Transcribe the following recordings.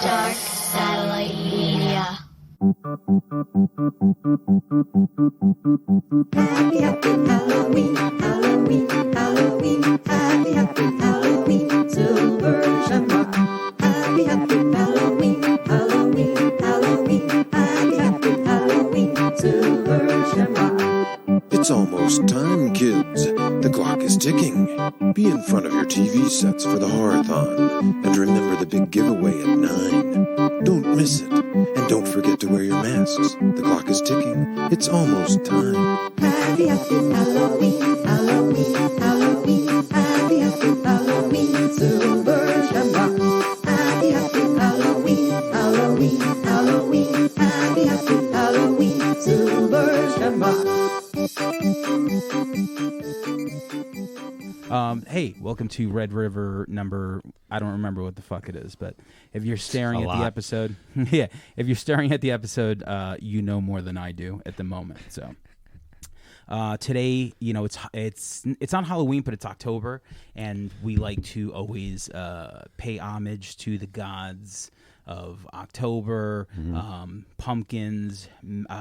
Dark Satellite Media. Happy, happy Halloween, Halloween, Halloween. Happy, happy Halloween, silver shamrock. Happy, happy Halloween, Halloween, Halloween. Happy, happy Halloween, silver shamrock. It's almost time, kids. The clock is ticking. Be in front of your TV sets for the Horror-thon. And remember the big giveaway at 9. Don't miss it. And don't forget to wear your masks. The clock is ticking. It's almost time. Happy, happy Halloween, Halloween, Halloween. Happy, happy Halloween, silver shamrock. Happy, happy Halloween, Halloween, Halloween. Happy, happy Halloween, silver shamrock. Hey, welcome to Red River number, I don't remember what the fuck it is, but if you're staring at the episode, yeah, if you're staring at the episode, you know more than I do at the moment. So today, you know, it's not Halloween, but it's October, and we like to always pay homage to the gods of October, pumpkins,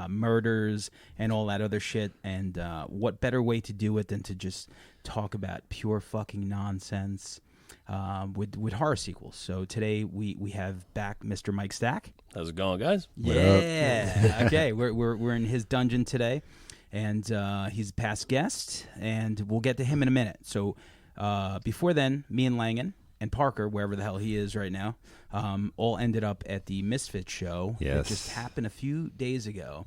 murders, and all that other shit. And what better way to do it than to just talk about pure fucking nonsense with horror sequels. So today we have back Mr. Mike Stack. How's it going, guys? Yeah. Okay, we're in his dungeon today, and he's a past guest, and we'll get to him in a minute. So before then, me and Langan and Parker, wherever the hell he is right now, all ended up at the Misfits show. Yes. That just happened a few days ago.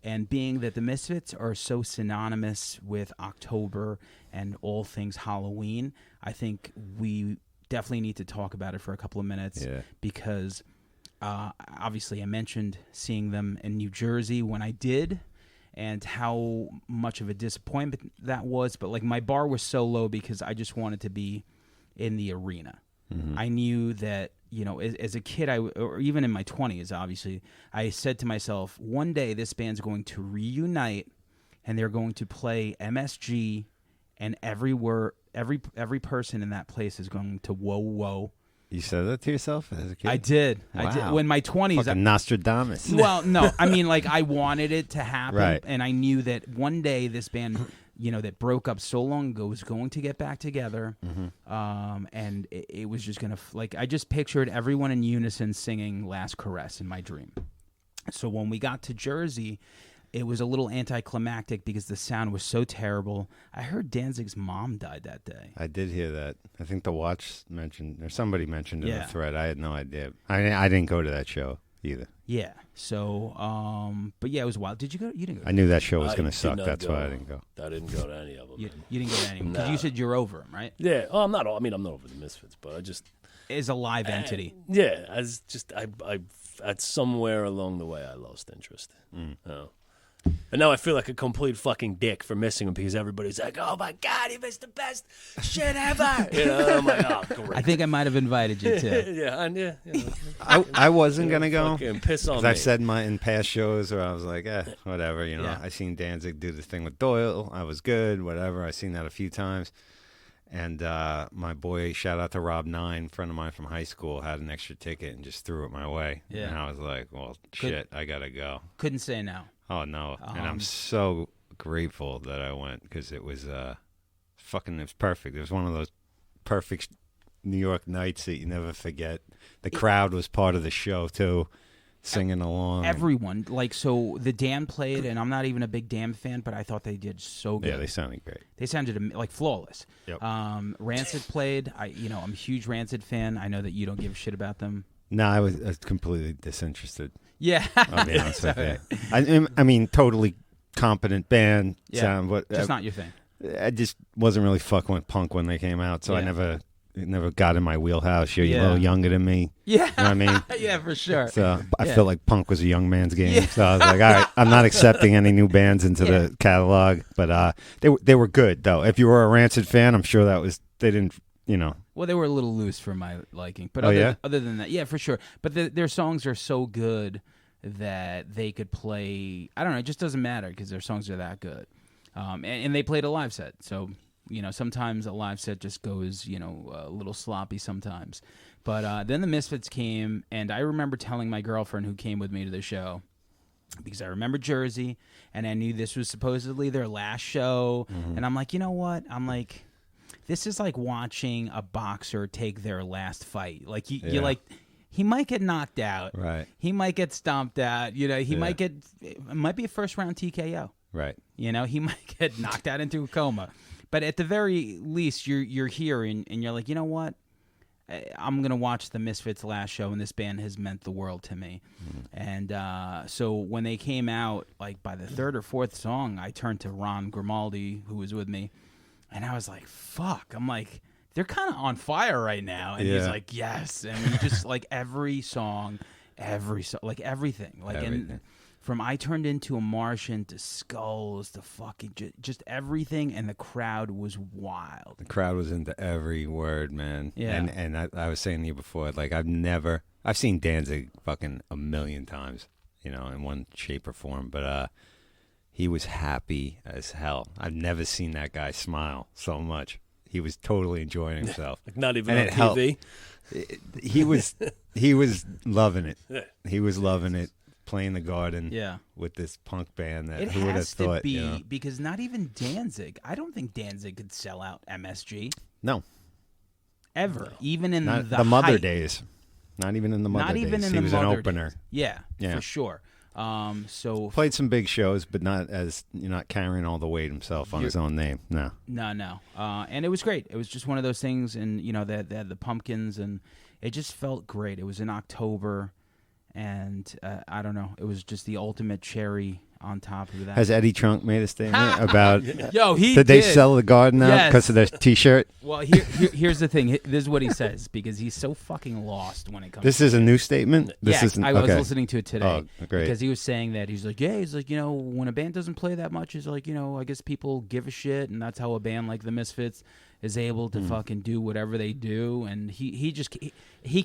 And being that the Misfits are so synonymous with October and all things Halloween, I think we definitely need to talk about it for a couple of minutes. Yeah. Because obviously I mentioned seeing them in New Jersey when I did, and how much of a disappointment that was. But like, my bar was so low because I just wanted to be in the arena. I knew that, you know, as a kid, or even in my 20s, obviously, I said to myself, one day this band's going to reunite, and they're going to play MSG, and every person in that place is going to whoa whoa. You said that to yourself as a kid? I did. Wow. I did. When my 20s, Fucking Nostradamus. well, no, I mean, like, I wanted it to happen, Right. And I knew that one day this band, you know, that broke up so long ago was going to get back together, and it was just gonna like, I just pictured everyone in unison singing "Last Caress" in my dream. So when we got to Jersey, it was a little anticlimactic because the sound was so terrible. I heard Danzig's mom died that day. I did hear that. I think the Watch mentioned, or somebody mentioned in Yeah. the thread. I had no idea. I didn't go to that show either. Yeah. So, but yeah, it was wild. Did you go? You didn't go. I knew that show was going to did suck. not That's go. why I didn't go. I didn't go to any of them. You didn't go to any because Nah. you said you're over them, right? Yeah. Oh, I'm not. I mean, I'm not over the Misfits, but I just. Is a live entity. Yeah. I at somewhere along the way I lost interest. Oh. And now I feel like a complete fucking dick for missing them because everybody's like, "Oh my god, you missed the best shit ever!" You know, I'm like, "Oh, great." I think I might have invited you too. Yeah, and yeah. I wasn't going to go. Fucking piss on Because me. I've said in past shows where I was like, whatever, you know. Yeah. I seen Danzig do the thing with Doyle. I was good, whatever. I seen that a few times. And my boy, shout out to Rob Nine, friend of mine from high school, had an extra ticket and just threw it my way. Yeah. And I was like, well, shit, I got to go. Couldn't say no. Oh, no. And I'm so grateful that I went because it was it was perfect. It was one of those perfect New York nights that you never forget. The crowd was part of the show, too, singing along. Everyone, like, so the Damned played, and I'm not even a big Damned fan, but I thought they did so good. Yeah, they sounded great. They sounded like flawless. Yep. Rancid played. I'm a huge Rancid fan. I know that you don't give a shit about them. No, I was completely disinterested. Yeah. I'll be honest with you. I mean, totally competent band. Yeah. Sound, but Just not your thing. I just wasn't really fucking with punk when they came out, so Yeah. it never got in my wheelhouse. You're Yeah. a little younger than me. Yeah. You know what I mean? Yeah, for sure. So I Yeah. felt like punk was a young man's game. So I was like, all right, I'm not accepting any new bands into the catalog. But they were good, though. If you were a Rancid fan, I'm sure they didn't, you know. Well, they were a little loose for my liking. But Oh, other than that, yeah, for sure. But their songs are so good that they could play. I don't know. It just doesn't matter because their songs are that good. And they played a live set. So, sometimes a live set just goes, a little sloppy sometimes. But then the Misfits came, and I remember telling my girlfriend who came with me to the show, because I remember Jersey, and I knew this was supposedly their last show, and I'm like, you know what? I'm like, this is like watching a boxer take their last fight. Like, you're like, he might get knocked out. Right. He might get stomped out. You know, he might get, it might be a first-round TKO. Right. You know, he might get knocked out into a coma. But at the very least, you're here, and you're like, you know what? I'm going to watch the Misfits' last show, and this band has meant the world to me. And so when they came out, like by the third or fourth song, I turned to Ron Grimaldi, who was with me, and I was like, fuck. I'm like, they're kind of on fire right now. And he's like, yes. And we just, like, every song, like everything. Like, and from I Turned Into a Martian to Skulls to fucking just everything, and the crowd was wild. The crowd was into every word, man. Yeah. And I was saying to you before, like, I've seen Danzig fucking a million times, you know, in one shape or form, but he was happy as hell. I've never seen that guy smile so much. He was totally enjoying himself. Like not even and on TV. He was loving it. He was loving it. Playing the Garden with this punk band that It who would have has to thought, be, you know? because not even Danzig. I don't think Danzig could sell out MSG No. ever, even in Not the the Mother height. days. Not even in the Mother Not days. even in he the was Mother an opener. days. Yeah, Yeah. for sure. So Played some big shows, but not as you're not carrying all the weight himself on his own name. No. no. And it was great. It was just one of those things, and you know, they had the Pumpkins, and it just felt great. It was in October, and I don't know. It was just the ultimate cherry on top of that. Has Eddie Trunk made a statement about? Yo, he did they sell the Garden out Yes. because of their T-shirt? Well, here's the thing. This is what he says, because he's so fucking lost when it comes. This is a new statement. This yeah, isn't. I was okay. listening to it today. Oh, great. Because he was saying that he's like, you know, when a band doesn't play that much, is like, you know, I guess people give a shit, and that's how a band like the Misfits is able to fucking do whatever they do, and he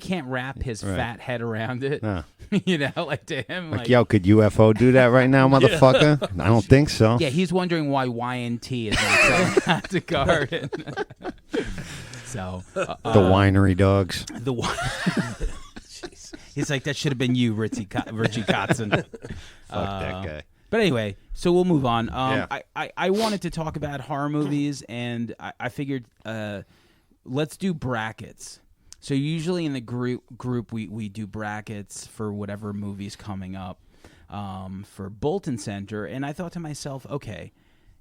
can't wrap his fat head around it. No. You know, like to him, Like, yo, could UFO do that right now, motherfucker? I don't think so. yeah, he's wondering why YNT is not selling out to Garden. So The winery dogs. the one. He's like, that should have been you, Richie Kotzen. Fuck that guy. But anyway, so we'll move on. Yeah. I wanted to talk about horror movies, and I figured let's do brackets. So usually in the group we do brackets for whatever movie's coming up for Bolton Center, and I thought to myself, okay,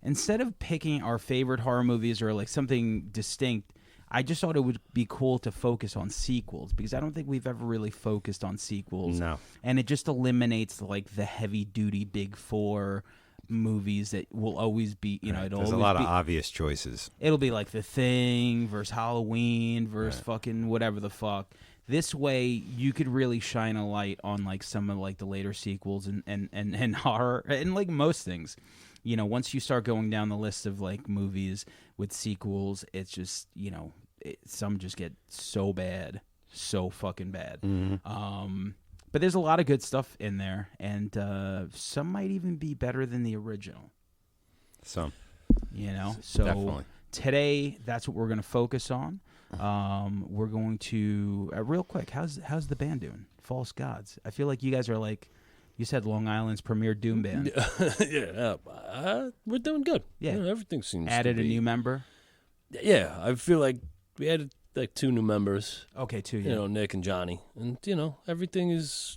instead of picking our favorite horror movies or like something distinct, I just thought it would be cool to focus on sequels, because I don't think we've ever really focused on sequels. No. And it just eliminates like the heavy duty big four movies that will always be, you know, it'll There's a always lot be, of obvious choices. it'll be like The Thing versus Halloween versus fucking whatever the fuck. This way you could really shine a light on like some of like the later sequels and horror and like most things. You know, once you start going down the list of like movies with sequels, it's just, you know, some just get so bad, so fucking bad. But there's a lot of good stuff in there, and some might even be better than the original. So, You know, so definitely. Today that's what we're going to focus on. We're going to real quick. How's the band doing? False Gods. I feel like you guys are like. You said Long Island's premier doom band. We're doing good. Yeah. You know, everything seems Added to a be, new member. Yeah, I feel like we added like 2 new members. Okay, 2. You know, Nick and Johnny, and you know, everything is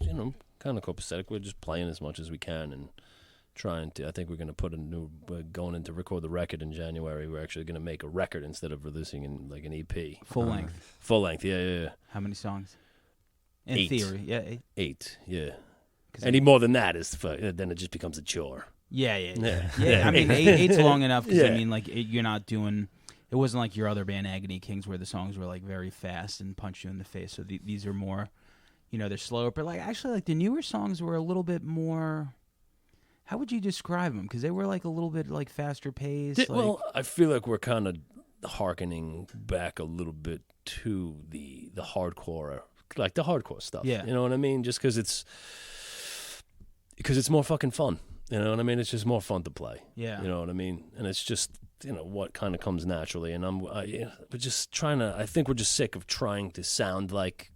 kind of copacetic. We're just playing as much as we can and trying to. I think we're going to put we're going in to record the record in January. We're actually going to make a record instead of releasing in like an EP. Full length. Full length, yeah. How many songs? In 8. theory, yeah. 8. 8, yeah. Any more than that is then it just becomes a chore. Yeah. Yeah. I mean, 8's long enough because I Yeah. mean, like you're not doing. It wasn't like your other band, Agony Kings, where the songs were like very fast and punch you in the face. So these are more, you know, they're slower. But like actually, like the newer songs were a little bit more. How would you describe them? Because they were like a little bit like faster paced. Well, I feel like we're kind of hearkening back a little bit to the hardcore, like the hardcore stuff. Yeah. You know what I mean? Just because it's more fucking fun. You know what I mean? It's just more fun to play. Yeah. You know what I mean? And it's just, you know, what kind of comes naturally. And we're just trying to, I think we're just sick of trying to sound like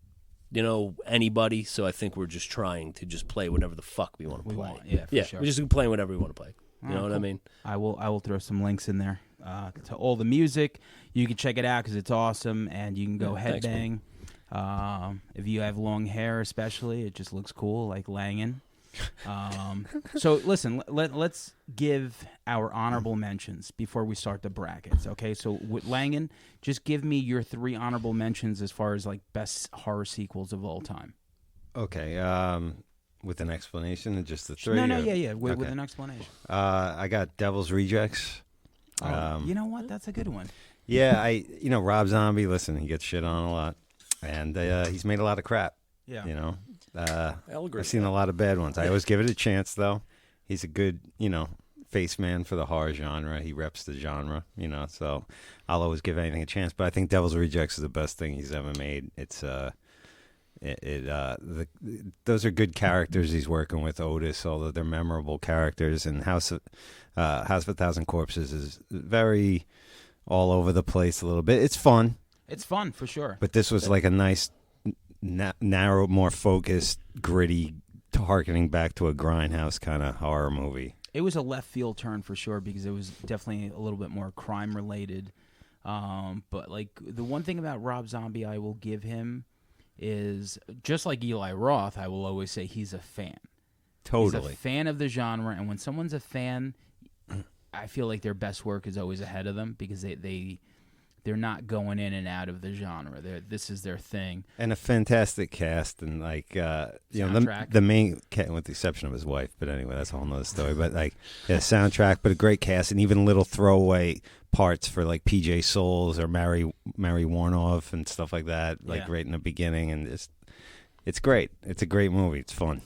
anybody. So I think we're just trying to just play whatever the fuck we want to play. Sure. We're just playing whatever we want to play. You know what I mean? I will throw some links in there to all the music. You can check it out because it's awesome, and you can go headbang. If you have long hair, especially, it just looks cool, like Langan. So listen, let's give our honorable mentions before we start the brackets. Okay, so with Langan, just give me your 3 honorable mentions as far as like best horror sequels of all time. Okay, with an explanation and just the 3? No, with an explanation. I got Devil's Rejects. You know what? That's a good one. Yeah, Rob Zombie, listen, he gets shit on a lot, and he's made a lot of crap. Yeah. I've seen a lot of bad ones. I always give it a chance, though. He's a good, face man for the horror genre. He reps the genre, so I'll always give anything a chance. But I think Devil's Rejects is the best thing he's ever made. It's those are good characters he's working with, Otis, although they're memorable characters. And House of a Thousand Corpses is very all over the place a little bit. It's fun. It's fun for sure. But this was like a nice, narrow, more focused, gritty, harkening back to a grindhouse kind of horror movie. It was a left field turn for sure because it was definitely a little bit more crime related. But like the one thing about Rob Zombie I will give him is, just like Eli Roth, I will always say he's a fan. Totally. He's a fan of the genre, and when someone's a fan, I feel like their best work is always ahead of them because they're not going in and out of the genre. This is their thing. And a fantastic cast, and the main, with the exception of his wife, but anyway, that's a whole nother story. But soundtrack, but a great cast, and even little throwaway parts for like PJ Souls or Mary Warnoff and stuff like that, right in the beginning, and it's great. It's a great movie. It's fun.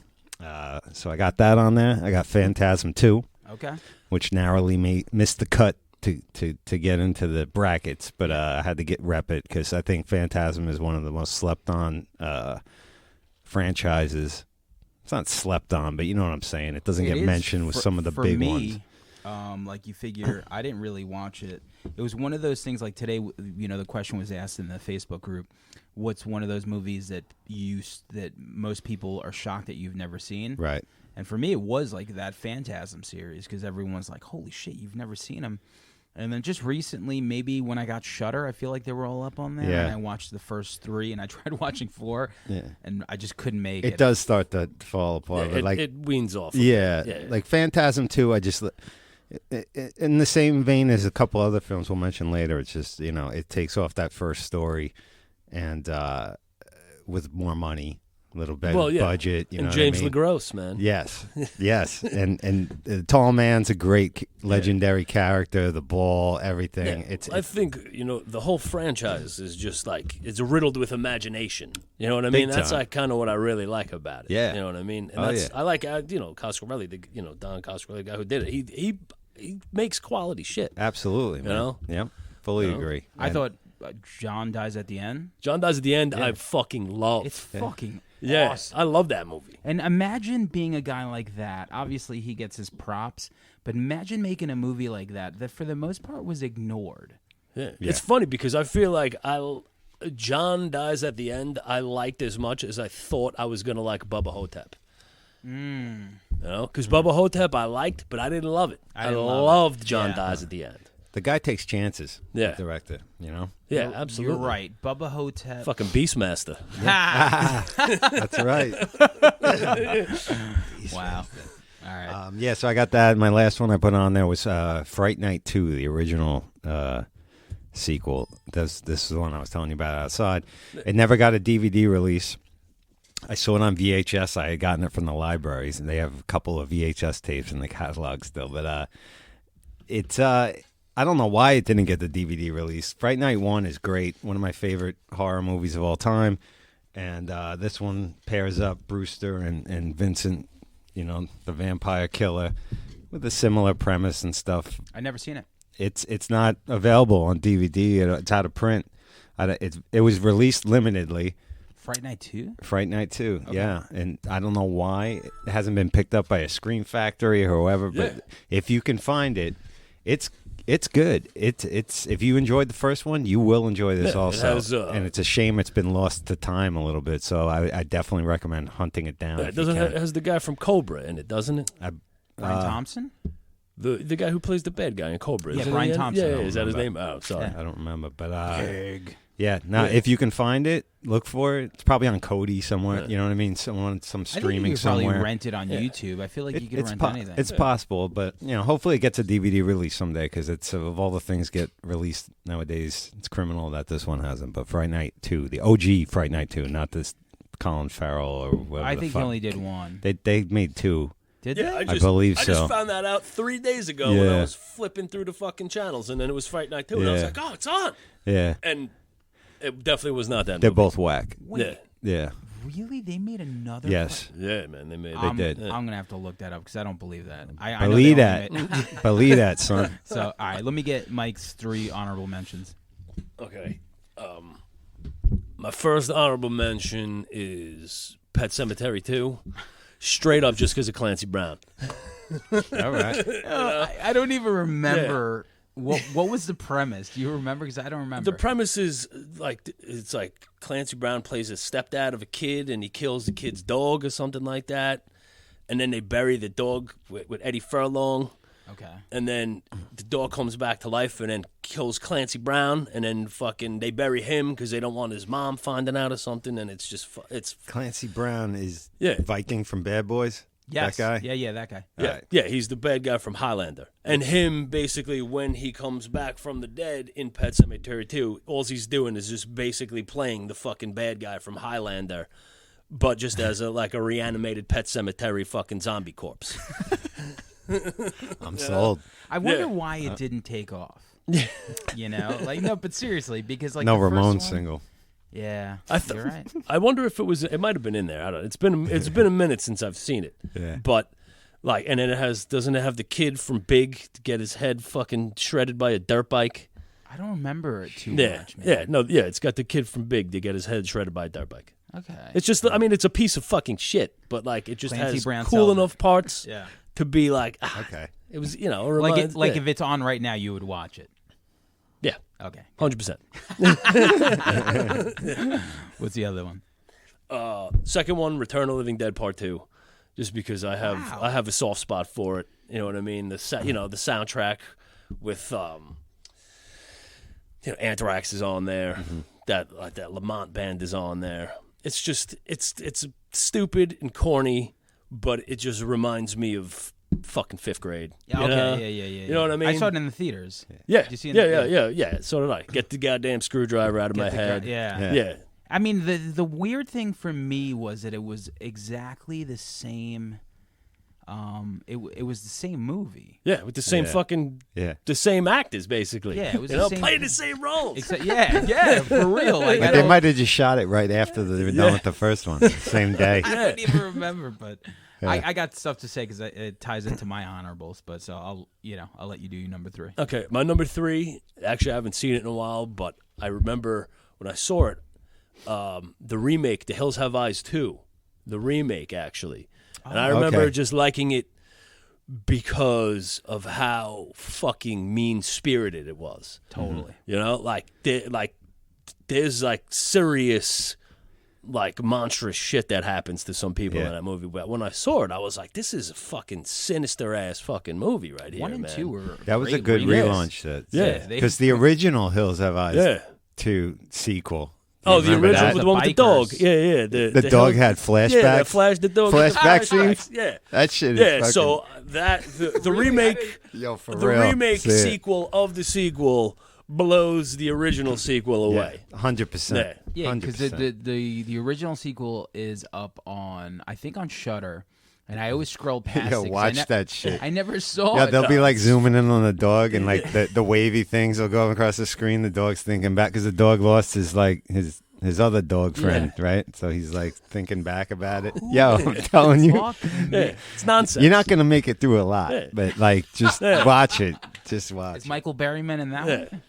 So I got that on there. I got Phantasm 2. Okay. Which narrowly missed the cut to get into the brackets, but I had to rep it because I think Phantasm is one of the most slept on franchises. It's not slept on, but you know what I'm saying. It doesn't get mentioned with some of the big ones. Like you figure, I didn't really watch it. It was one of those things like today, the question was asked in the Facebook group, what's one of those movies that most people are shocked that you've never seen? Right. And for me, it was like that Phantasm series because everyone's like, holy shit, you've never seen them. And then just recently, maybe when I got Shudder, I feel like they were all up on there. Yeah. And I watched the first 3, and I tried watching 4, and I just couldn't make it. It does start to fall apart. Yeah, but it weans off. Yeah, like Phantasm 2, I just... in the same vein as a couple other films we'll mention later, it's just, it takes off that first story and with more money. Little bit budget, and James LeGros, man. Yes, and the tall man's a great legendary character. The ball, everything. Yeah. I think the whole franchise is just like it's riddled with imagination. You know what I mean? That's like kind of what I really like about it. Yeah, you know what I mean. And I like Coscarelli, Don Coscarelli, the guy who did it. He makes quality shit. Absolutely, man. Yep, fully agree. I thought John Dies at the End. John Dies at the End. I fucking love. It's fucking. Yeah, awesome. I love that movie. And imagine being a guy like that. Obviously, he gets his props, but imagine making a movie like that for the most part was ignored. Yeah. It's funny because I feel like John Dies at the End I liked as much as I thought I was going to like Bubba Hotep. Because Bubba Hotep I liked, but I didn't love it. I loved John Dies at the End. The guy takes chances. Yeah, the director. Yeah, absolutely. You're right. Bubba Hotep, fucking Beastmaster. That's right. Wow. All right. So I got that. My last one I put on there was Fright Night 2, the original sequel. This is the one I was telling you about outside. It never got a DVD release. I saw it on VHS. I had gotten it from the libraries, and they have a couple of VHS tapes in the catalog still. But it's I don't know why it didn't get the DVD release. Fright Night 1 is great, one of my favorite horror movies of all time. And this one pairs up Brewster and Vincent, the vampire killer, with a similar premise and stuff. I've never seen it. It's not available on DVD. It's out of print. It was released limitedly. Fright Night 2? Fright Night 2, okay. Yeah. And I don't know why it hasn't been picked up by a Scream Factory or whoever, but if you can find it, It's good. It's if you enjoyed the first one, you will enjoy this also. And it's a shame it's been lost to time a little bit. So I definitely recommend hunting it down. It has the guy from Cobra in it, doesn't it? Brian Thompson? The guy who plays the bad guy in Cobra. Yeah, Is it Brian the- Thompson. Yeah, I don't is that his name? remember. Oh, sorry. I don't remember, but Pig. yeah. Now, if you can find it, look for it. It's probably on Kodi somewhere. You know what I mean? Some I streaming think you could somewhere. probably rent it on YouTube. I feel like you could rent anything. It's possible, but hopefully it gets a DVD release someday because it's of all the things get released nowadays, it's criminal that this one hasn't. But Fright Night 2, the OG Fright Night 2, not this Colin Farrell or whatever. I think he only did one. They made 2. Did Yeah, they? I believe I so. just found that out 3 days ago when I Yeah. was flipping through the fucking channels, and then it was Fright Night 2, and I was Yeah. like, oh, it's on. Yeah, And it definitely was not that they're movie. both whack. Wait, Yeah. really? They made another? Yes. Yeah, man, they made it. They did. I'm gonna have to look that up because I don't believe that. I know Believe they that. only made- Believe that, son. So, all right, let me get Mike's 3 honorable mentions. Okay. My first honorable mention is Pet Sematary 2. Straight up just because of Clancy Brown. All right. I don't even remember what was the premise. Do you remember? Because I don't remember. The premise is it's like Clancy Brown plays a stepdad of a kid and he kills the kid's dog or something like that. And then they bury the dog with Eddie Furlong. Okay. And then the dog comes back to life and then kills Clancy Brown. And then fucking they bury him because they don't want his mom finding out or something. And it's just it's Clancy Brown is Yeah. Viking from Bad Boys. Yes. That guy. Yeah, that guy. Yeah, Right. yeah, he's the bad guy from Highlander. And him, basically, when he comes back from the dead in Pet Sematary 2, all he's doing is just basically playing the fucking bad guy from Highlander, but just as a reanimated Pet Sematary fucking zombie corpse. I'm sold. I wonder Yeah. why it didn't take off. No, but seriously, because No the first Ramones one- single. Yeah, You're right. I wonder if it might have been in there. I don't know. It's been a minute since I've seen it. Yeah. But and then doesn't it have the kid from Big to get his head fucking shredded by a dirt bike? I don't remember it too Yeah. much. Yeah, no, yeah, it's got the kid from Big to get his head shredded by a dirt bike. Okay. It's just, I mean, it's a piece of fucking shit, but it just Clancy has Brown cool sells it. enough parts Yeah. to be Okay. It was, If it's on right now, you would watch it. yeah, Okay. 100%. What's the other one? Second one, Return of the Living Dead Part 2, just because I Wow. have a soft spot for it. You know what I mean? The soundtrack with Anthrax is on there. Mm-hmm. That Lamont band is on there. It's just it's stupid and corny, but it just reminds me of fucking 5th grade. Yeah, you okay. know? Yeah. You know what I mean? I saw it in the theaters. Yeah, Did you see it in the- yeah. So did I. Get the goddamn screwdriver out of my head. Yeah. Yeah. I mean, the weird thing for me was that it was exactly the same. It was the same movie. Yeah, with the same Yeah. fucking Yeah. the same actors basically. Yeah, it was you the know, same- playing the same roles. Except, yeah, for real. Like, I But they don't- might have just shot it right after they were done with the first one, same day. I don't even remember, but I got stuff to say because it ties into my honorables. But so I'll let you do your number 3. Okay, my number 3. Actually, I haven't seen it in a while, but I remember when I saw it. The remake, The Hills Have Eyes 2. The remake, actually, and I remember Okay. just liking it because of how fucking mean spirited it was. Totally. You know, there's serious, monstrous shit that happens to some people Yeah. in that movie. But when I saw it, I was like, this is a fucking sinister ass fucking movie right here. 1 and man. 2 were That was a great good remakes. relaunch. Yeah. Because the original Hills Have Eyes Yeah. 2 sequel. Oh, the Remember original that? with the one with the dog. Bikers. Yeah. The dog had flashbacks. Yeah, the dog. had the Flashback flashbacks. scenes? Yeah. That shit is Yeah, fucking... so the remake, Yo, for the real. remake See it. sequel of the sequel blows the original sequel away. 100%. Yeah, because 100%. the original sequel is up on on Shudder, and I always scroll past. Yo, it 'cause watch that shit. I never saw Yeah, it. they'll be zooming in on the dog, and the wavy things will go across the screen. The dog's thinking back because the dog lost his other dog friend, right? So he's thinking back about it. Yo, I'm telling you, Yeah, it's nonsense. you're not gonna make it through a lot, Yeah. but just watch it. Just watch. Is Michael Berryman in that one?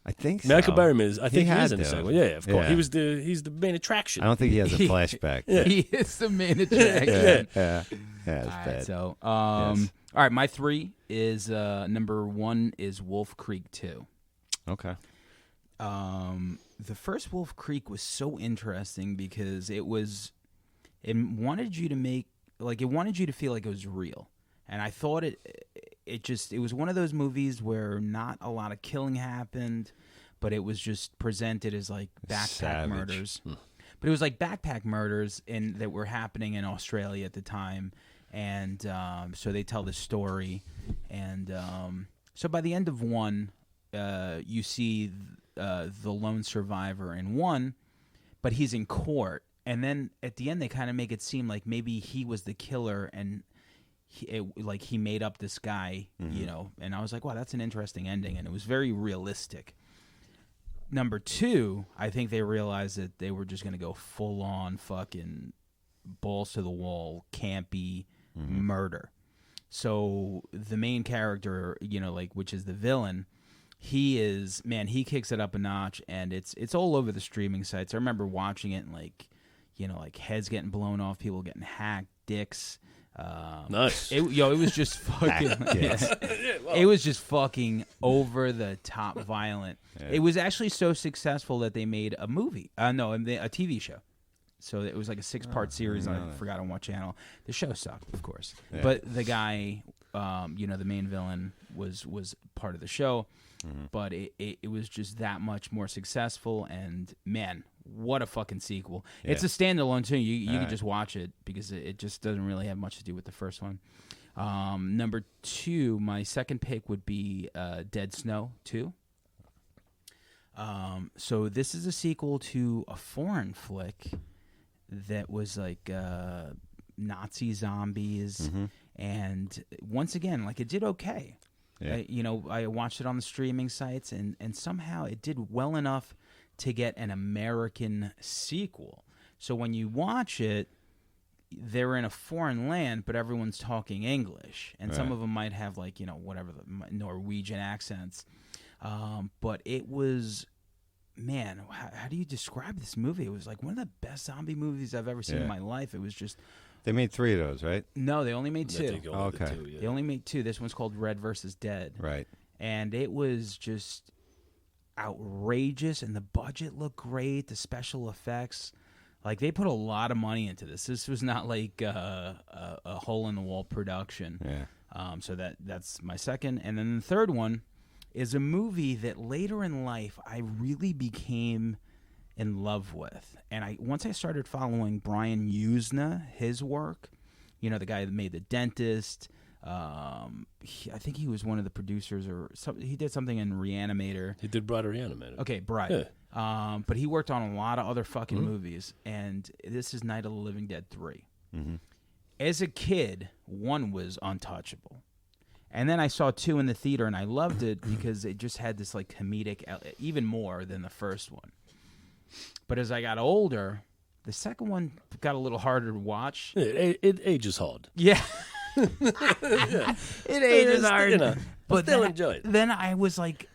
I think so. Michael Berryman is. I think he had is in the to. second one. Yeah, of course. Yeah. He's the main attraction. I don't think he has a flashback. He is the main attraction. Yeah, it's All right, bad. so Yes. All right, my 3 is number 1 is Wolf Creek 2. Okay. The first Wolf Creek was so interesting because it wanted you to feel like it was real. And I thought it was one of those movies where not a lot of killing happened, but it was just presented as like backpack murders. But it was like backpack murders that were happening in Australia at the time. And so they tell the story. And so by the end of 1, you see the lone survivor in 1, but he's in court. And then at the end, they kind of make it seem like maybe he was the killer and he made up this guy, you know. And I was like, wow, that's an interesting ending. And it was very realistic. Number 2, I think they realized that they were just going to go full on fucking balls to the wall, campy murder. So the main character, you know, like, which is the villain, he kicks it up a notch, and it's all over the streaming sites. I remember watching it and, like, you know, like heads getting blown off, people getting hacked, dicks. Nice. It was just fucking. It was just fucking over the top violent. Yeah. It was actually so successful that they made a movie. A TV show. So it was like a 6-part series. I forgot on what channel. The show sucked, of course. Yeah. But the guy, the main villain was part of the show. But it was just that much more successful. And man, what a fucking sequel! Yeah. It's a standalone too. You can just watch it because it just doesn't really have much to do with the first one. Number 2, my second pick would be Dead Snow 2. So this is a sequel to a foreign flick that was like Nazi zombies, and once again, like, it did okay. Yeah. I watched it on the streaming sites, and somehow it did well enough to get an American sequel. So when you watch it, they're in a foreign land, but everyone's talking English, and some of them might have, like, whatever the Norwegian accents. But it was, man, how do you describe this movie? It was like one of the best zombie movies I've ever seen in my life. It was just. They made 3 of those, right? No, they only made 2. Okay. They only made 2. This one's called Red vs. Dead. Right. And it was just outrageous, and the budget looked great. The special effects, like, they put a lot of money into this. This was not like a hole-in-the-wall production. Yeah. So that's my second. And then the third one is a movie that later in life I really became in love with. And once I started following Brian Usna, his work, the guy that made The Dentist, I think he was one of the producers, or he did something in Reanimator. He did Bride of Reanimator. Okay, Bride. Yeah. But he worked on a lot of other fucking movies, and this is Night of the Living Dead 3. As a kid, 1 was untouchable. And then I saw 2 in the theater, and I loved it because it just had this, like, comedic, even more than the first one. But as I got older, the second one got a little harder to watch. It ages hard. Yeah. It ages hard. But still enjoy it. Then I was like,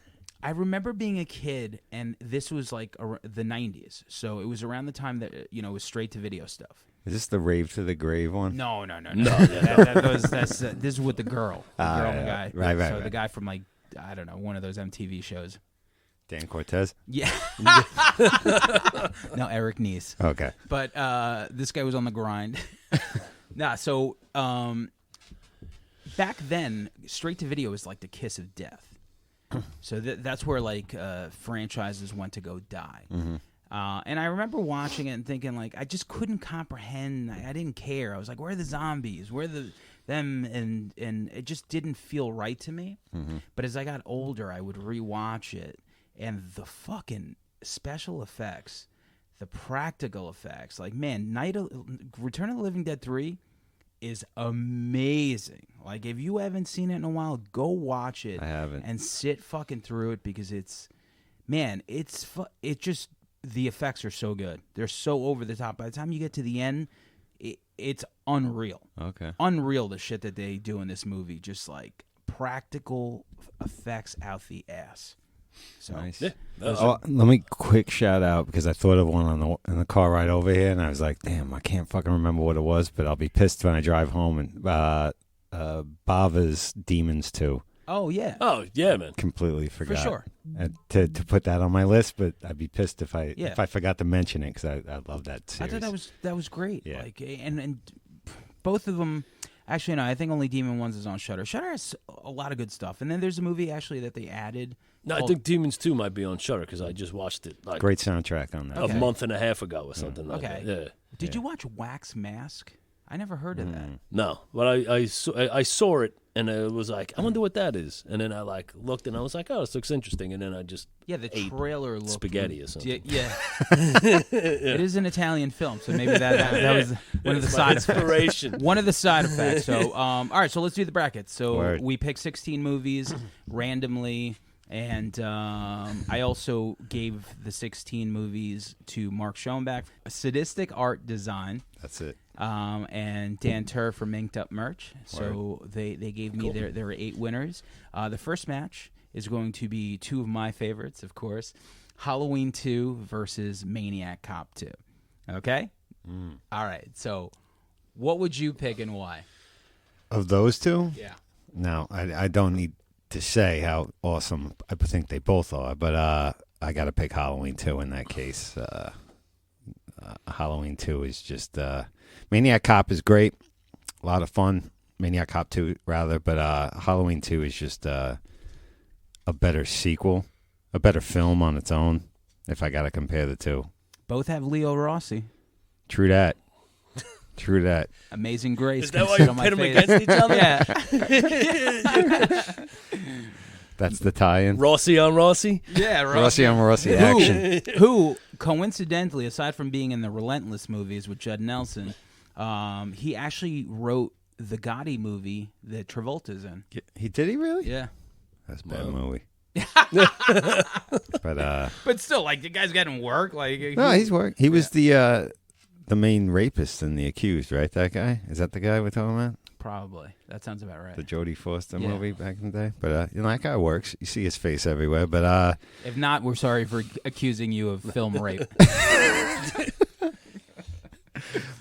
I remember being a kid, and this was like the 90s. So it was around the time that, it was straight-to-video stuff. Is this the Rave to the Grave one? No. This is with the girl. The guy. Right. So the guy from, like, I don't know, one of those MTV shows. Dan Cortez? Yeah. No, Eric Nies. Okay. But this guy was on the grind. So back then, straight-to-video was like the kiss of death. So that's where, like, franchises went to go die. And I remember watching it and thinking, like, I just couldn't comprehend. I didn't care. I was like, where are the zombies? Where are them? And it just didn't feel right to me. But as I got older, I would rewatch it, and the fucking special effects, the practical effects, like, man, Return of the Living Dead 3 is amazing. Like, if you haven't seen it in a while, go watch it. I haven't. And sit fucking through it, because it's just, the effects are so good. They're so over the top. By the time you get to the end, it's unreal. Okay. Unreal, the shit that they do in this movie. Just, like, practical effects out the ass. So, nice. Yeah, let me quick shout out, because I thought of one in the car ride over here, and I was like, damn, I can't fucking remember what it was, but I'll be pissed when I drive home. And Bava's Demons 2. Oh yeah. Oh yeah, man. Completely forgot. sure. To put that on my list, but I'd be pissed if I Yeah. forgot to mention it because I love that I series. thought that was great. Yeah. Like and both of them. Actually, no. I think only Demon Ones is on Shudder. Shudder has a lot of good stuff, and then there's a movie actually that they added. No, I called- think Demons 2 might be on Shudder because I just watched it like Great soundtrack on that. a month and a half ago or something like Okay. that. Yeah. Did you watch Wax Mask? I never heard of that. No, but I saw it and it was like, I wonder what that is. And then I like looked and I was like, oh, this looks interesting. And then I just Yeah, the ate trailer looked spaghetti or something. Yeah, it is an Italian film, so maybe that was one of the side effects. Inspiration. One of the side effects. So, all right, so let's do the brackets. So Word. we picked 16 movies randomly, and I also gave the 16 movies to Mark Schoenbach, Sadistic Art Design, That's it. and Dan Tur from Inked Up Merch. So they gave me there were 8 winners. The first match is going to be 2 of my favorites, of course, Halloween 2 versus Maniac Cop 2. Okay? All right. So what would you pick and why? Of those two? Yeah. No, I don't need to say how awesome I think they both are, but I got to pick Halloween 2 in that case. Halloween 2 is just Maniac Cop is great, a lot of fun. Maniac Cop 2 rather, but Halloween 2 is just a better sequel, a better film on its own. If I got to compare the two, Both have Leo Rossi. true that. True that. Amazing Grace. Is that why can you sit on my pit them face. against each other? Yeah. That's the tie-in. Rossi on Rossi? Yeah, Rossi on Rossi action. Who, coincidentally, aside from being in the Relentless movies with Judd Nelson, he actually wrote the Gotti movie that Travolta's in. He did he really? Yeah. That's a bad movie. But But still, like, the guy's getting work. Like, no, he's working. He was the main rapist and the accused, right? That guy? Is that the guy we're talking about? Probably. That sounds about right. The Jodie Foster Yeah. movie back in the day. But that guy works. You see his face everywhere. But If not, we're sorry for accusing you of film rape.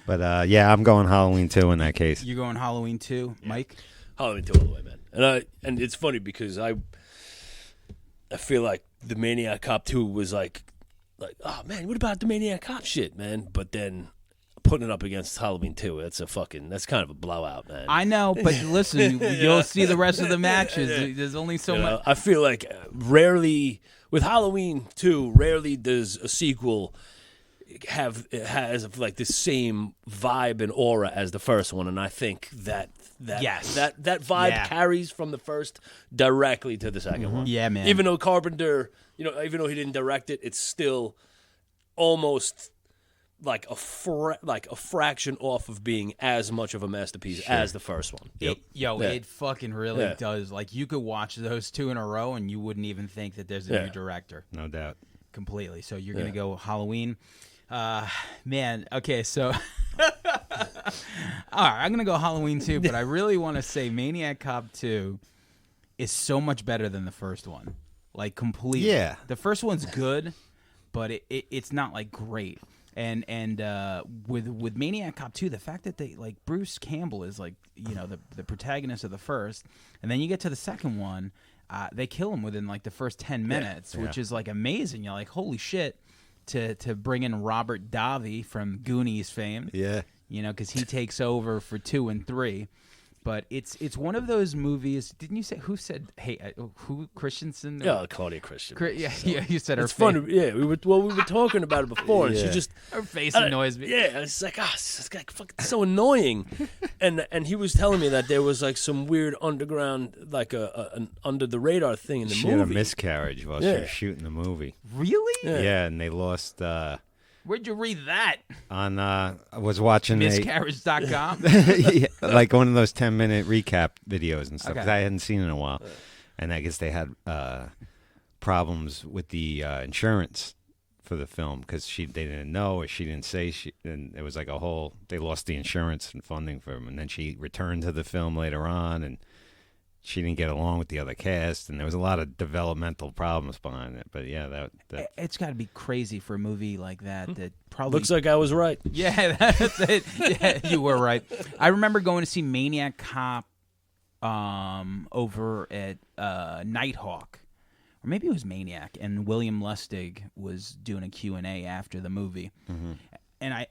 yeah, I'm going Halloween 2 in that case. You going Halloween 2, Mike? Halloween 2 all the way, man. And it's funny because I feel like the Maniac Cop 2 was like, oh man, what about the Maniac Cop shit, man? But then putting it up against Halloween 2, that's kind of a blowout, man. I know, but listen, you'll see the rest of the matches. There's only so You know, much. I feel like rarely with Halloween 2, rarely does a sequel has like the same vibe and aura as the first one, and I think that Yes. that vibe Yeah. carries from the first directly to the second one. Yeah, man. Even though Carpenter, even though he didn't direct it, it's still almost like a fraction off of being as much of a masterpiece as the first one. It fucking really Yeah. does. Like, you could watch those 2 in a row and you wouldn't even think that there's a new director. No doubt. Completely. So you're going to go Halloween. Man, okay, so... All right, I'm going to go Halloween 2, but I really want to say Maniac Cop 2 is so much better than the first one. Like, completely. Yeah. The first one's good, but it's not, like, great. And with Maniac Cop 2, the fact that they, like, Bruce Campbell is, like, the protagonist of the first, and then you get to the second one, they kill him within, like, the first 10 minutes, which is, like, amazing. You're like, holy shit, to bring in Robert Davi from Goonies fame. Yeah. Because he takes over for 2 and 3. But it's one of those movies. Didn't you say who said? Hey, who Christensen? Yeah, Claudia Christian. Yeah. You said her It's face. fun. Yeah, we were talking about it before, and she just Her face annoys me. Yeah, it's like it's like fucking so annoying. and he was telling me that there was like some weird underground, like an under the radar thing in the She movie. had a miscarriage while she Yeah. was shooting the movie. Really? Yeah, and they lost Where'd you read that? on. I was watching Miscarriage.com. yeah, like one of those 10-minute recap videos and stuff. 'Cause Okay. I hadn't seen it in a while, and I guess they had problems with the insurance for the film because they didn't know or she didn't say and it was like they lost the insurance and funding for them, and then she returned to the film later on and she didn't get along with the other cast, and there was a lot of developmental problems behind it. But yeah, that It's got to be crazy for a movie like that. That probably Looks like I was right. Yeah, that's it. Yeah, you were right. I remember going to see Maniac Cop over at Nighthawk, or maybe it was Maniac, and William Lustig was doing a Q&A after the movie, and I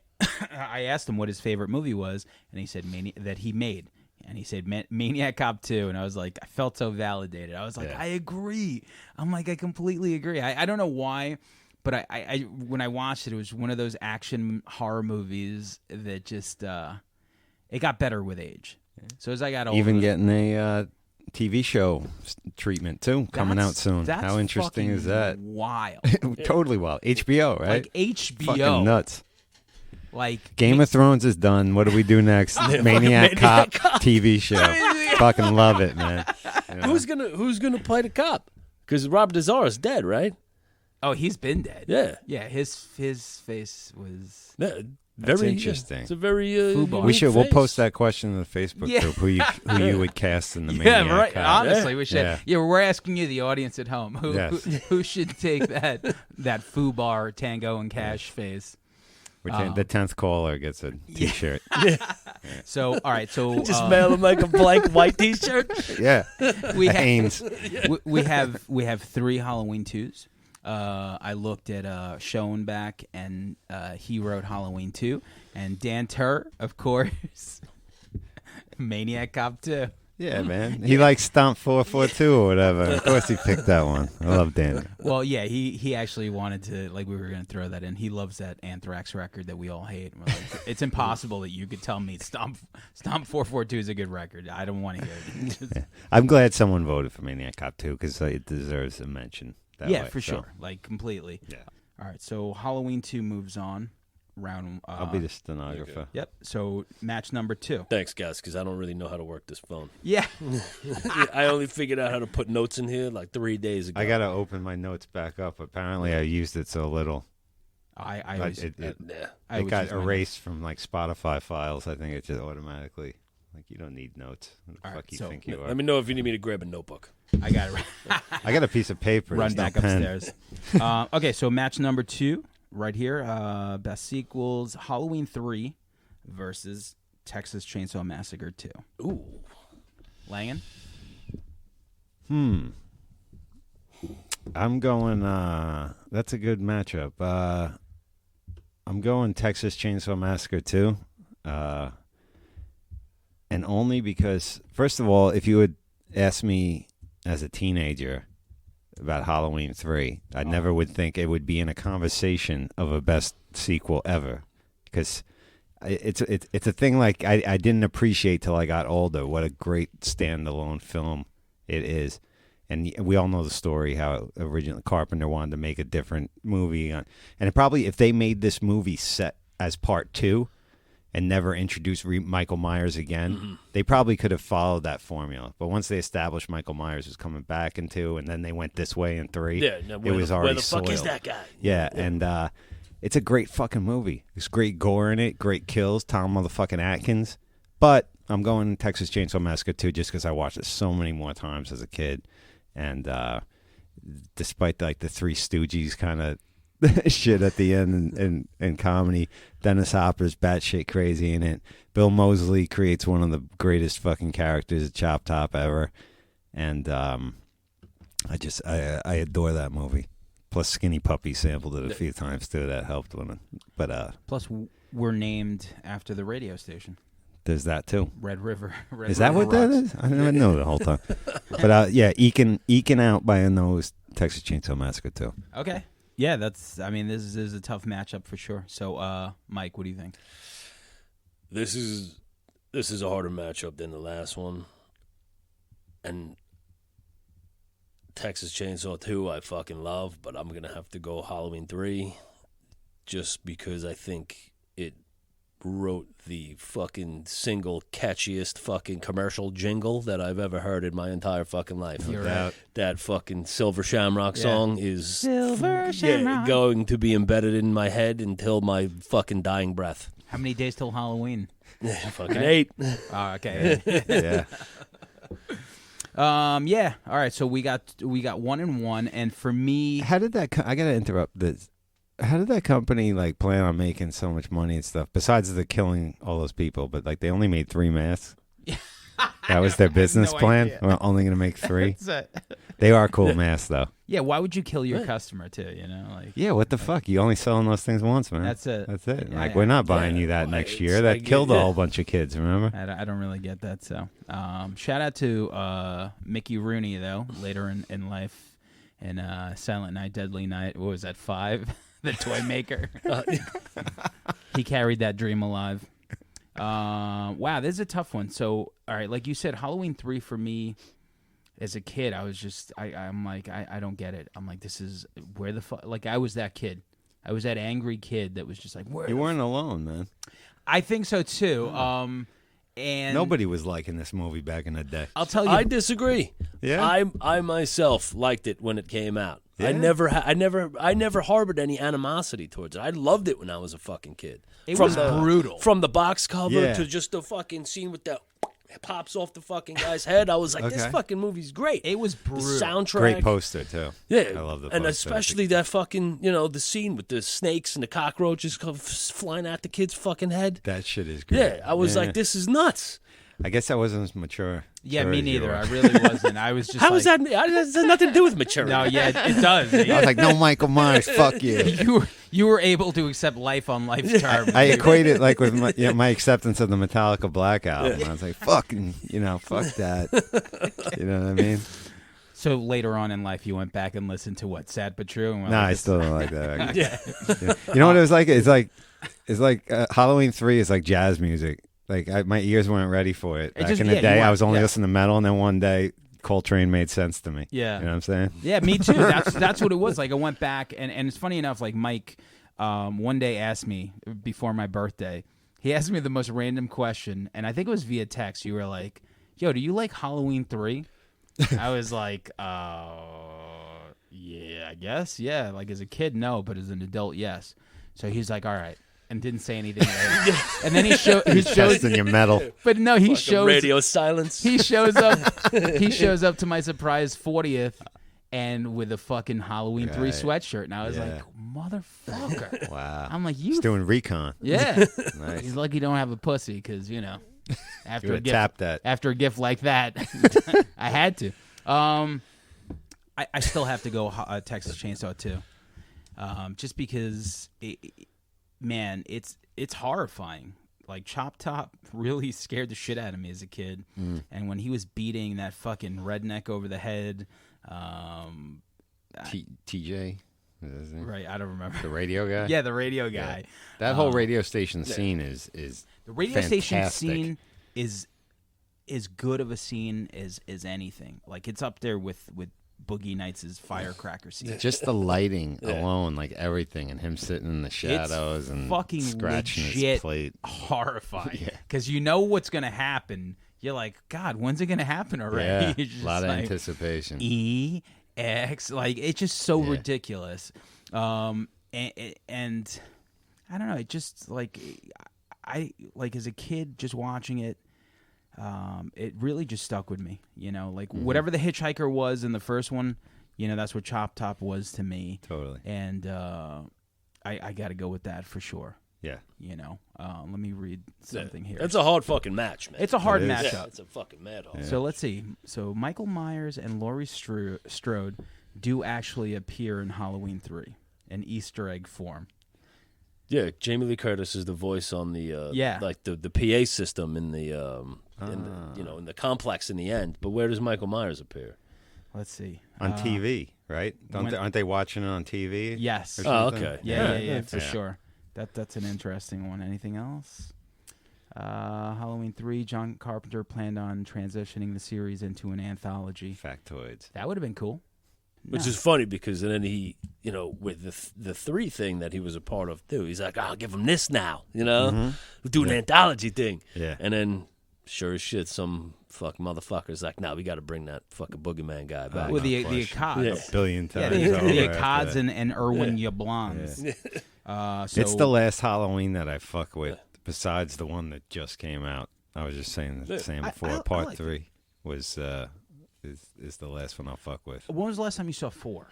I asked him what his favorite movie was, and he said that he made. And he said Maniac Cop 2, and I was like, I felt so validated. I was like, I agree. I'm like, I completely agree. I don't know why, but I when I watched it, it was one of those action horror movies that just it got better with age. So as I got older, Even getting a TV show treatment too, coming out soon. How interesting is that? Wild. Totally wild. HBO, right? Like HBO. Fucking nuts. Like Game of Thrones is done. What do we do next? Maniac Cop TV show. Fucking love it, man. You know? Who's gonna play the cop? Because Rob Dazara's dead, right? Oh, he's been dead. Yeah. Yeah, his face was That's interesting. It's a very We'll post that question in the Facebook group. Who you would cast in the Maniac right. Cop. Honestly, we should. Yeah, we're asking you, the audience at home, who should take that Fubar Tango and Cash face. The 10th caller gets a T-shirt. So, all right. So just mail him like a blank white T-shirt. Yeah, we have Hanes. we have 3 Halloween 2s. I looked at Schoenbach, and he wrote Halloween 2, and Dan Tur, of course, Maniac Cop 2. Yeah, man. He likes Stomp 442 or whatever. Of course he picked that one. I love Dan. Well, yeah, he actually wanted to, like, we were going to throw that in. He loves that Anthrax record that we all hate. We're like, it's impossible that you could tell me Stomp 442 is a good record. I don't want to hear it. Yeah. I'm glad someone voted for Maniac Cop 2 because it deserves a mention. For sure. Like, completely. Yeah. All right, so Halloween 2 moves on. Round. I'll be the stenographer. Yep. So match number 2. Thanks, guys, because I don't really know how to work this phone. Yeah. I only figured out how to put notes in here like 3 days ago. I got to open my notes back up. Apparently, I used it so little. It got erased from like Spotify files. I think it just automatically. Like, you don't need notes. Who the fuck you think you are? Let me know if you need me to grab a notebook. I got it. I got a piece of paper. Run back upstairs. Okay, so match number 2 right here. Best sequels: Halloween 3 versus Texas Chainsaw Massacre 2. Ooh, Langan. I'm going. That's a good matchup. I'm going Texas Chainsaw Massacre 2. And only because, first of all, if you would ask me as a teenager about Halloween 3, I never would think it would be in a conversation of a best sequel ever. Because it's a thing like I didn't appreciate till I got older what a great standalone film it is. And we all know the story, how originally Carpenter wanted to make a different movie. And it probably, if they made this movie set as part 2, and never introduced Michael Myers again, they probably could have followed that formula. But once they established Michael Myers was coming back in 2, and then they went this way in 3, it was already where the fuck soiled. is that guy? Yeah, and it's a great fucking movie. There's great gore in it, great kills, Tom motherfucking Atkins. But I'm going Texas Chainsaw Massacre 2 just because I watched it so many more times as a kid. And despite like the Three Stooges kind of shit at the end and comedy, Dennis Hopper's batshit crazy in it. Bill Moseley creates one of the greatest fucking characters at Chop Top ever, and I adore that movie. Plus, Skinny Puppy sampled it a few times too. That helped with it. But plus, we're named after the radio station. There's that too. Red River. Is that what that is? I didn't know the whole time. But eking out by a nose. Texas Chainsaw Massacre 2. Okay. Yeah, this is a tough matchup for sure. So, Mike, what do you think? This is a harder matchup than the last one. And Texas Chainsaw 2 I fucking love, but I'm going to have to go Halloween 3 just because I think it wrote the fucking single catchiest fucking commercial jingle that I've ever heard in my entire fucking life. That fucking Silver Shamrock song is Silver Shamrock going to be embedded in my head until my fucking dying breath. How many days till Halloween? Fucking 8. Oh, okay. Yeah. Yeah. All right. So we got 1-1, and for me, How did that? I gotta interrupt this. How did that company like plan on making so much money and stuff? Besides the killing all those people, but like they only made 3 masks. That was their business no plan. idea. We're only going to make 3. So- They are cool masks, though. yeah, why would you kill your customer too? You know, like Yeah, what the fuck? You only selling those things once, man. That's it. That's it. Yeah, Like, yeah. we're not buying Yeah, you that well, next it's year. That like, killed a yeah. whole bunch of kids, remember? I don't really get that. So, shout out to Mickey Rooney though. Later in life, in Silent Night, Deadly Night. What was that? 5? The toy maker. He carried that dream alive. Wow, this is a tough one. So, all right, like you said, Halloween 3 for me. As a kid, I was just, I'm like, I don't get it. I'm like, this is, where the fuck, like, I was that kid. I was that angry kid that was just like, where? You weren't alone, man. I think so, too. And Nobody was liking this movie back in the day. I'll tell you. I disagree. Yeah? I myself liked it when it came out. Yeah? I never harbored any animosity towards it. I loved it when I was a fucking kid. It was brutal. From the box cover Yeah. to just the fucking scene with the pops off the fucking guy's head. I was like, this Okay. fucking movie's great. It was The brutal. soundtrack. Great poster, too. Yeah, I love the and poster. especially that fucking, the scene with the snakes and the cockroaches flying at the kid's fucking head. That shit is great. Yeah, I was like, this is nuts. I guess I wasn't as mature. Yeah, sure me as you neither. were. I really wasn't. I was just How like, is that? That has nothing to do with maturity. No, yeah, it does. I was like, no Michael Myers, fuck you. You were able to accept life on life's terms. I equated like with my acceptance of the Metallica Black album. I was like, fucking, fuck that. You know what I mean? So later on in life, you went back and listened to what, Sad but True? And went No, like, I this- still don't like that. record. Yeah. You know what it was like? It's like Halloween 3 is like jazz music. Like my ears weren't ready for it. Back just- in the yeah, you day, I weren't, was only yeah. listening to metal, and then one day Coltrane made sense to me. Yeah. You know what I'm saying? Yeah, me too. That's what it was. Like I went back, and it's funny enough. Like Mike, one day asked me before my birthday. He asked me the most random question, and I think it was via text. You were like, "Yo, do you like Halloween 3?" I was like, yeah, I guess, yeah. Like as a kid, no, but as an adult, yes. So he's like, all right, and didn't say anything. And then he shows, Testing your metal. but no, he Fucking shows radio silence. He shows up. He shows up to my surprise 40th, and with a fucking Halloween 3 Right. sweatshirt, and I was Yeah. like, motherfucker. Wow. I'm like, He's you. doing recon. Yeah. Nice. He's lucky he don't have a pussy, because after You a would gift, tap that. after a gift like that, I had to. I still have to go Texas Chainsaw 2, just because, man, it's horrifying. Like Chop Top really scared the shit out of me as a kid, and when he was beating that fucking redneck over the head, TJ. Is his name? right? I don't remember. The radio guy? Yeah, the radio guy. That whole radio station scene is The radio station fantastic. scene is as good of a scene as anything. Like it's up there with Boogie Nights' firecracker scene. Just the lighting alone, like everything, and him sitting in the shadows and fucking scratching his legit plate. horrifying. Because you know what's gonna happen. You're like, God, when's it gonna happen already? Yeah, You're just a lot of like, anticipation. EX, like it's just so ridiculous. And I don't know. It just like I like as a kid just watching it. It really just stuck with me, like whatever the hitchhiker was in the first one, that's what Chop Top was to me. Totally. And I got to go with that for sure. Yeah. Let me read something here. It's a hard fucking match, man. It's a hard It is. matchup. Yeah, it's a fucking mad hole. So let's see. So Michael Myers and Laurie Strode do actually appear in Halloween 3 in Easter egg form. Yeah, Jamie Lee Curtis is the voice on the like the PA system in the in the complex in the end. But where does Michael Myers appear? Let's see. On TV, right? when- Aren't they watching it on TV? Yes. or Oh, something? okay. Yeah, for Yeah. sure. That's an interesting one. Anything else? Halloween 3, John Carpenter planned on transitioning the series into an anthology. Factoids. That would have been cool. Which No. is funny because then he, with the 3 thing that he was a part of too, he's like, I'll give him this now, We'll do an anthology thing. Yeah. And then, sure as shit, some fuck motherfucker's like, we got to bring that fucking boogeyman guy back. With the question. Akkads. Yeah. A billion Yeah, times. the over Akkads after that. and Erwin Yablans. So It's the last Halloween that I fuck with, besides the one that just came out. I was just saying the same before. I Part like 3 was is the last one I'll fuck with. When was the last time you saw 4?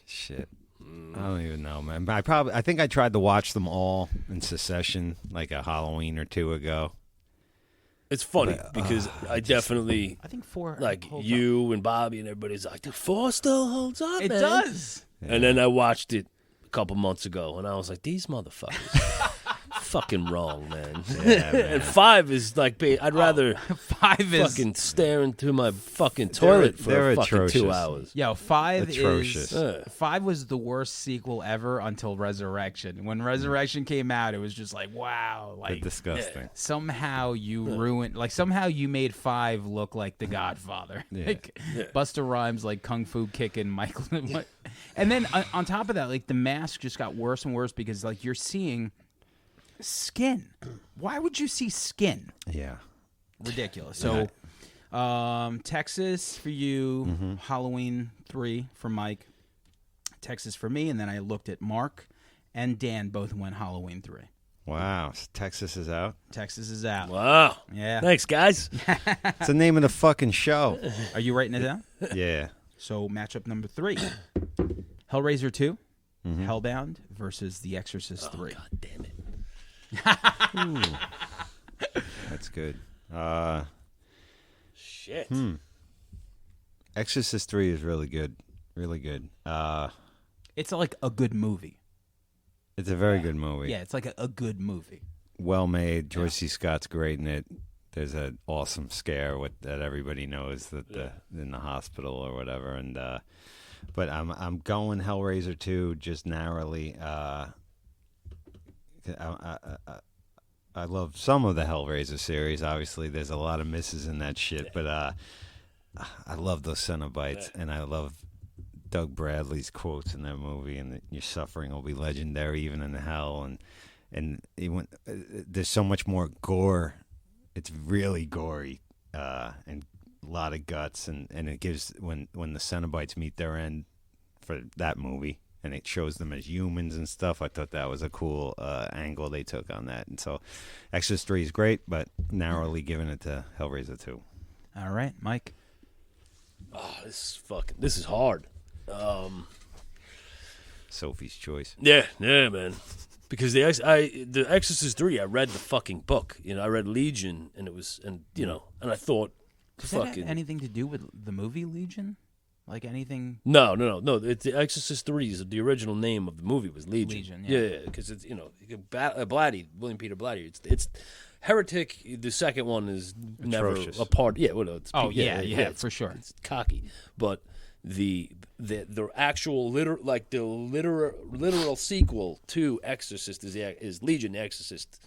Shit. I don't even know, man. But I think I tried to watch them all in succession like a Halloween or 2 ago. It's funny because I definitely I think 4 like holds you and Bobby and everybody's like, dude, 4 still holds up, up. It man. does. And then I watched it a couple months ago, and I was like, these motherfuckers. Fucking wrong, man. Yeah, man. And 5 is like, I'd rather 5 is fucking stare into my fucking toilet they're for fucking atrocious. 2 hours. Yo, 5 Atrocious. is 5 was the worst sequel ever until Resurrection. When Resurrection came out, it was just like, wow, They're like disgusting. somehow you ruined, like somehow you made 5 look like The Godfather. Yeah. Like Busta Rhymes, like kung fu kicking Michael. And then on top of that, like the mask just got worse and worse because like you're seeing skin. Why would you see skin? Yeah. Ridiculous. So, Texas for you, Halloween 3 for Mike, Texas for me, and then I looked at Mark and Dan both went Halloween 3. Wow. So Texas is out. Texas is out. Wow. Yeah. Thanks, guys. It's the name of the fucking show. Are you writing it down? Yeah. So, matchup number 3. Hellraiser 2, Hellbound versus The Exorcist 3. God damn it. That's good. Shit. Exorcist 3 is really good. Really good. It's like a good movie. It's a very good movie. Yeah, it's like a good movie. Well made. George C. Scott's great in it. There's an awesome scare that everybody knows that in the hospital or whatever. And but I'm going Hellraiser 2 just narrowly. I love some of the Hellraiser series. Obviously, there's a lot of misses in that shit, but I love those Cenobites, and I love Doug Bradley's quotes in that movie, and that your suffering will be legendary even in hell, and even, there's so much more gore. It's really gory, and a lot of guts, and it gives when the Cenobites meet their end for that movie. And it shows them as humans and stuff. I thought that was a cool angle they took on that. And so Exorcist 3 is great, but narrowly giving it to Hellraiser 2. All right, Mike. Oh, this is hard. Sophie's choice. Yeah, man. Because the Exorcist 3, I read the fucking book. You know, I read Legion, and it was, and I thought, Does that have anything to do with the movie Legion? Like anything? No. It's the Exorcist 3 is the original name of the movie was Legion. Legion, yeah, because it's Blatty, William Peter Blatty. It's Heretic. The second one is Atrocious. never a part. Yeah, well, it's yeah, for sure. It's cocky, but the actual literal sequel to Exorcist is Legion, the Exorcist.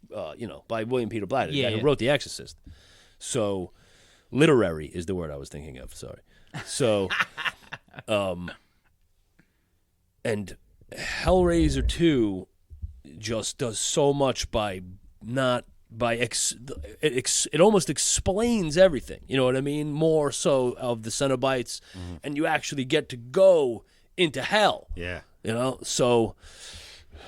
By William Peter Blatty, the guy who wrote The Exorcist. So, literary is the word I was thinking of. Sorry. So, and Hellraiser 2 just does so much it almost explains everything. You know what I mean? More so of the Cenobites, and you actually get to go into hell. Yeah. So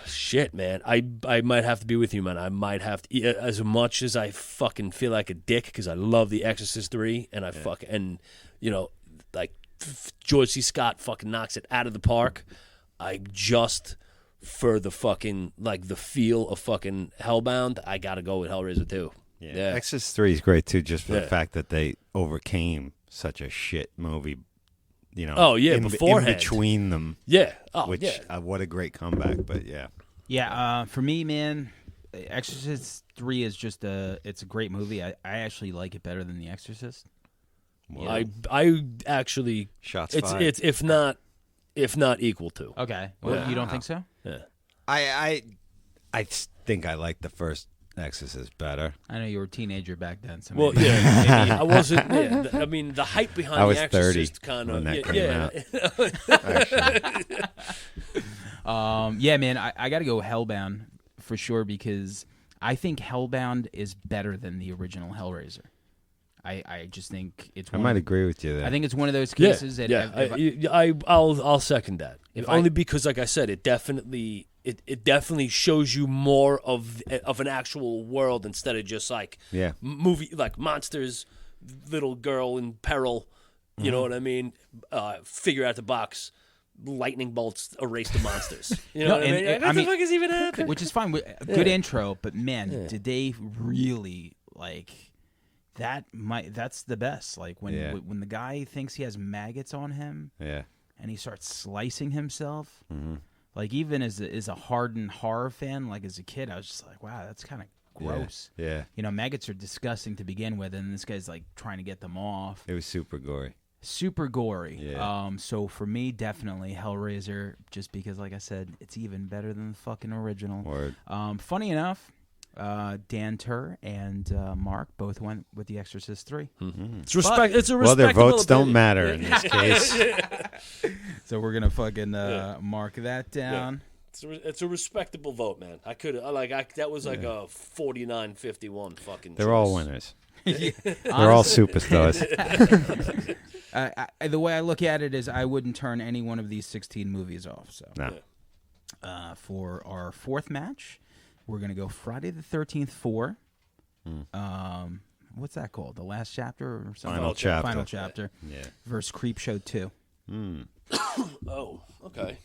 shit, man. I might have to be with you, man. I might have to, as much as I fucking feel like a dick because I love The Exorcist 3, and like George C. Scott fucking knocks it out of the park. I just, for the fucking, like the feel of fucking Hellbound, I gotta go with Hellraiser 2. Yeah. Exorcist 3 is great too, just for the fact that they overcame such a shit movie. Beforehand. In between them. Yeah. What a great comeback, but yeah. Yeah, for me, man, Exorcist 3 is just it's a great movie. I actually like it better than The Exorcist. I actually Shots it's fired. it's if not equal to. Okay. Well, you don't think so? Yeah. I think I like the first Exorcist better. I know you were a teenager back then. So Well, maybe. maybe I wasn't. Yeah, I mean, the hype behind I was The Exorcist 30 kind when of. that came out. Yeah, man, I got to go Hellbound for sure because I think Hellbound is better than the original Hellraiser. I just think it's. I might agree with you there. I think it's one of those cases that. I'll second that. Because, like I said, it definitely shows you more of an actual world instead of just like movie like monsters, little girl in peril. You know what I mean? Figure out the box. Lightning bolts erase the monsters. You know what I mean? What the fuck is even happening? Which is fine. Good intro, but man, did they really like? that's the best. Like when Yeah. when the guy thinks he has maggots on him Yeah. and he starts slicing himself. Mm-hmm. Like even as a hardened horror fan, like as a kid, I was just like, wow, that's kind of gross. Yeah. You know, maggots are disgusting to begin with, and this guy's like trying to get them off. It was super gory. Super gory. Yeah. So for me, definitely Hellraiser, just because, like I said, it's even better than the fucking original. Word. Funny enough, Dan Tur and Mark both went with The Exorcist 3. It's respect. It's a Well, their respectable votes don't opinion. matter in this case. So we're gonna fucking mark that down. It's a respectable vote, man. I could that was like a 49-51 fucking. They're choice. all winners. They're all superstars. The way I look at it is, I wouldn't turn any one of these 16 movies off. So, No. for our fourth match, we're gonna go Friday the 13th 4. What's that called? The last chapter or something? Final chapter. Final chapter. Yeah. Versus Creepshow 2. Oh, okay.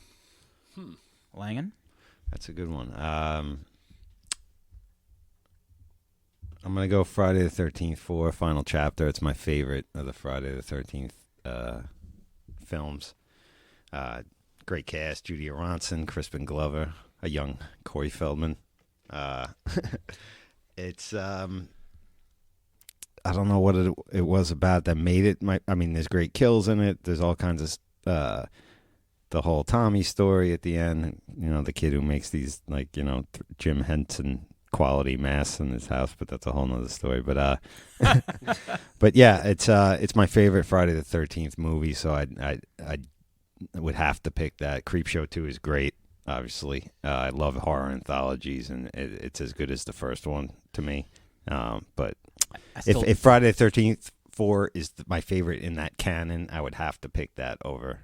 Langan. That's a good one. I'm going to go Friday the 13th for Final Chapter. It's my favorite of the Friday the 13th films. Great cast. Judy Aronson, Crispin Glover, a young Corey Feldman. It's... I don't know what it was about that made it. There's great kills in it. There's all kinds of... the whole Tommy story at the end, you know, the kid who makes these, like, you know, Jim Henson quality masks in his house, but that's a whole nother story. But but yeah, it's my favorite Friday the 13th movie, so I would have to pick that. Creepshow 2 is great, obviously. I love horror anthologies, and it's as good as the first one to me. But if Friday the 13th 4 is my favorite in that canon, I would have to pick that over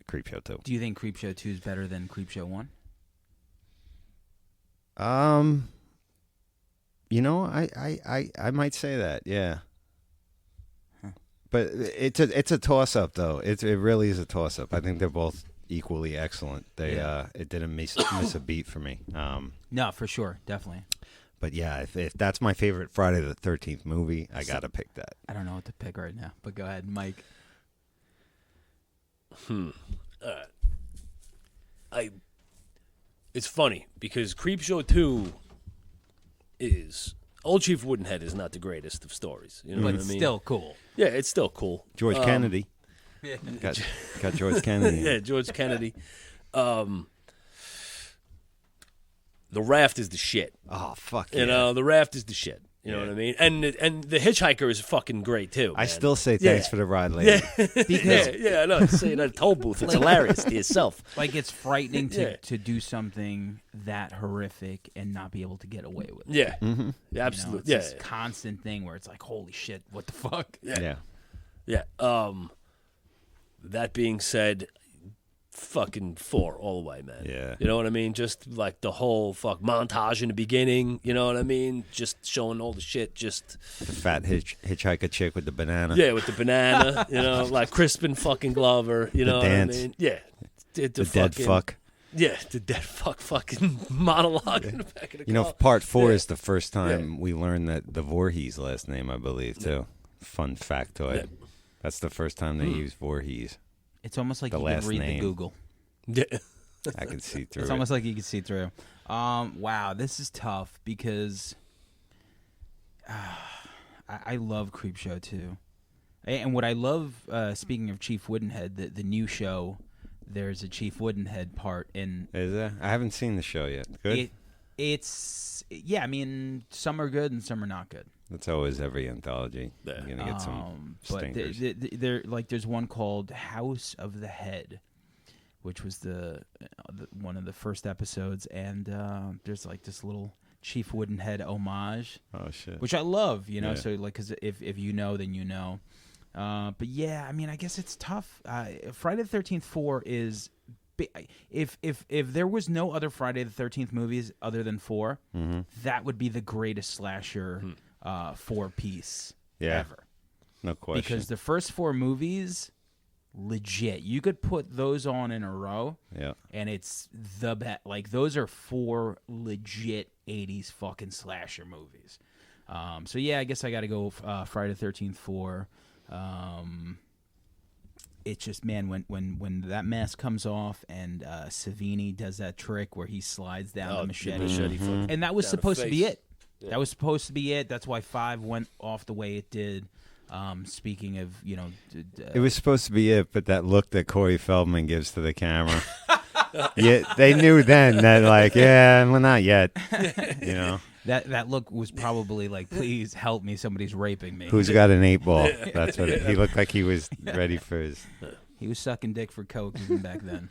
Creepshow 2. Do you think Creepshow 2 is better than Creepshow 1? You know, I might say that, yeah. Huh. But it's a toss up though. It really is a toss up. I think they're both equally excellent. It didn't miss a beat for me. No, for sure, definitely. But yeah, if that's my favorite Friday the 13th movie, I gotta pick that. I don't know what to pick right now, but go ahead, Mike. It's funny because Creepshow 2 is Old Chief Woodenhead is not the greatest of stories. You know what I But mean? still cool. Yeah, it's still cool. George Kennedy. Got George Kennedy. Yeah, George Kennedy. The Raft is the shit. Oh fuck You know, the Raft is the shit. You know what I mean? And the Hitchhiker is fucking great too. I man. still say thanks for the ride, lady. Yeah, I know. Say it at a toll booth. It's hilarious to yourself. Like, it's frightening Yeah. to do something that horrific and not be able to get away with it. Yeah, Mm-hmm. You know, absolutely. it's this constant thing where it's like, holy shit, what the fuck? Yeah. Yeah. That being said, fucking 4 all the way, man. Yeah. You know what I mean? Just like the whole montage in the beginning. You know what I mean? Just showing all the shit. Just The fat hitchhiker chick with the banana. yeah, with the banana. You know, like Crispin fucking Glover. You The know dance. what I mean? Yeah. The dead fuck. Yeah, the dead fucking monologue in the back of the You know, car. part 4 Yeah. is the first time we learned that the Voorhees last name, I believe, too. Fun factoid. Yeah. That's the first time they used Voorhees. It's almost like The you can last read name. the Google. Yeah. I can see through It's it. almost like you can see through. Wow, this is tough because I love Creepshow 2. And what I love, speaking of Chief Woodenhead, the new show, there's a Chief Woodenhead part in Is there? I haven't seen the show yet. Good? I mean, some are good and some are not good. That's always every anthology. Yeah. You're going to get some But stinkers. there, like, there's one called House of the Head, which was the one of the first episodes, and there's like this little Chief Woodenhead homage, Oh, shit. which I love, you know. Yeah. So like, because if you know, then you know. But yeah, I mean, I guess it's tough. Friday the 13th 4 is. If there was no other Friday the 13th movies other than 4, that would be the greatest slasher 4-piece ever. No question. Because the first 4 movies, legit, you could put those on in a row, Yeah. and it's the best. Like, those are 4 legit 80s fucking slasher movies. So yeah, I guess I got to go Friday the 13th 4. It's just, man, when that mask comes off and Savini does that trick where he slides down the machete, and that was supposed to be it. Yeah. That was supposed to be it. That's why 5 went off the way it did. Speaking of, it was supposed to be it, but that look that Corey Feldman gives to the camera, yeah, they knew then that, like, yeah, well, not yet, That look was probably like, please help me, somebody's raping me. Who's got an 8 ball? That's what he looked like. He was ready for his. He was sucking dick for coke even back then.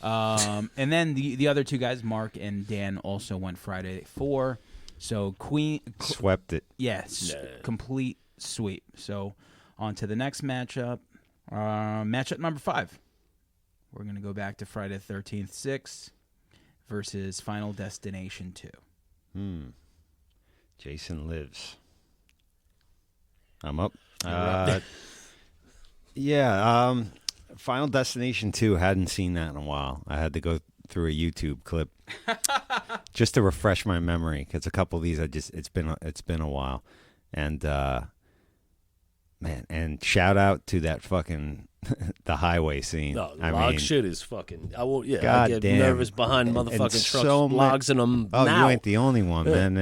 And then the other 2 guys, Mark and Dan, also went Friday 4. So Queen swept it. Yes, complete sweep. So on to the next matchup. Matchup number 5. We're going to go back to Friday the 13th 6 versus Final Destination 2. Jason lives. I'm up. Final Destination 2, hadn't seen that in a while. I had to go through a YouTube clip just to refresh my memory, because a couple of these it's been a while. And man, and shout out to that fucking the highway scene. No, log shit is fucking. I get damn. nervous behind motherfucking trucks, so logs in them. Oh, now. you ain't the only one, man.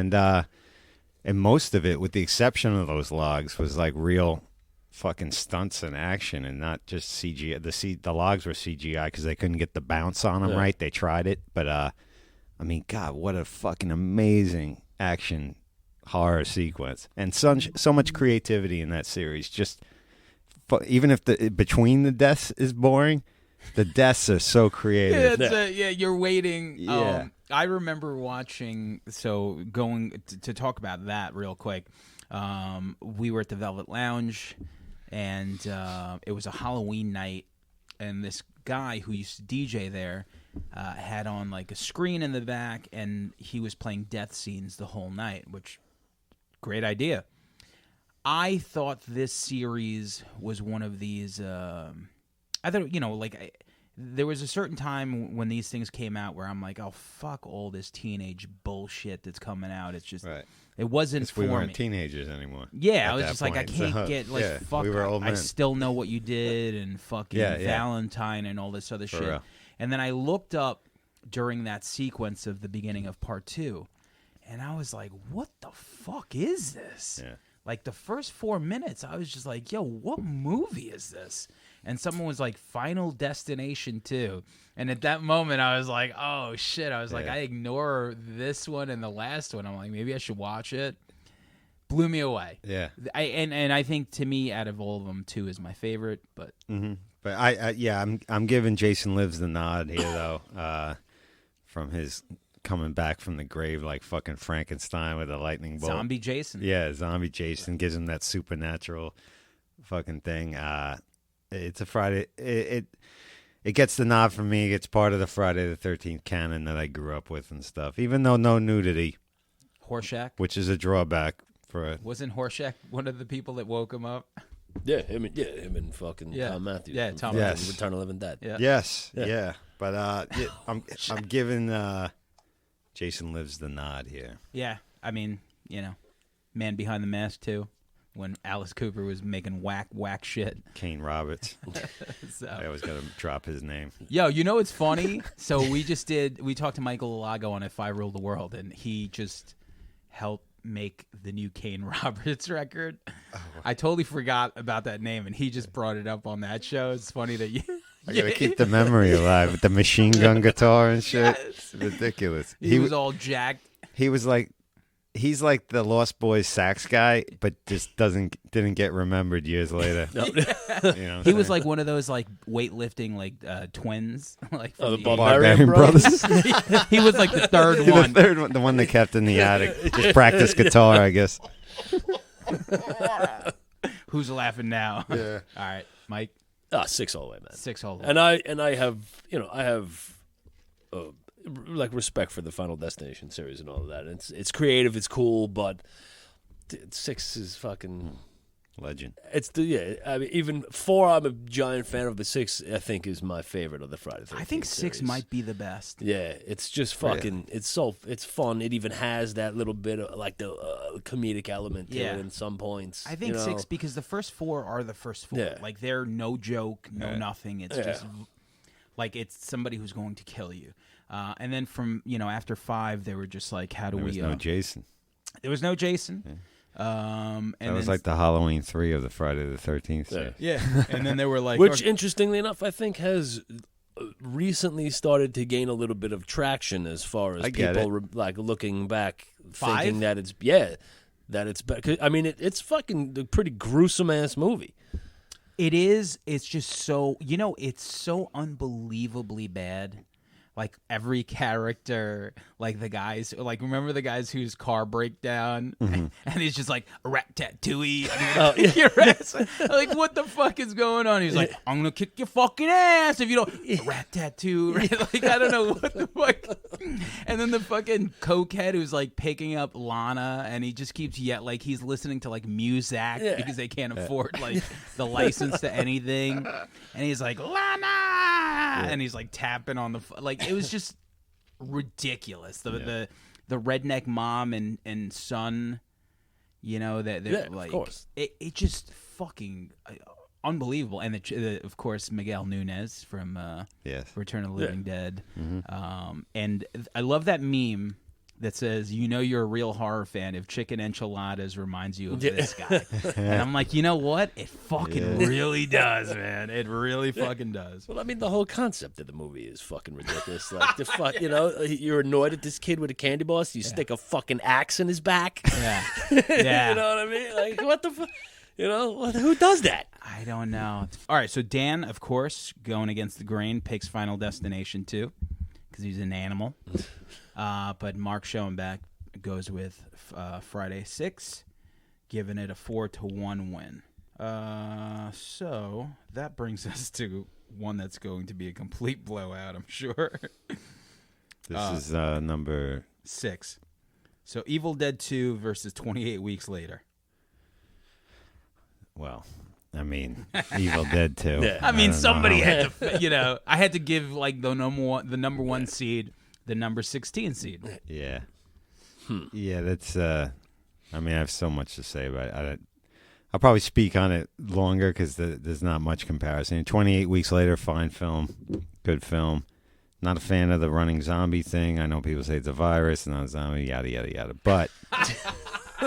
And most of it, with the exception of those logs, was like real fucking stunts and action, and not just CGI. The logs were CGI because they couldn't get the bounce on them right. They tried it, but I mean, God, what a fucking amazing action horror sequence, and so much creativity in that series. Just even if between the deaths is boring, the deaths are so creative. You're waiting. Yeah. I remember watching. So going to talk about that real quick. We were at the Velvet Lounge, and it was a Halloween night, and this guy who used to DJ there had on like a screen in the back, and he was playing death scenes the whole night, which great idea. I thought this series was one of these. I thought, there was a certain time when these things came out where I'm like, oh, fuck all this teenage bullshit that's coming out. It's just, it wasn't for we weren't me. Teenagers anymore. Yeah, I was just like, I can't get, fuck, we were old men. I Still Know What You Did and fucking Valentine and all this other shit. Real. And then I looked up during that sequence of the beginning of part 2, and I was like, what the fuck is this? Yeah. Like, the first 4 minutes, I was just like, yo, what movie is this? And someone was like, Final Destination 2. And at that moment, I was like, oh, shit. I was like, I ignore this one and the last one. I'm like, maybe I should watch it. Blew me away. Yeah. And I think, to me, out of all of them, 2 is my favorite. But But I'm giving Jason Lives the nod here, though, from his coming back from the grave like fucking Frankenstein with a lightning bolt. Zombie Jason. Yeah, Zombie Jason gives him that supernatural fucking thing. It's a Friday. It gets the nod from me. It's part of the Friday the 13th canon that I grew up with and stuff. Even though no nudity. Horseshack. Which is a drawback for a... Wasn't Horseshack one of the people that woke him up? Yeah, him and fucking Tom Matthews. Yeah, Tom Matthews. Return of the Living Dead. Yeah. Yes, yeah. But I'm giving Jason Lives the nod here. Yeah, I mean, Man Behind the Mask too, when Alice Cooper was making whack shit. Kane Roberts. I always got to drop his name. Yo, it's funny? So we talked to Michael Alago on If I Rule the World, and he just helped make the new Kane Roberts record. Oh. I totally forgot about that name, and he just brought it up on that show. It's funny that you... I gotta keep the memory alive with the machine gun guitar and shit. Yes. It's ridiculous. He was all jacked. He was like, he's like the Lost Boys sax guy, but just didn't get remembered years later. He was like one of those like weightlifting twins, like the Barbarian Brothers. He was like the third one. The third one, the one they kept in the attic, just practice guitar, I guess. Who's laughing now? Yeah. All right, Mike. 6 all the way, man. 6 all the way. And I have like respect for the Final Destination series and all of that. It's creative, it's cool, but 6 is fucking Legend. It's I mean, even 4 I'm a giant fan of, but 6 I think is my favorite of the Friday the 13th I think 6 series. might be the best. Yeah, it's just fucking. It's fun. It even has that little bit of like the comedic element to it in some points. I think 6 because the first 4 are the first 4. Yeah. Like they're no joke, no nothing. It's just like it's somebody who's going to kill you. And then from after 5, they were just like, how do There we? was no Jason. There was no Jason. Yeah. And That was then- like the Halloween 3 of the Friday the 13th series. yeah. And then they were like, Which, interestingly enough, I think has recently started to gain a little bit of traction as far as I get people like looking back, 5? thinking that it's better. I mean, it's fucking a pretty gruesome ass movie. it is. It's just so it's so unbelievably bad. Like every character, like the guys, like remember the guys whose car break down, and he's just like rat-tat-tooey. Your ass. Like what the fuck is going on? He's like, I'm gonna kick your fucking ass if you don't rat-tat-too. Right? Like I don't know what the fuck. And then the fucking cokehead who's like picking up Lana, and he just keeps like he's listening to like Muzak because they can't afford like the license to anything, and he's like Lana, and he's like tapping on the like. It was just ridiculous. The redneck mom and son, that like of course. It just fucking unbelievable. And of course Miguel Nunez from Return of the Living Dead. And I love that meme that says, you're a real horror fan if chicken enchiladas reminds you of this guy. And I'm like, you know what? It fucking really does, man. It really fucking does. Well, I mean, the whole concept of the movie is fucking ridiculous. Like the fuck, you're annoyed at this kid with a candy bar, so you stick a fucking axe in his back. Yeah. You know what I mean? Like what the fuck? Who does that? I don't know. All right, so Dan, of course, going against the grain, picks Final Destination 2 because he's an animal. But Mark Schoenbach goes with Friday 6, giving it a 4-1 win. So that brings us to one that's going to be a complete blowout, I'm sure. This is number 6. So Evil Dead 2 versus 28 Weeks Later. Well, I mean, Evil Dead 2. Yeah. I mean, don't somebody know. had to, I had to give like the number one seed, the number 16 seed. Yeah. Yeah, that's, I mean, I have so much to say about it. I'll probably speak on it longer because there's not much comparison. 28 Weeks Later, fine film, good film. Not a fan of the running zombie thing. I know people say it's a virus, not a zombie, yada, yada, yada. But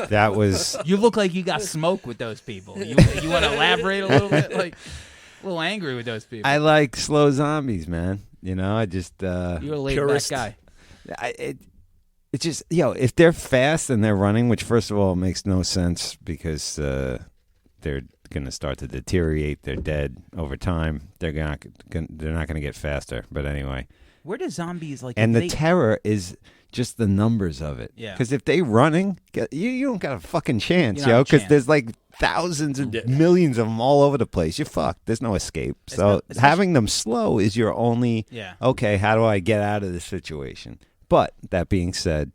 that was... You look like you got smoke with those people. You want to elaborate a little bit? Like, a little angry with those people. I like slow zombies, man. I just... You're a laid-back purist. guy. It's just, if they're fast and they're running, which first of all makes no sense because they're going to start to deteriorate. They're dead over time. They're not going to get faster. But anyway. Where do zombies like? And the terror is just the numbers of it. Yeah. Because if they running, you don't got a fucking chance, You don't have a Because chance. there's like thousands and millions of them all over the place. You're fucked. There's no escape. So Especially- having them slow is your only. Yeah. Okay, how do I get out of this situation? But that being said,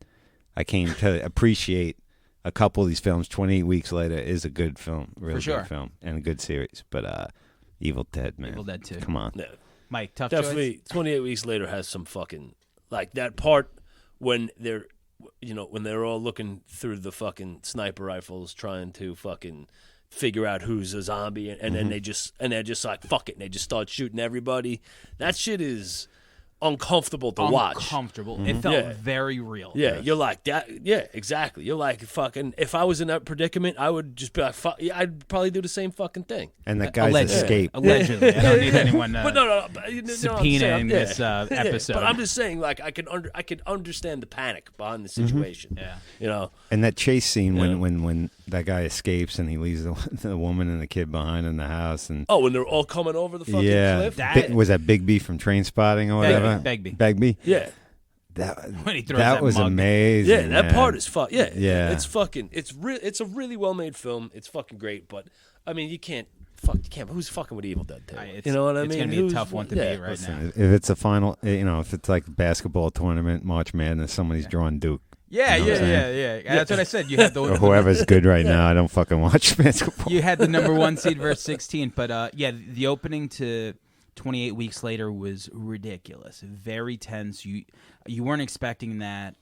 I came to appreciate a couple of these films. 28 Weeks Later is a good film, really sure. good film, and a good series. But Evil Dead, man, Evil Dead 2. Come on, Yeah. Mike, tough Definitely, choice. 28 Weeks Later has some fucking like that part when they're when they're all looking through the fucking sniper rifles trying to fucking figure out who's a zombie and then they're just like fuck it and they just start shooting everybody. That shit is uncomfortable to watch. Uncomfortable. It felt Yeah. very real. Yeah, you're like that. Yeah, exactly. You're like fucking. If I was in that predicament, I would just be like, fuck. Yeah, I'd probably do the same fucking thing. and that guy's Allegedly. escape. Allegedly. I don't need anyone But no. But, subpoenaing this episode. But I'm just saying, like, I could understand the panic behind the situation. Yeah. And that chase scene when that guy escapes and he leaves the woman and the kid behind in the house and when they're all coming over the fucking cliff. Was that Big B from Trainspotting or whatever? Begbie. Yeah. When he throws That was mug. amazing. Yeah, that man. part is fun. Yeah, Yeah. It's fucking. It's a really well made film. It's fucking great. But I mean, you can't. Who's fucking with Evil Dead 2? You know what I mean? It's gonna be a tough one to beat right now. If it's a final, if it's like a basketball tournament, March Madness, somebody's drawing Duke. Yeah, You know what I'm yeah. That's what I said. You had the Or whoever's good right now. I don't fucking watch basketball. You had the number 1 seed versus 16, but yeah, the opening to 28 weeks later was ridiculous. Very tense. You weren't expecting that.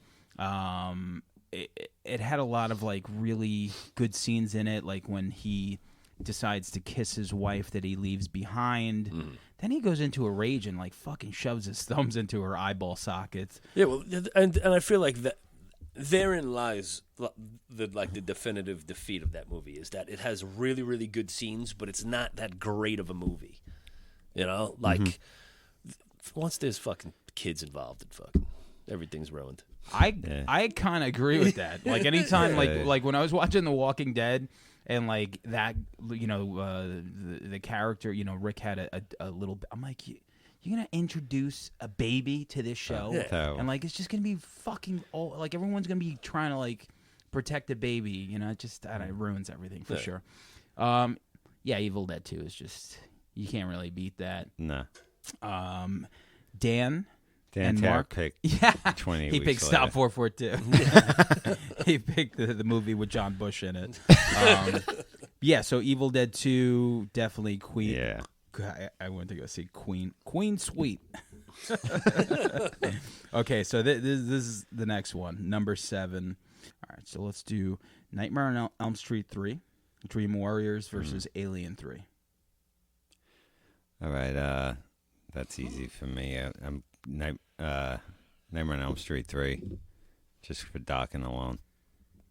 It had a lot of like really good scenes in it, like when he decides to kiss his wife that he leaves behind. Then he goes into a rage and like fucking shoves his thumbs into her eyeball sockets. Yeah, well, and I feel like that therein lies the definitive defeat of that movie, is that it has really, really good scenes, but it's not that great of a movie. You know, like once there's fucking kids involved, everything's ruined. I kind of agree with that. Like anytime, like when I was watching The Walking Dead, and like that, you know, the character, you know, Rick had a little. I'm like, you're gonna introduce a baby to this show, and like it's just gonna be fucking like everyone's gonna be trying to like protect the baby. You know, it ruins everything for sure. Yeah, Evil Dead 2 is just, you can't really beat that. No. Dan and Terra Mark picked 20 he weeks picked later. Stop 442. He picked the movie with John Bush in it. Yeah, so Evil Dead 2, definitely Queen. Yeah. I went to go see Queen Suite. Okay, so this is the next one, number 7. All right, so let's do Nightmare on Elm Street 3, Dream Warriors versus Alien 3. All right, that's easy for me. I'm Nightmare on Elm Street 3, just for docking alone.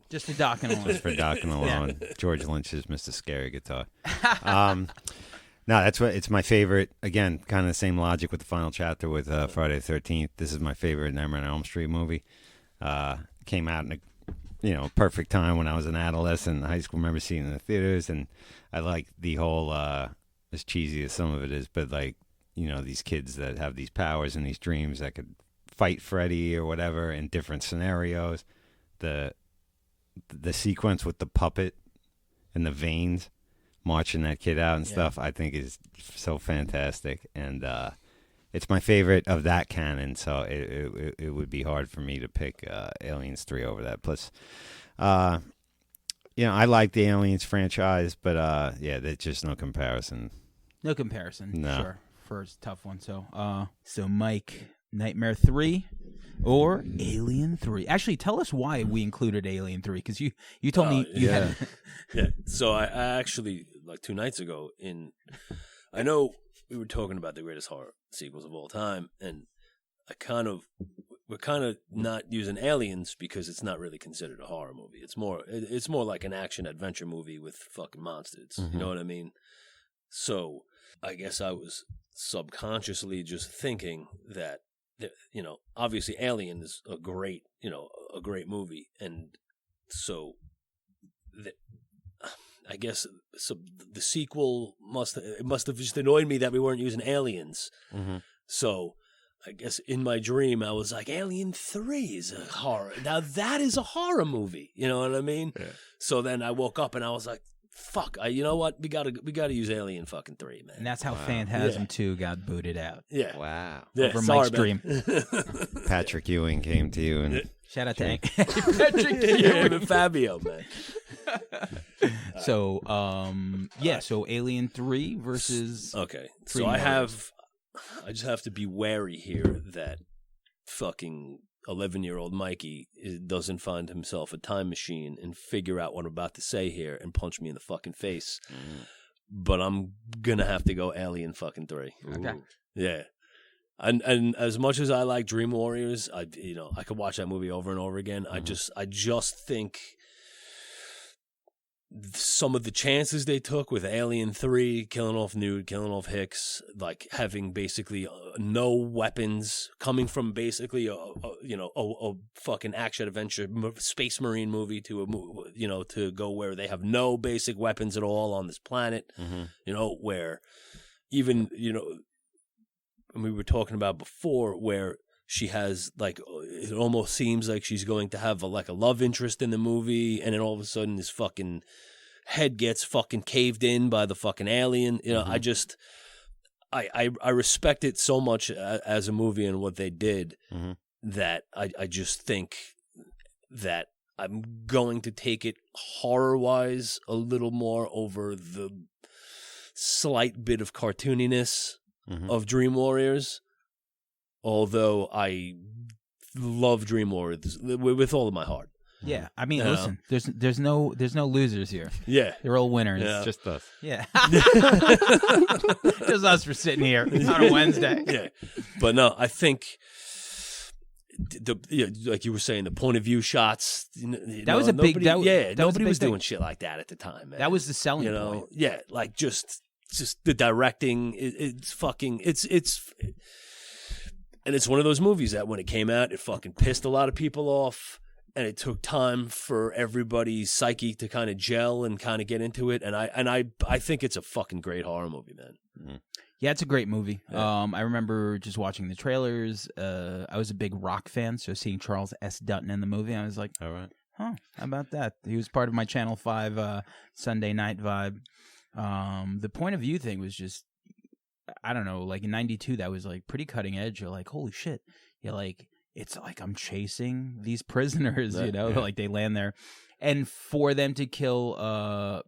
Just for docking alone. Just for docking alone. George Lynch's Mr. Scary Guitar. No, it's my favorite. Again, kind of the same logic with the final chapter with Friday the 13th. This is my favorite Nightmare on Elm Street movie. Came out in a perfect time when I was an adolescent in high school. I remember seeing it in the theaters, and I like the whole, as cheesy as some of it is, but like, you know, these kids that have these powers and these dreams that could fight Freddy or whatever in different scenarios. The sequence with the puppet and the veins marching that kid out and stuff, I think is so fantastic, and it's my favorite of that canon. So it would be hard for me to pick Aliens 3 over that. Plus, you know, I like the Aliens franchise, but yeah, there's just no comparison. No comparison. No. Sure. First tough one. So Mike, Nightmare 3 or Alien 3? Actually, tell us why we included Alien 3, because you told me you had. Yeah. So I actually, like 2 nights ago, I know we were talking about the greatest horror sequels of all time, and we're kind of not using Aliens because it's not really considered a horror movie. It's more like an action adventure movie with fucking monsters. Mm-hmm. You know what I mean? So I guess I was subconsciously just thinking that, you know, obviously Alien is a great movie, and so I guess the sequel must have just annoyed me that we weren't using Aliens. Mm-hmm. So I guess in my dream I was like, Alien 3 is a horror. Now that is a horror movie. You know what I mean? Yeah. So then I woke up and I was like, fuck, you know what? We gotta use Alien fucking 3, man. And that's how Phantasm 2 got booted out. Yeah. Wow. Yeah, Over Mike's dream. Patrick Ewing came to you and Shout out to Patrick Ewing and Fabio, man. So, so Alien 3 versus... Okay, Dream so Warriors. I just have to be wary here that fucking 11-year-old Mikey doesn't find himself a time machine and figure out what I'm about to say here and punch me in the fucking face. But I'm gonna have to go Alien fucking 3. Okay. Yeah. And as much as I like Dream Warriors, I could watch that movie over and over again. Mm-hmm. I just think some of the chances they took with Alien 3, killing off Newt, killing off Hicks, like having basically no weapons, coming from basically a fucking action adventure space marine movie to go where they have no basic weapons at all on this planet, where even, and we were talking about before, where she has, like, it almost seems like she's going to have a love interest in the movie, and then all of a sudden this fucking head gets fucking caved in by the fucking alien. I respect it so much as a movie and what they did that I just think that I'm going to take it horror-wise a little more over the slight bit of cartooniness of Dream Warriors. Although I love Dream Warriors with all of my heart. Yeah, I mean, listen, there's no losers here. Yeah, they're all winners. Yeah. It's just us. Yeah, just us for sitting here on a Wednesday. Yeah, but no, I think like you were saying, the point of view shots. That was a big. Nobody was doing shit like that at the time. Man. That was the selling point. Yeah, like just the directing. It's fucking. It's. And it's one of those movies that when it came out, it fucking pissed a lot of people off. And it took time for everybody's psyche to kind of gel and kind of get into it. And I think it's a fucking great horror movie, man. Mm-hmm. Yeah, it's a great movie. Yeah. I remember just watching the trailers. I was a big rock fan, so seeing Charles S. Dutton in the movie, I was like, all right. Huh, how about that? He was part of my Channel 5 Sunday night vibe. The point of view thing was just, I don't know, like in 92, that was like pretty cutting edge. You're like, holy shit. You're like, it's like I'm chasing these prisoners, like they land there. And for them to kill,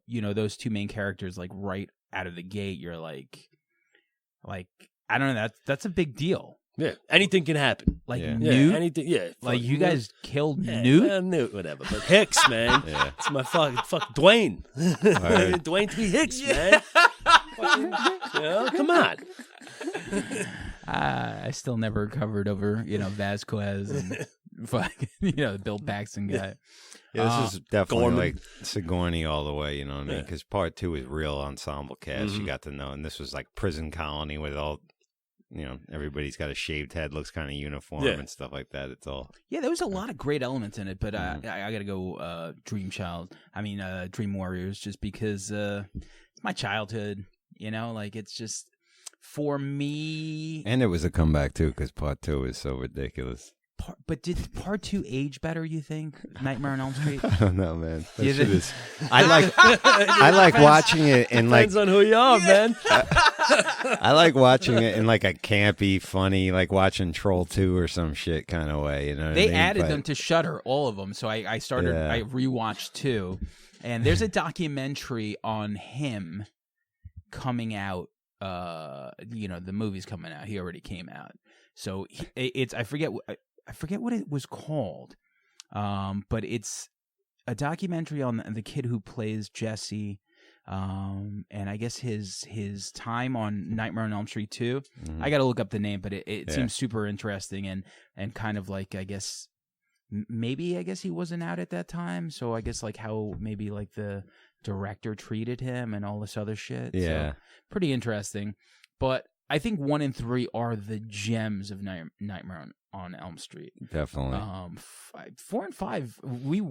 those two main characters, like right out of the gate, you're like, I don't know, that's a big deal. Yeah, anything can happen. Like Newt, anything. Yeah, like you guys killed Newt. Newt, whatever. But Hicks, man, it's my fuck Dwayne, Dwayne T. Hicks, man. Come on. I still never recovered over Vasquez and fucking Bill Paxton guy. Yeah, this is definitely Gorman. like Sigourney all the way, you know what I mean? Because part 2 is real ensemble cast. You got to know, and this was like prison colony with all, everybody's got a shaved head, looks kind of uniform and stuff like that. It's all. Yeah, there was a lot of great elements in it, but I got to go Dream Warriors, just because it's my childhood. Like it's just for me. And it was a comeback too, because part 2 is so ridiculous. But did part 2 age better, you think? Nightmare on Elm Street? I don't know, man. That shit is. I like watching it in Depends on who you are, man. I like watching it in like a campy, funny, like watching Troll 2 or some shit kind of way. You know what they I mean? added them to Shudder, all of them. So I started. Yeah. I rewatched 2, and there's a documentary on him coming out. The movie's coming out. He already came out. So it's I forget what it was called, but it's a documentary on the kid who plays Jesse, and I guess his time on Nightmare on Elm Street 2. I got to look up the name, but it seems super interesting and kind of like, I guess he wasn't out at that time, so I guess like how maybe like the director treated him and all this other shit. Yeah, so, pretty interesting. But I think 1 and 3 are the gems of Nightmare on Elm Street. Definitely. 4 and 5, we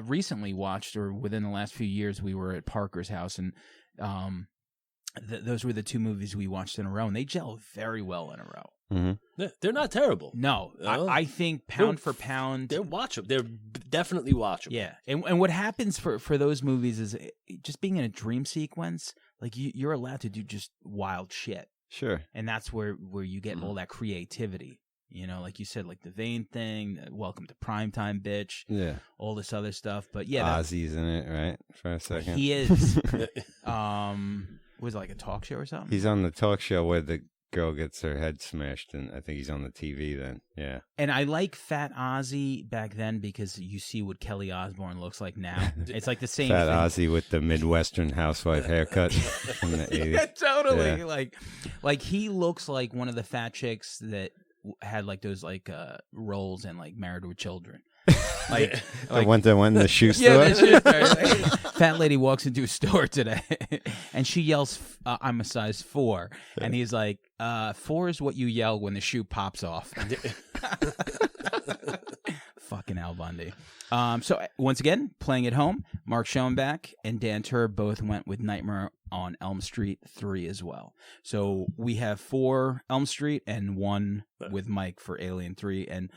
recently watched, or within the last few years, we were at Parker's house, and those were the 2 movies we watched in a row, and they gel very well in a row. Mm-hmm. They're not terrible. No, I think pound for pound, they're watchable. They're definitely watchable. Yeah, and what happens for those movies is just being in a dream sequence, like you're allowed to do just wild shit. Sure. And that's where you get all that creativity. Like you said, like the vein thing, Welcome to Primetime, bitch. Yeah. All this other stuff. But yeah. Ozzy's in it, right? For a second. He is. Was it like a talk show or something? He's on the talk show where the girl gets her head smashed, and I think he's on the TV then. Yeah. And I like Fat Ozzy back then because you see what Kelly Osbourne looks like now. It's like the same Fat thing. Ozzy with the Midwestern housewife haircut from the 80s. Yeah, totally. Yeah. Like he looks like one of the fat chicks that had like those like roles in like Married with Children. The one that went in the shoe store? Yeah, the shoe store. Fat lady walks into a store today, and she yells, I'm a size 4. And he's like, 4 is what you yell when the shoe pops off. Fucking Al Bundy. So, once again, playing at home, Mark Schoenbach and Dan Tur both went with Nightmare on Elm Street 3 as well. So, we have 4 Elm Street and 1 with Mike for Alien 3. And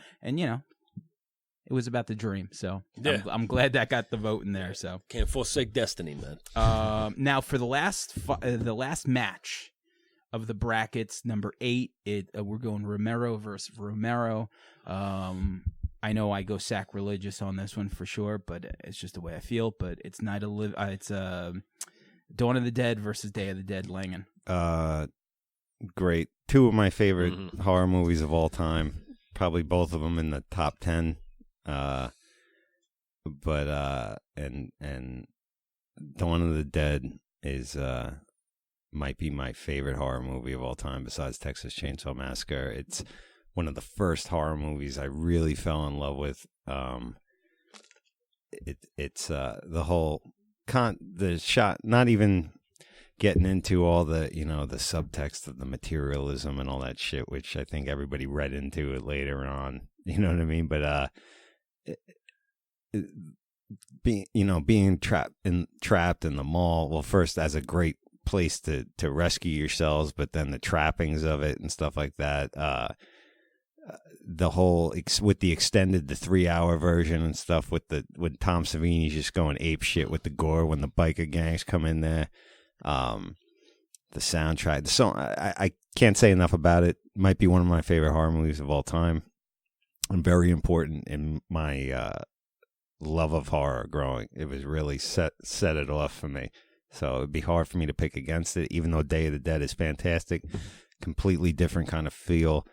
it was about the dream, so yeah. I'm glad that got the vote in there. So can't forsake destiny, man. Now for the last match of the brackets, number 8, we're going Romero versus Romero. I I know I go sacrilegious on this one for sure, but it's just the way I feel. But it's it's Dawn of the Dead versus Day of the Dead. Langan. Great. Two of my favorite horror movies of all time. Probably both of them in the top 10. And Dawn of the Dead is might be my favorite horror movie of all time besides Texas Chainsaw Massacre. It's one of the first horror movies I really fell in love with. It's the whole the shot, not even getting into all the, the subtext of the materialism and all that shit, which I think everybody read into it later on. You know what I mean? But being trapped in the mall, well, first as a great place to rescue yourselves, but then the trappings of it and stuff like that. The whole with the extended, the 3-hour version and stuff with when Tom Savini's just going ape shit with the gore when the biker gangs come in there. The soundtrack, the song, I can't say enough about it. Might be one of my favorite horror movies of all time, and very important in my love of horror growing. It was really set it off for me. So it'd be hard for me to pick against it, even though Day of the Dead is fantastic. Completely different kind of feel,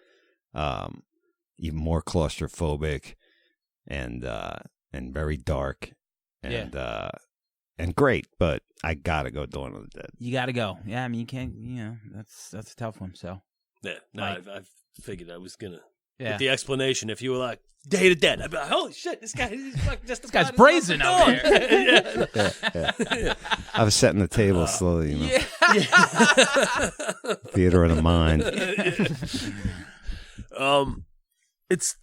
even more claustrophobic, and very dark, and great. But I gotta go Dawn of the Dead. You gotta go. Yeah, I mean you can't. That's a tough one. So yeah, no, I figured I was gonna. Yeah. With the explanation, if you were like Day of the Dead, I'd be like, holy shit, this guy's brazen out there. Yeah. I was setting the table slowly, Theater of the mind. It's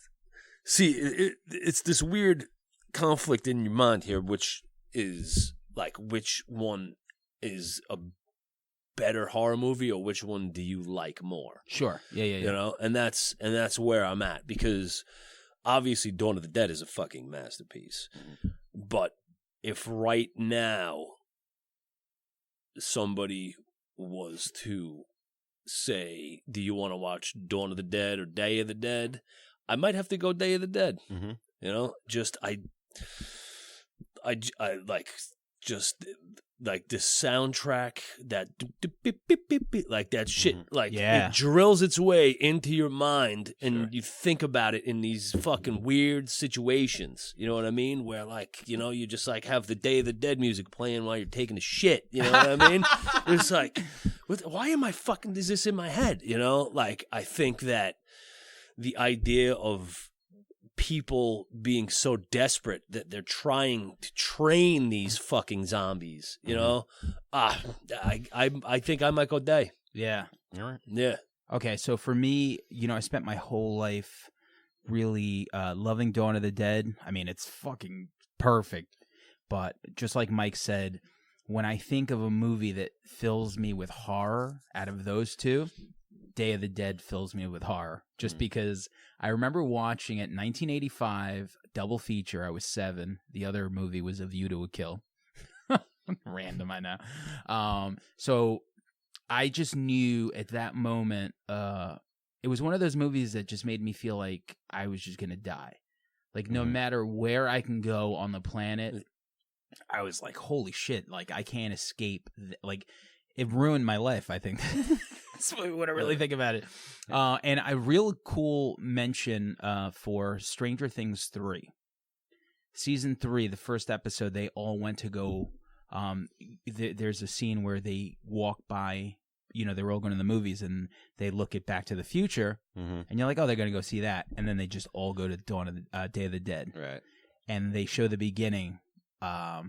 this weird conflict in your mind here, which is like, which one is a better horror movie, or which one do you like more? Sure. Yeah. And that's where I'm at, because obviously Dawn of the Dead is a fucking masterpiece. But if right now somebody was to say, do you want to watch Dawn of the Dead or Day of the Dead? I might have to go Day of the Dead. Mm-hmm. Like the soundtrack, that like that shit, like it drills its way into your mind, and you think about it in these fucking weird situations. You know what I mean? Where you just like have the Day of the Dead music playing while you're taking a shit. You know what I mean? It's like, why am I fucking? Is this in my head? Like I think that the idea of people being so desperate that they're trying to train these fucking zombies, I think I might go Day. Yeah. All right. Yeah. Okay, so for me, I spent my whole life really loving Dawn of the Dead. I mean, it's fucking perfect. But just like Mike said, when I think of a movie that fills me with horror out of those two, Day of the Dead fills me with horror, just because I remember watching it in 1985, double feature. I was 7. The other movie was A View to a Kill. Random, I know. So I just knew at that moment, it was one of those movies that just made me feel like I was just going to die. Like no matter where I can go on the planet, I was like, holy shit, like I can't escape. Like it ruined my life, I think. That's what I really think about it. And a real cool mention for Stranger Things 3. Season 3, the first episode, they all went to go. There's a scene where they walk by, they're all going to the movies, and they look at Back to the Future, and you're like, oh, they're going to go see that. And then they just all go to Day of the Dead. Right. And they show the beginning.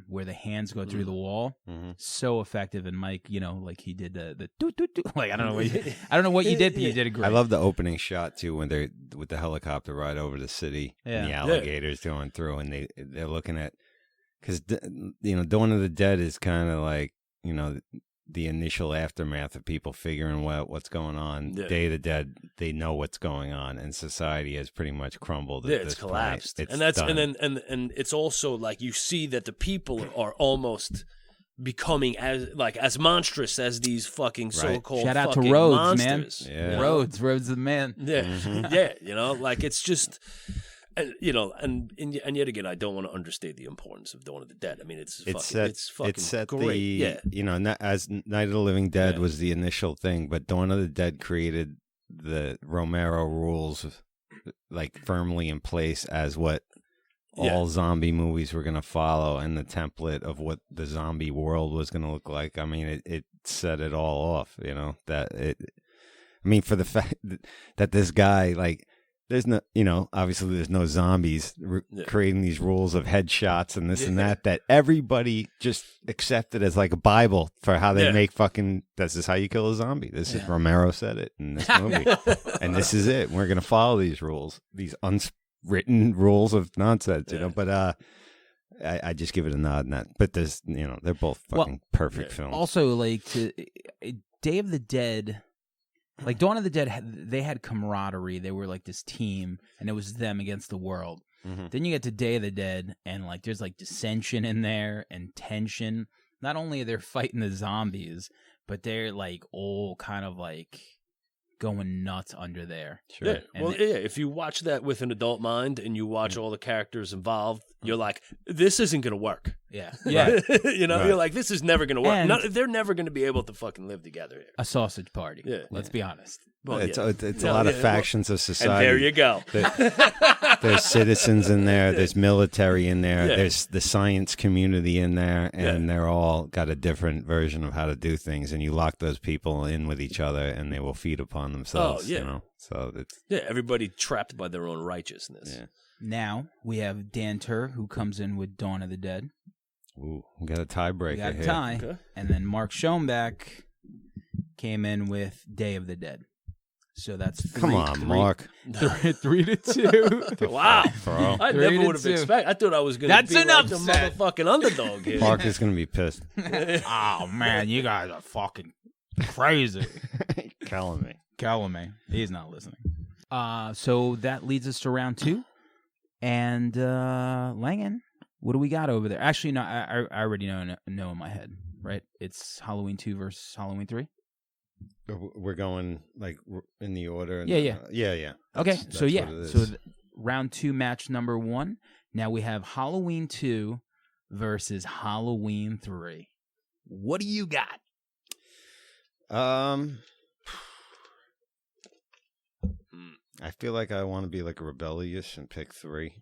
Where the hands go through the wall, so effective. And Mike, like he did the doot, doot, doot. Like I don't know what you did, but you did it great. I love the opening shot too when they're with the helicopter ride over the city and the alligators going through, and they're looking at, because Dawn of the Dead is kind of like the initial aftermath of people figuring out what's going on. Yeah. Day of the Dead, they know what's going on, and society has pretty much crumbled. Yeah, it's collapsed, and that's done. and it's also like you see that the people are almost becoming as monstrous as these fucking so-called shout out to fucking Rhodes, monsters. Man. Yeah. Rhodes the man. Yeah, yeah, like it's just. And and yet again, I don't want to understate the importance of Dawn of the Dead. I mean, it's fucking great. As Night of the Living Dead was the initial thing, but Dawn of the Dead created the Romero rules like firmly in place as what all zombie movies were going to follow, and the template of what the zombie world was going to look like. I mean, it set it all off, for the fact that this guy, like, there's no, obviously there's no zombies creating these rules of headshots and this and that everybody just accepted as like a Bible for how they make fucking, this is how you kill a zombie. This is, Romero said it in this movie. And this is it. We're going to follow these rules, these unwritten rules of nonsense, but I just give it a nod in that. But there's, they're both fucking perfect films. Also, like, Day of the Dead... Like, Dawn of the Dead, they had camaraderie. They were like this team, and it was them against the world. Mm-hmm. Then you get to Day of the Dead, and like there's like dissension in there and tension. Not only are they fighting the zombies, but they're like all kind of like going nuts under there. Sure. Yeah. If you watch that with an adult mind and you watch all the characters involved, you're like, this isn't going to work. Yeah. You're like, this is never going to work. They're never going to be able to fucking live together here. A sausage party. Yeah. Let's be honest. Well, it's a lot of factions of society. And there you go. There's citizens in there. There's military in there. Yeah. There's the science community in there. And they're all got a different version of how to do things. And you lock those people in with each other and they will feed upon themselves. So it's... everybody trapped by their own righteousness. Yeah. Now we have Dan Tur, who comes in with Dawn of the Dead. Ooh, we got a tiebreaker here. We got a tie. Okay. And then Mark Schoenbeck came in with Day of the Dead. So that's Mark. 3-2. Wow, bro! I never would have expected. I thought I was going to be like the motherfucking underdog here. Mark is going to be pissed. Oh man, you guys are fucking crazy. Killing me. He's not listening. So that leads us to round 2. And Langan, what do we got over there? Actually, no, I already know in my head, right? It's Halloween 2 versus Halloween 3. We're going like in the order. Yeah. Okay, so round 2, match number 1. Now we have Halloween 2 versus Halloween 3. What do you got? I feel like I want to be like rebellious and pick 3,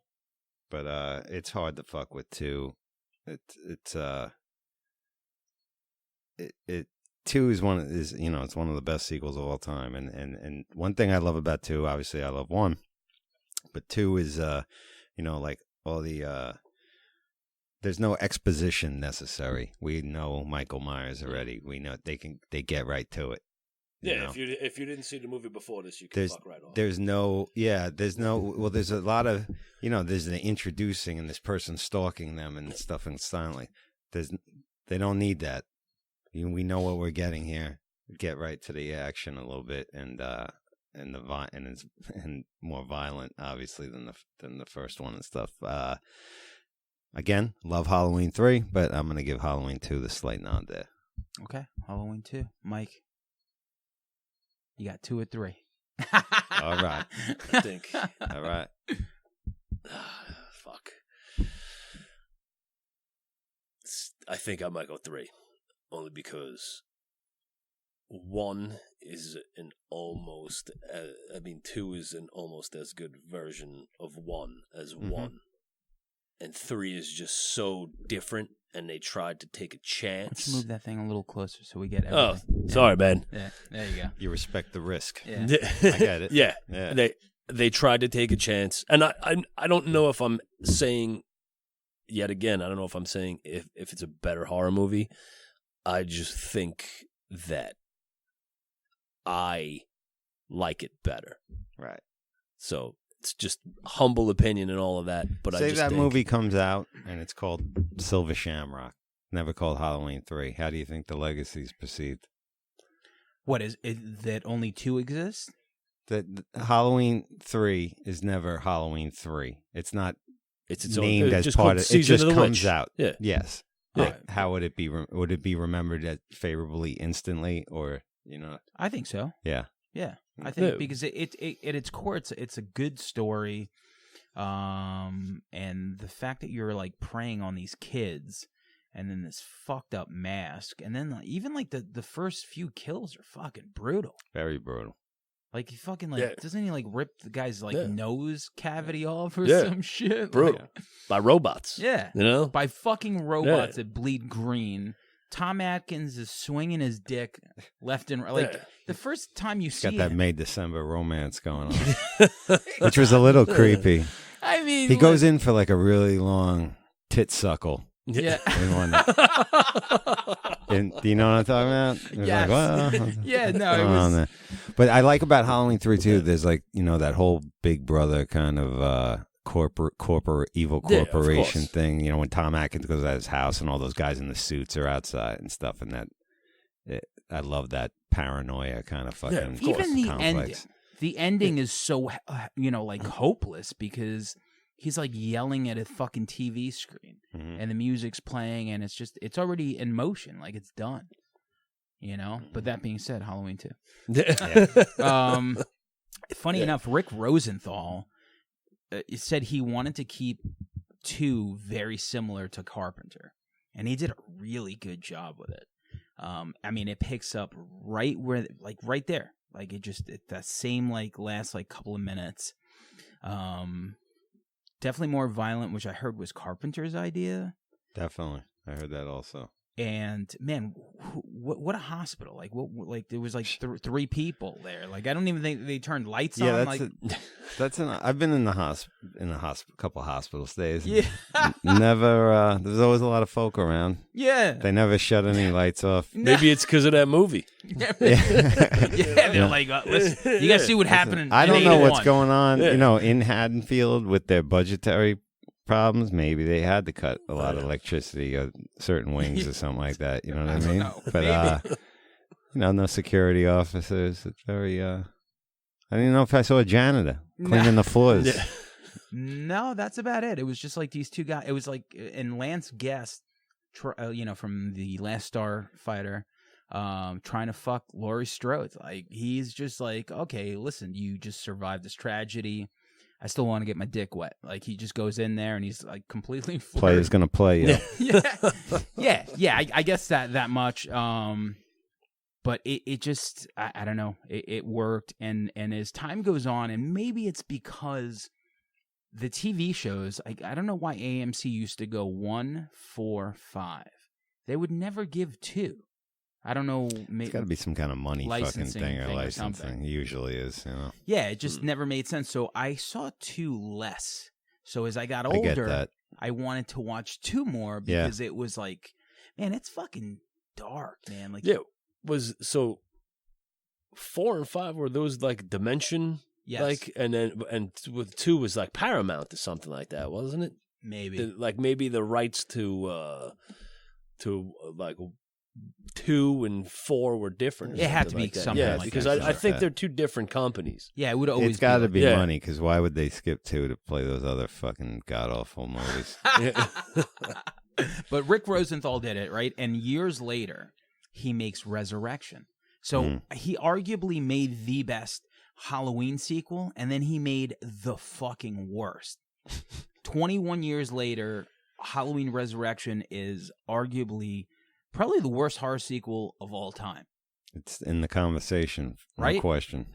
but it's hard to fuck with 2. It's 2 is one of the best sequels of all time, and one thing I love about 2, obviously I love 1, but 2 is like all the there's no exposition necessary. We know Michael Myers already. We know they get right to it. Yeah, if you didn't see the movie before this, you can fuck right off. There's a lot of, there's the introducing and this person stalking them and stuff and silently. They don't need that. We know what we're getting here. Get right to the action a little bit and more violent, obviously, than the first one and stuff. Again, love Halloween 3, but I'm gonna give Halloween 2 the slight nod there. Okay, Halloween 2, Mike. You got 2 or 3. All right. I think. All right. Fuck. I think I might go 3. Only because 1 is an almost... 2 is an almost as good version of 1 as 1. And 3 is just so different. And they tried to take a chance. Let's move that thing a little closer so we get everything. Oh, sorry, man. Yeah, there you go. You respect the risk. Yeah. I get it. Yeah. They tried to take a chance, and I don't know if I'm saying yet again. I don't know if I'm saying if it's a better horror movie. I just think that I like it better. Right. So. It's just humble opinion and all of that. But Say I just that think... movie comes out and it's called Silver Shamrock, never called Halloween 3. How do you think the legacy is perceived? What is it that only 2 exist? That Halloween 3 is never Halloween 3. It's not. It's its named own, as part of. It just comes out. Yeah. Yes. Yeah. How would it be? Would it be remembered favorably instantly, or I think so. Yeah. Yeah. I think because it at its core, it's a good story. And the fact that you're like preying on these kids, and then this fucked up mask, and then even like the first few kills are fucking brutal. Very brutal. Like he fucking like Yeah. doesn't he like rip the guy's like Yeah. nose cavity off or Yeah. some shit? Brutal. Like, By robots. yeah, You know? by fucking robots that bleed green. Tom Atkins is swinging his dick left and right. Like Yeah. the first time you see Got that him, May December romance going on, which was a little creepy. I mean, He goes in for like a really long tit suckle. yeah, in one. And do you know what I'm talking about? It was Yes. like, well, yeah, no, what's it going on was. there? But I like about Halloween 3 too. There's like that whole Big Brother kind of corporate evil Yeah, of corporation course. thing. When Tom Atkins goes at his house and all those guys in the suits are outside and stuff, and I love that paranoia kind of fucking. of course. Even the complex. ending. The ending is so like hopeless because he's like yelling at a fucking TV screen, Mhm. and the music's playing, and it's already in motion, like it's done. But that being said, Halloween 2. Funny enough, Rick Rosenthal said he wanted to keep 2 very similar to Carpenter, and he did a really good job with it. I mean, it picks up right where, like right there, like that same like last like couple of minutes. Definitely more violent, which I heard was Carpenter's idea. Definitely, I heard that also. And man, what a hospital! Like there was like 3 people there. Like I don't even think they turned lights on. I've been in the hospital, couple hospital stays. Yeah. Never. There's always a lot of folk around. Yeah. They never shut any lights off. Maybe it's because of that movie. Yeah, they're like, listen, you guys see what happened. I don't know what's 81. going on, in Haddonfield with their budgetary problems. Maybe they had to cut a lot of electricity or certain wings or something like that. You know what I mean? know. But no security officers. It's very. I didn't even know if I saw a janitor cleaning the floors. Yeah. No, that's about it. It was just like these 2 guys. It was like, and Lance Guest, from the Last Starfighter, trying to fuck Laurie Strode. Like he's just like, okay, listen, you just survived this tragedy. I still want to get my dick wet. Like he just goes in there and he's like completely flirting. Player's gonna play you. yeah. I guess that much. But it just I don't know. It worked, and as time goes on, and maybe it's because the TV shows. I don't know why AMC used to go 1, 4, 5. They would never give 2. I don't know. It's got to be some kind of money fucking licensing thing or thing or licensing. something. It usually is. Yeah, it just never made sense. So I saw 2 less. So as I got I get older, that. I wanted to watch 2 more because it was like, man, it's fucking dark, man. Like, Yeah. Was so 4 and 5 were those like Dimension? yes, Like, and with 2 was like Paramount or something like that, wasn't it? maybe. Maybe the rights to like 2 and 4 were different. or It had to be like that. something Yeah, like because that. I think they're 2 different companies. Yeah, it would always. It's got to like be Yeah. money, because why would they skip 2 to play those other fucking god awful movies? But Rick Rosenthal did it, right? And years later, he makes Resurrection. So he arguably made the best Halloween sequel, and then he made the fucking worst. 21 years later, Halloween Resurrection is arguably probably the worst horror sequel of all time. It's in the conversation, no Right? question.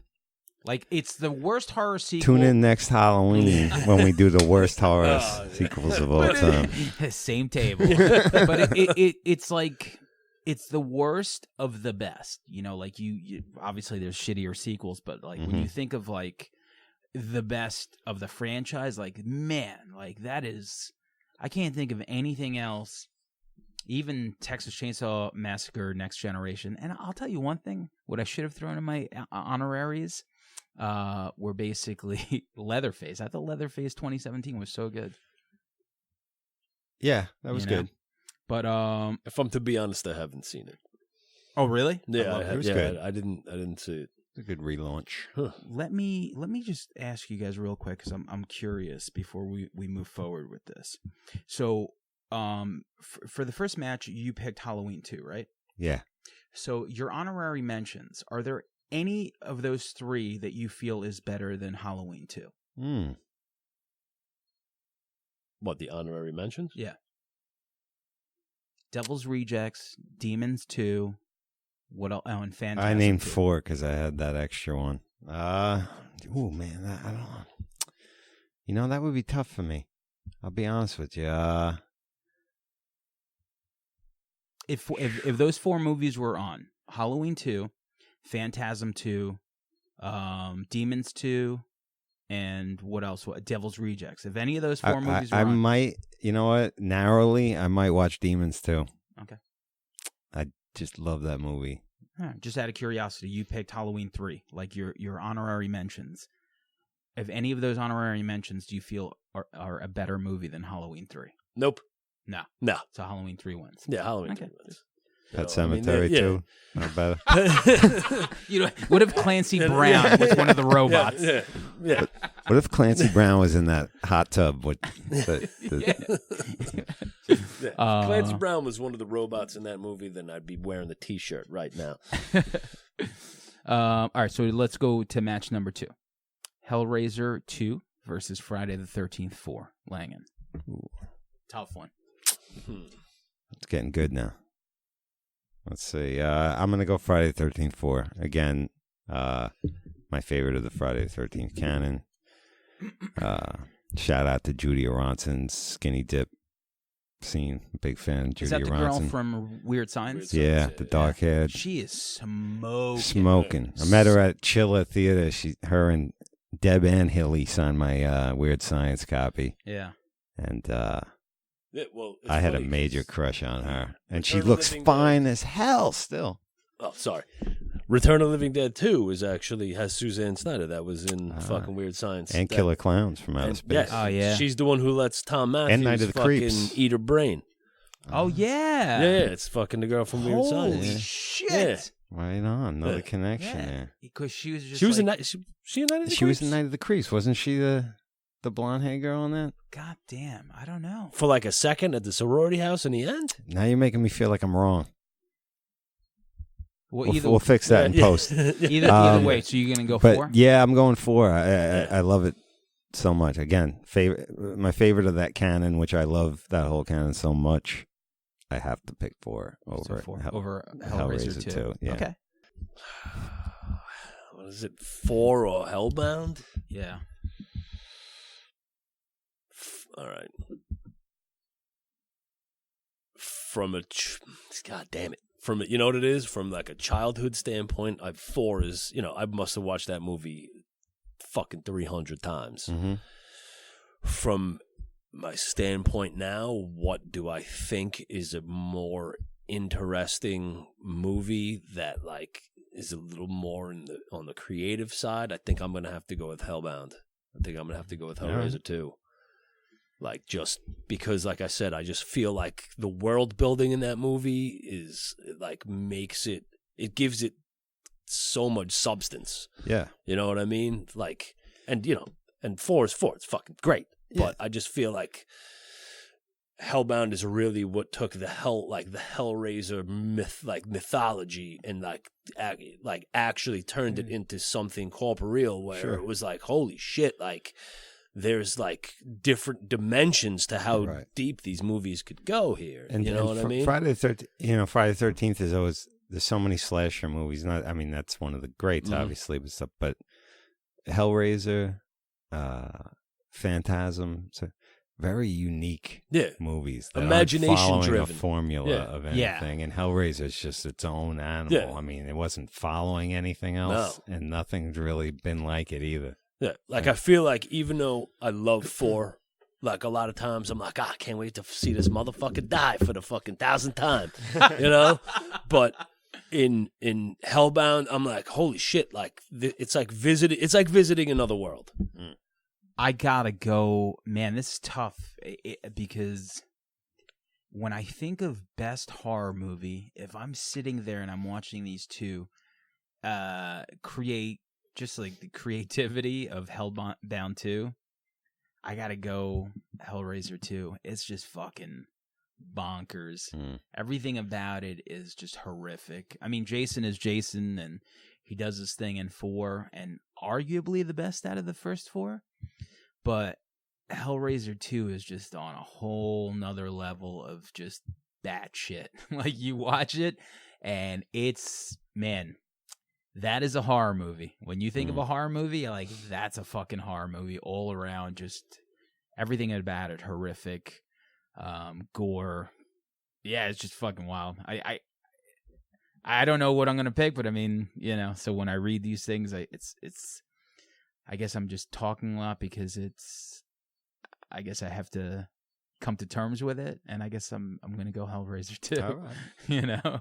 Like, it's the worst horror sequel. Tune in next Halloween when we do the worst horror sequels of all time. Same table. But it's like, it's the worst of the best. Like you obviously there's shittier sequels, but like when you think of like the best of the franchise, like, man, like that is, I can't think of anything else. Even Texas Chainsaw Massacre Next Generation. And I'll tell you one thing, what I should have thrown in my honoraries were basically Leatherface. I thought Leatherface 2017 was so good. Yeah, that was good. But If I'm to be honest, I haven't seen it. oh really? Yeah, it was good. I didn't see it. It's a good relaunch. Let me just ask you guys real quick, because I'm curious before we move forward with this. So for the first match, you picked Halloween 2, right? Yeah. So your honorary mentions, are there any of those 3 that you feel is better than Halloween 2? What, the honorary mentions? Yeah. Devil's Rejects, Demons 2, what else? Oh, and Phantasm I named 2. 4 because I had that extra one. Oh man, I don't know. You know, that would be tough for me. I'll be honest with you. If those 4 movies were on, Halloween 2, Phantasm 2, Demons 2, and what else? Devil's Rejects. If any of those 4 movies were I on, might, you know what? Narrowly, I might watch Demons too. Okay. I just love that movie. Just out of curiosity, you picked Halloween 3, like your honorary mentions. If any of those honorary mentions do you feel are a better movie than Halloween 3? Nope. No. No. So Halloween 3 wins. Yeah, Halloween Okay. 3 wins. Pet Cemetery too. Not bad. You know, what if Clancy Brown was one of the robots? Yeah. What if Clancy Brown was in that hot tub with Clancy Brown was one of the robots in that movie, then I'd be wearing the T-shirt right now. All right, so let's go to match number 2. Hellraiser 2 versus Friday the 13th 4. Langan. Ooh. Tough one. It's getting good now. Let's see. I'm going to go Friday the 13th 4. Again, my favorite of the Friday the 13th canon. Shout out to Judy Aronson's Skinny Dip scene. Big fan of Judy Aronson. Is that the girl from Weird Science? Yeah, the dark hair. She is smoking. Smoking. I met her at Chilla Theater. Her and Deb and Hilly signed my Weird Science copy. Yeah. And I had a major crush on her. And she looks fine as hell still. Oh, sorry. Return of the Living Dead 2 has Suzanne Snyder. That was in fucking Weird Science. And Killer Clowns from Outer Space. Yes. Oh, yeah. She's the one who lets Tom Matthews And Night of the fucking Creeps. eat her brain. Oh, yeah. Yeah, it's fucking the girl from Weird Science. Holy shit. Right on. Another connection there. Because she was just She was like, in Night of the Creeps? She was in Night of the Creeps. Wasn't she the blonde hair girl on that? God damn, I don't know. For like a second at the sorority house in the end? Now you're making me feel like I'm wrong. Well, We'll fix that in post. Either way, so you're going to go But 4? yeah, I'm going 4. I love it so much. Again, my favorite of that canon, which I love that whole canon so much. I have to pick 4 over over Hellraiser 2. Yeah. Okay. What is it, 4 or Hellbound? Yeah. All right. God damn it. You know what it is? From like a childhood standpoint, 4 is, I must have watched that movie fucking 300 times. Mm-hmm. From my standpoint now, what do I think is a more interesting movie that like is a little more on the creative side? I think I'm going to have to go with Hellbound. I think I'm going to have to go with Hellraiser 2. Like, just because, like I said, I just feel like the world building in that movie is, like, it gives it so much substance. Yeah. You know what I mean? Like, and 4 is 4. It's fucking great. Yeah. But I just feel like Hellbound is really what took the Hellraiser mythology and actually turned it into something corporeal where it was like, holy shit, like, there's like different dimensions to how deep these movies could go here. And you know what I mean? Friday the 13th is always, there's so many slasher movies. That's one of the greats, obviously, but Hellraiser, Phantasm, so very unique movies. That imagination aren't following driven a formula of anything. And Hellraiser is just its own animal. Yeah. I mean, it wasn't following anything else, and nothing's really been like it either. Yeah, like I feel like even though I love 4, like a lot of times I'm like, I can't wait to see this motherfucker die for the fucking 1,000th time, But in Hellbound, I'm like, holy shit! Like it's like visiting another world. I gotta go, man. This is tough because when I think of best horror movie, if I'm sitting there and I'm watching these two create. Just like the creativity of Hellbound 2, I gotta go Hellraiser 2. It's just fucking bonkers. Everything about it is just horrific. I mean, Jason is Jason, and he does his thing in 4, and arguably the best out of the first 4. But Hellraiser 2 is just on a whole nother level of just batshit. Like, you watch it, and it's, man, that is a horror movie. When you think of a horror movie, like, that's a fucking horror movie all around. Just everything about it, horrific, gore. Yeah, it's just fucking wild. I don't know what I'm gonna pick, but I mean, you know. So when I read these things, I guess I'm just talking a lot because I guess I have to come to terms with it, and I guess I'm gonna go Hellraiser 2. All right. You know,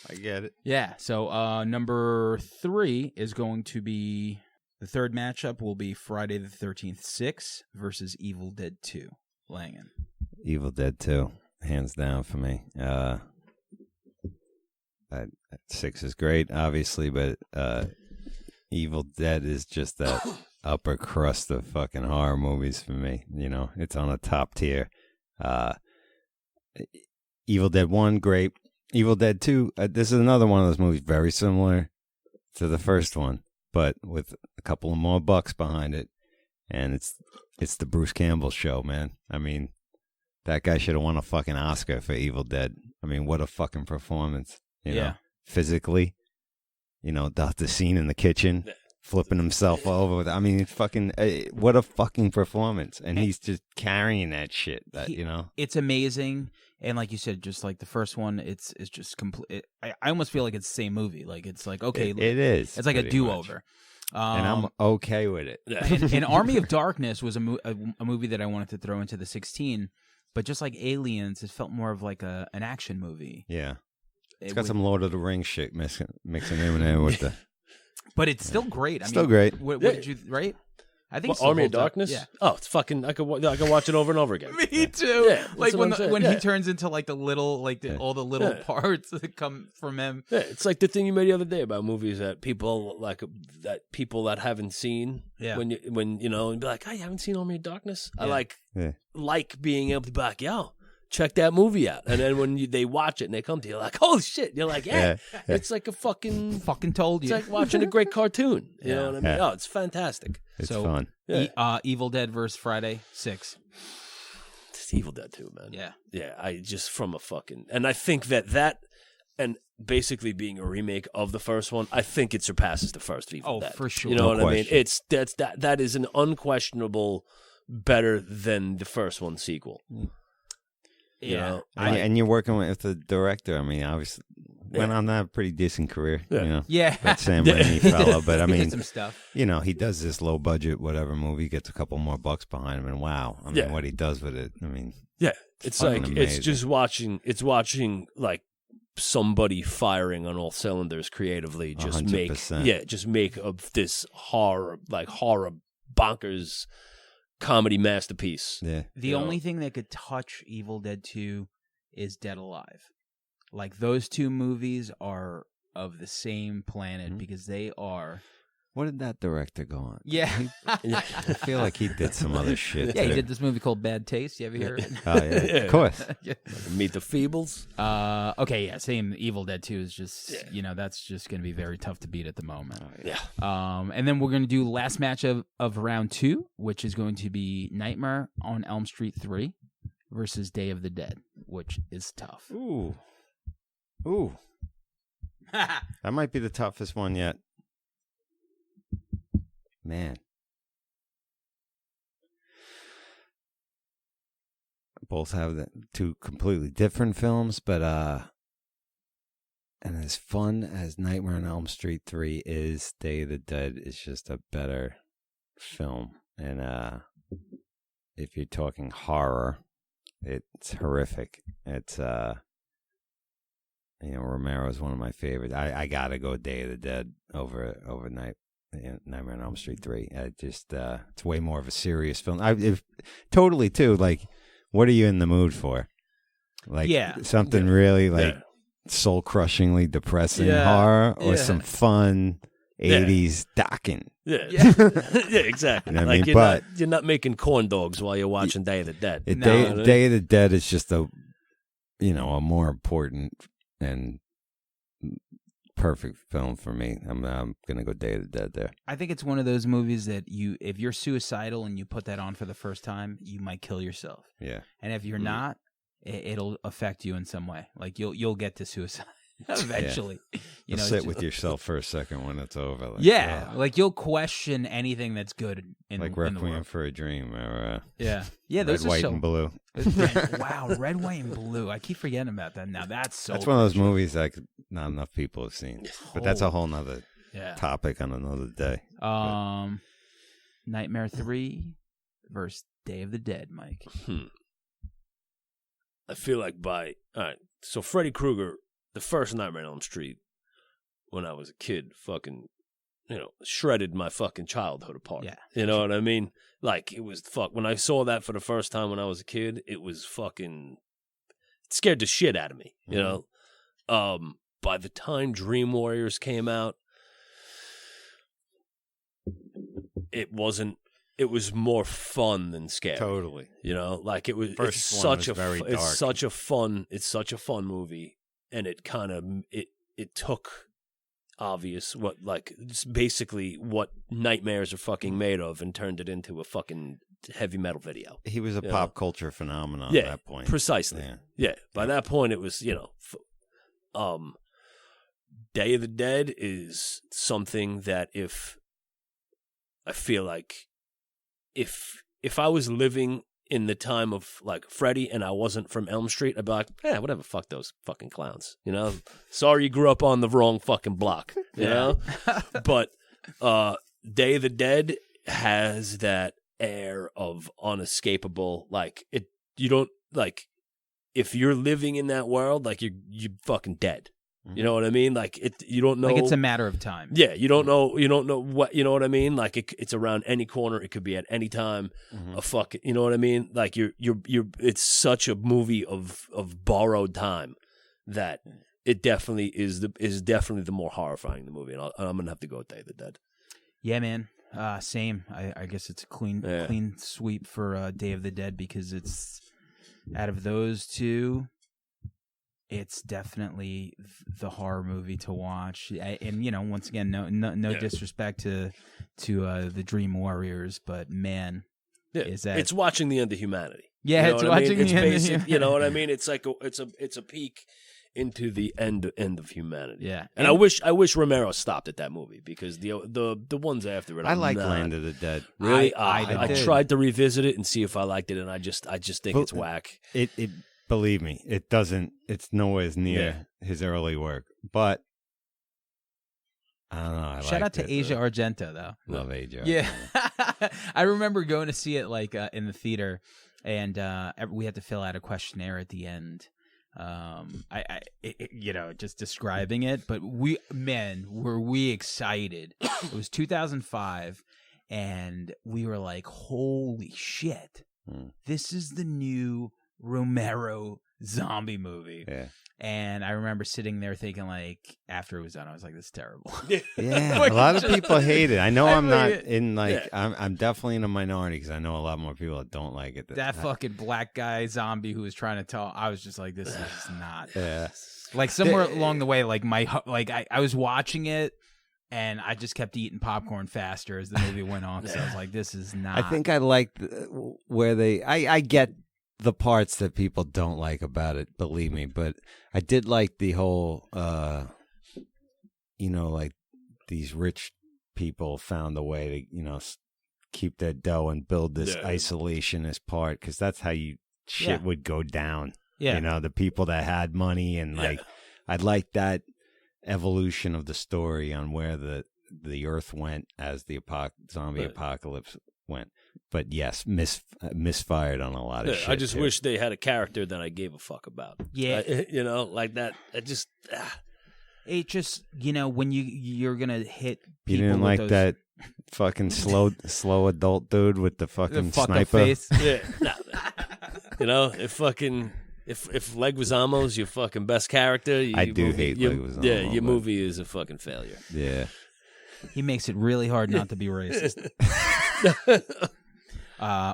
I get it. yeah. So number 3 is going to be the third matchup will be Friday the 13th 6 versus Evil Dead 2. Langan. Evil Dead 2, hands down for me. 6 is great, obviously, but Evil Dead is just that upper crust of fucking horror movies for me. You know, it's on a top tier. Evil Dead 1, great. Evil Dead 2, this is another one of those movies very similar to the first one, but with a couple of more bucks behind it. And it's the Bruce Campbell show, man. I mean, that guy should have won a fucking Oscar for Evil Dead. I mean, what a fucking performance. You know, physically, you know, the scene in the kitchen, flipping himself over. I mean, fucking, what a fucking performance. And he's just carrying that shit, you know. It's amazing. And like you said, just like the first one, it's just complete. I almost feel like it's the same movie. Like, it's like, okay. It is. It's like a do-over. And I'm okay with it. And Army of Darkness was a movie that I wanted to throw into the 16. But just like Aliens, it felt more of like an action movie. Yeah. It's got some Lord of the Rings shit mixing in there with the. But it's still great. I Still mean, great. What did you right? I think What, Army of Darkness. Yeah. Oh, it's fucking. I could watch it over and over again. Me too. Yeah, like that's what when I'm saying. he turns into like the little all the little parts that come from him. Yeah, it's like the thing you made the other day about movies that people that haven't seen. Yeah. When you know, and be like, "Oh, you haven't seen Army of Darkness?" I like being able to be like, "Yo, check that movie out." And then when they watch it and they come to you, like, "Holy shit!" You're like, "Yeah, it's like a fucking told you." It's like watching a great cartoon. You know what I mean? Yeah. Oh, it's fantastic. It's so, fun. Evil Dead versus Friday 6. It's Evil Dead 2, man. Yeah. Yeah, I just from a fucking... And I think that and basically being a remake of the first one, I think it surpasses the first Evil Dead. Oh, for sure. You know No what I mean? question. That is an unquestionable better than the first one sequel. You know? And you're working with the director. I mean, obviously, went on that pretty decent career. Yeah. You know, Yeah. that Sam Raimi fella. But I He did mean, some stuff. you know, he does this low budget whatever movie, gets a couple more bucks behind him, and wow, I mean, what he does with it. I mean, Yeah, it's fucking like amazing. it's just watching like somebody firing on all cylinders creatively. Just 100%. make of this horror bonkers comedy masterpiece. Yeah. The only thing that could touch Evil Dead 2 is Dead Alive. Like, those two movies are of the same planet because they are. What did that director go on? Yeah. I feel like he did some other shit. Yeah, he too. did this movie called Bad Taste. You ever hear it? Oh yeah, of course. Meet the Feebles. Okay, yeah, same. Evil Dead 2 is just, that's just going to be very tough to beat at the moment. Yeah. And then we're going to do last match of round 2, which is going to be Nightmare on Elm Street 3 versus Day of the Dead, which is tough. Ooh. That might be the toughest one yet. Man. Both have two completely different films, but and as fun as Nightmare on Elm Street 3 is, Day of the Dead is just a better film. And if you're talking horror, it's horrific. It's Romero's one of my favorites. I gotta go Day of the Dead over Nightmare on Elm Street 3. It's way more of a serious film. Totally too. Like, what are you in the mood for? Like, something really like soul crushingly depressing horror, or some fun 80s docking. Yeah, exactly. You know what like I mean? you're not making corn dogs while you're watching Day of the Dead. Day of the Dead is just a more important and perfect film for me. I'm gonna go Day of the Dead there. I think it's one of those movies that if you're suicidal and you put that on for the first time, you might kill yourself. Yeah. And if you're not, it'll affect you in some way. Like you'll get to suicide eventually. You know, sit with yourself for a second when it's over. Like, like you'll question anything that's good in like in the Requiem world. for a Dream or Yeah, Red, those are White, so and Blue. wow, Red, White, and Blue. I keep forgetting about that. Now that's That's one of those movies that not enough people have seen. But that's a whole nother topic on another day. Nightmare 3 versus Day of the Dead, Mike. I feel like all right, so Freddy Krueger, the first Nightmare on Elm Street, when I was a kid, fucking, shredded my fucking childhood apart. Yeah. You know what I mean? Like, it was when I saw that for the first time when I was a kid, it was fucking, it scared the shit out of me, you know? By the time Dream Warriors came out, it was more fun than scary. Totally. You know, like it's such a fun movie, and it kind of it took basically what nightmares are fucking made of and turned it into a fucking heavy metal video. He was a pop culture phenomenon at that point. Precisely. Yeah. By that point, it was, Day of the Dead is something that if I was living in the time of like Freddy and I wasn't from Elm Street, I'd be like, whatever, fuck those fucking clowns. You know? Sorry you grew up on the wrong fucking block. You know? But Day of the Dead has that air of unescapable, like you don't like if you're living in that world, like you're fucking dead. You know what I mean? Like you don't know. Like it's a matter of time. Yeah, you don't know what, you know what I mean? Like it's around any corner. It could be at any time. You know what I mean? Like it's such a movie of borrowed time that it definitely is definitely the more horrifying the movie. And I'm gonna have to go with Day of the Dead. Yeah, man. Same. I guess it's a clean sweep for Day of the Dead because it's out of those two. It's definitely the horror movie to watch, and once again, no disrespect to the Dream Warriors, but man, it's watching the end of humanity. Yeah, you know it's the watching end of humanity. You know what I mean? It's like it's a peek into the end of humanity. Yeah, and I wish Romero stopped at that movie because the ones after it, I like Land of the Dead. Really, I tried to revisit it and see if I liked it, and I just think it's whack. It believe me, it doesn't. It's nowhere near his early work, but I don't know. Shout out to Asia Argento, though. Love Asia. Yeah, I remember going to see it like in the theater, and we had to fill out a questionnaire at the end. Just describing it, but were we excited? It was 2005, and we were like, "Holy shit! This is the new Romero zombie movie." Yeah. And I remember sitting there thinking, like, after it was done, I was like, "This is terrible." Yeah, a lot of people hate it. I know I'm not in I'm definitely in a minority because I know a lot more people that don't like it. That fucking black guy zombie who was trying to talk, I was just like, "This is not." Yeah. Like somewhere along the way, like I was watching it. And I just kept eating popcorn faster as the movie went on. So I was like, "This is not." I think I like where I get the parts that people don't like about it, believe me, but I did like the whole, like these rich people found a way to, keep their dough and build this isolationist part because that's how shit would go down. Yeah, the people that had money and I like that evolution of the story on where the earth went as the zombie apocalypse went. But yes, misfired on a lot of shit. I just wish they had a character that I gave a fuck about. Yeah, like that. It just when you're gonna hit people. You didn't like those... that fucking slow adult dude with the fucking sniper face. Yeah, if Leguizamo's your fucking best character, I do hate Leguizamo. Yeah, your movie is a fucking failure. Yeah. He makes it really hard not to be racist.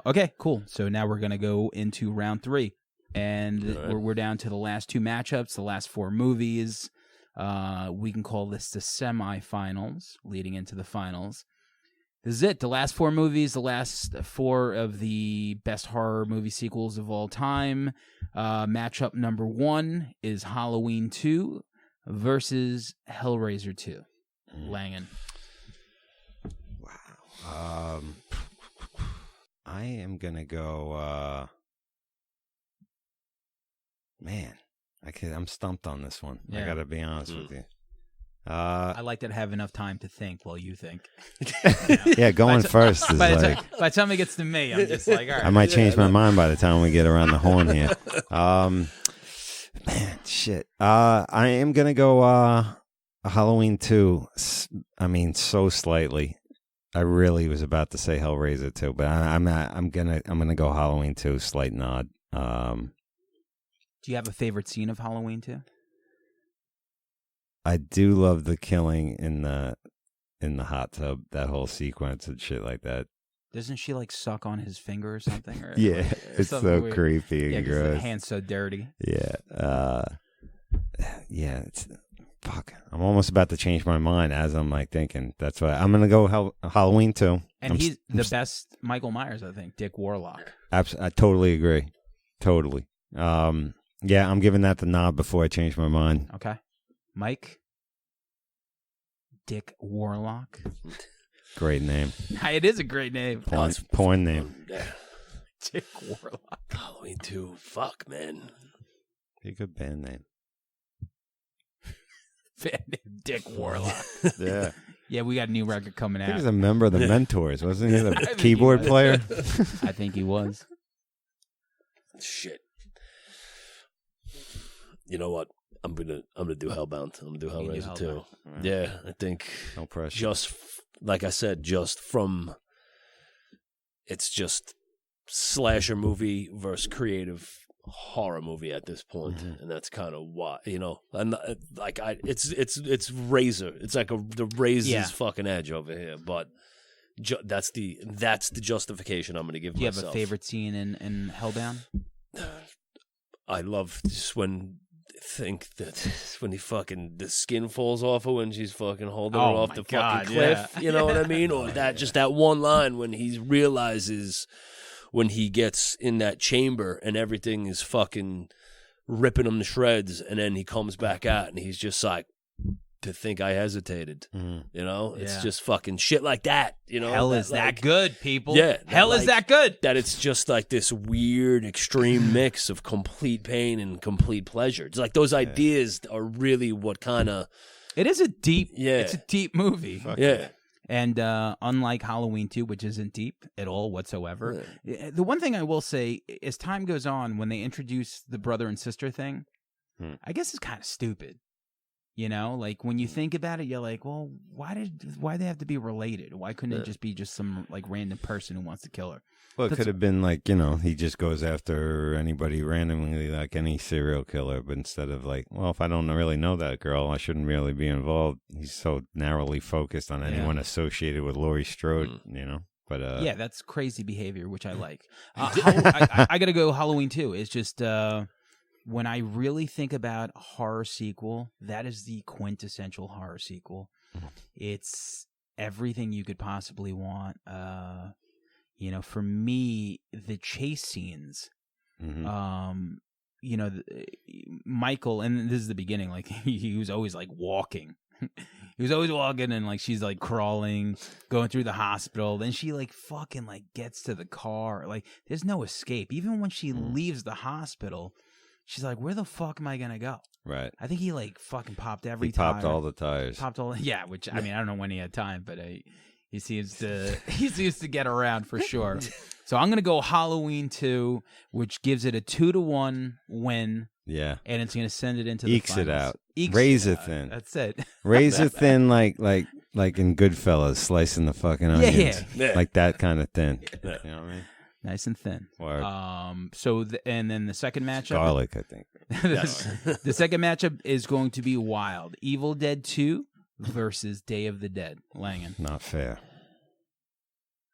Okay, cool. So now we're going to go into round 3. And we're down to the last 2 matchups, the last 4 movies. We can call this the semifinals leading into the finals. This is it. The last 4 movies, the last 4 of the best horror movie sequels of all time. Matchup number 1 is Halloween 2 versus Hellraiser 2. Langan. Wow. I am going to go... man, I'm stumped on this one. Yeah. I got to be honest with you. I like to have enough time to think while you think. Yeah, going first is By like... the time it gets to me, I'm just like, all right. I might change my mind by the time we get around the horn here. Man, shit. I am going to go Halloween 2. I mean, so slightly. I really was about to say Hellraiser 2, but I'm gonna go Halloween 2, slight nod. Do you have a favorite scene of Halloween 2? I do love the killing in the hot tub, that whole sequence and shit like that. Doesn't she like suck on his finger or something? Or, Yeah, it's something so weird. creepy and Yeah, 'cause the gross. hand's so dirty. Yeah, yeah. It's fuck. I'm almost about to change my mind as I'm like thinking. That's why I'm gonna go Halloween 2. And he's the best Michael Myers, I think. Dick Warlock. I totally agree. Totally. Yeah, I'm giving that the nod before I change my mind. Okay. Mike? Dick Warlock? Great name. It is a great name. Porn name. Dick Warlock. Halloween 2. Fuck, man. Be a good band name. Dick Warlock. Yeah. Yeah, we got a new record coming I think out. he was a member of the Mentors, wasn't he? The think keyboard he was. player. I think he was. Shit. You know what? I'm gonna do Hellbound. I'm gonna do You can do Hellraiser 2. Hellbound. Right. Yeah, I think No pressure. just like I said, just from it's just slasher movie versus creative horror movie at this point, and that's kind of why and like it's Razor. It's like the Razor's fucking edge over here, but that's the justification I'm going to give Do you myself. have a favorite scene in Hellbound? I love just when he fucking the skin falls off her when she's fucking holding her off the fucking cliff. Yeah. You know what I mean? Or that one line when he realizes when he gets in that chamber and everything is fucking ripping him to shreds, and then he comes back out and he's just like, to think I hesitated. You know? It's just fucking shit like that. You know? Hell is that good, people. Yeah. Hell is that good. That it's just like this weird, extreme mix of complete pain and complete pleasure. It's like those ideas are really what kind of... It is a deep, Yeah. it's a deep movie. Yeah. And unlike Halloween 2, which isn't deep at all whatsoever, the one thing I will say, as time goes on, when they introduce the brother and sister thing, I guess it's kind of stupid. You know, like when you think about it, you're like, well, why they have to be related? Why couldn't it just be just some like random person who wants to kill her? Well, it could have been like, he just goes after anybody randomly, like any serial killer. But instead of like, well, if I don't really know that girl, I shouldn't really be involved. He's so narrowly focused on anyone associated with Laurie Strode, But yeah, that's crazy behavior, which I like. I got to go Halloween 2. It's just when I really think about a horror sequel, that is the quintessential horror sequel. It's everything you could possibly want. For me, the chase scenes, Michael, and this is the beginning, like he was always like walking. He was always walking and like she's like crawling, going through the hospital. Then she like fucking like gets to the car. Like there's no escape. Even when she leaves the hospital, she's like, where the fuck am I going to go? right. I think he like fucking popped every He popped tire. all the tires. Yeah, which I mean, I don't know when he had time, but he seems to get around for sure. So I'm going to go Halloween 2, which gives it a 2-1 win. Yeah. And it's going to send it into the Ekes finals. it out. Ekes Razor it out. thin. That's it. Razor thin, like in Goodfellas, slicing the fucking onions. Yeah. Like that kind of thin. You know what I mean? Nice and thin. Or And then the second matchup. garlic, I think. The second matchup is going to be wild. Evil Dead 2 versus Day of the Dead. Langan. Not fair.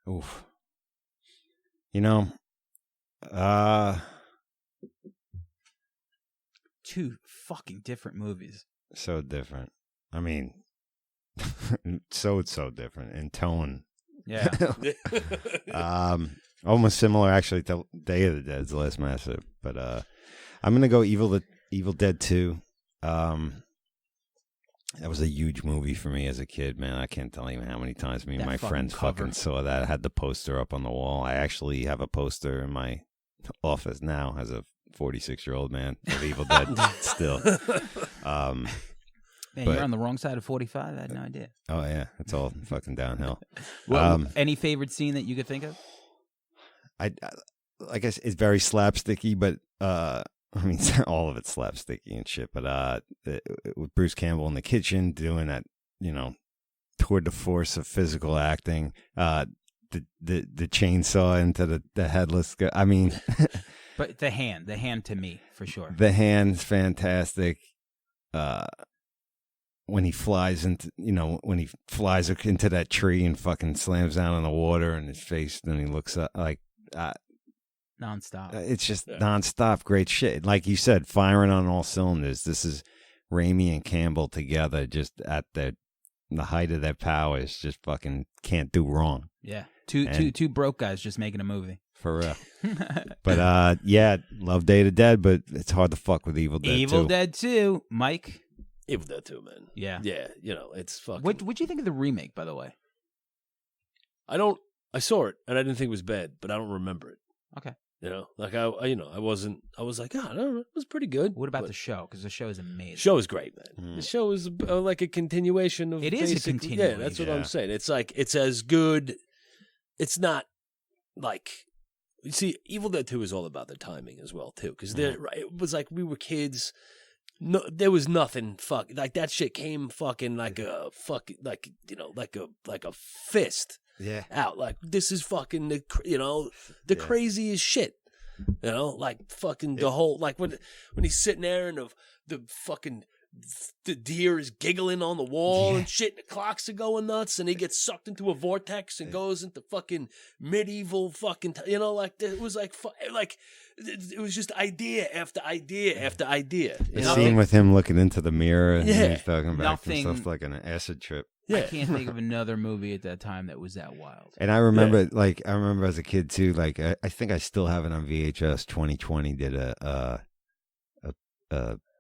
Oof. Two fucking different movies. So different. I mean, so different in tone. Yeah. Almost similar actually to Day of the Dead's Last Massive, but I'm gonna go Evil Dead 2. That was a huge movie for me as a kid, man. I can't tell you how many times me and That my fucking friends cover. fucking saw that. I had the poster up on the wall. I actually have a poster in my office now as a 46-year-old man of Evil Dead still. Man, But- you're on the wrong side of 45. I had no idea. Oh yeah, it's all fucking downhill. Well, any favorite scene that you could think of? I guess it's very slapsticky, but I mean, all of it's slapsticky and shit. But with Bruce Campbell in the kitchen doing that, toward the force of physical acting, the chainsaw into the headless guy. I mean, But the hand to me for sure. the hand's fantastic. When he flies into, into that tree and fucking slams down in the water and his face, then he looks up like. Nonstop. It's just nonstop great shit. Like you said, firing on all cylinders. This is Raimi and Campbell together, just at the height of their powers. Just fucking can't do wrong. Yeah. Two broke guys just making a movie. For real. But yeah, love Day of the Dead, but it's hard to fuck with Evil Dead. Evil too. Dead 2, Mike. Evil Dead 2, man. Yeah. Yeah, it's fucking. What'd you think of the remake, by the way? I saw it and I didn't think it was bad, but I don't remember it. Okay. I was like, I don't know, it was pretty good. What about but the show? Because the show is amazing. show is great, man. The show is like a continuation of. It is a basically- continuation. Yeah, that's what I'm saying. It's like it's as good. It's not like you see, Evil Dead 2 is all about the timing as well too, because it was like we were kids. No, there was nothing like that shit came fucking like a fist. Yeah. Out like this is fucking the craziest shit, like fucking the whole like when he's sitting there and the fucking the deer is giggling on the wall and shit, and the clocks are going nuts, and he gets sucked into a vortex and goes into fucking medieval fucking like it was like it was just idea after idea after idea. The scene with him looking into the mirror and Yeah. he's talking about Nothing- stuff like an acid trip. I can't think of another movie at that time that was that wild. And I remember, I remember as a kid too. Like, I think I still have it on VHS. 2020 did a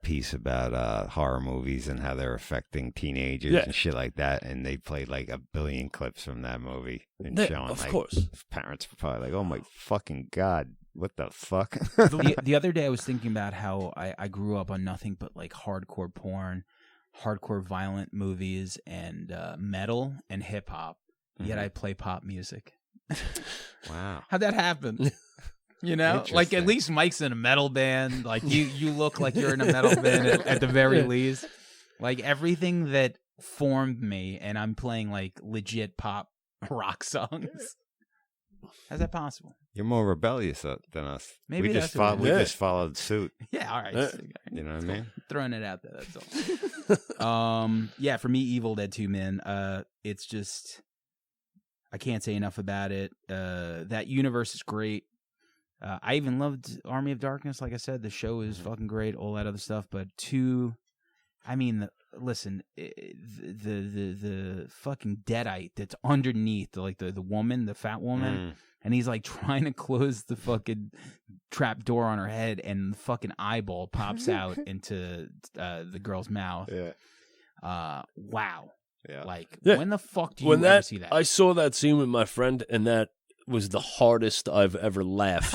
piece about horror movies and how they're affecting teenagers and shit like that. And they played like a billion clips from that movie and showing. Of like, course. parents were probably like, "Oh my fucking god, what the fuck?" The other day I was thinking about how I grew up on nothing but like hardcore porn, hardcore violent movies, and metal and hip hop. Yet I play pop music. Wow. How'd that happen? Like at Interesting. least Mike's in a metal band. Like you look like you're in a metal band at the very least. Like everything that formed me, and I'm playing like legit pop rock songs. How's that possible? You're more rebellious than us. Maybe we just that's what it we is. just followed suit. Yeah, all right. You know what I mean? Throwing it out there, that's all. Yeah, for me, Evil Dead 2, man. It's just I can't say enough about it. That universe is great. I even loved Army of Darkness. Like I said, the show is fucking great. All that other stuff, but 2, I mean, listen, the fucking deadite that's underneath, the woman, the fat woman. And he's like trying to close the fucking trap door on her head, and the fucking eyeball pops out into the girl's mouth. Yeah. Wow. Yeah. Like, Yeah. when the fuck do you ever see that? I saw that scene with my friend, and that was the hardest I've ever laughed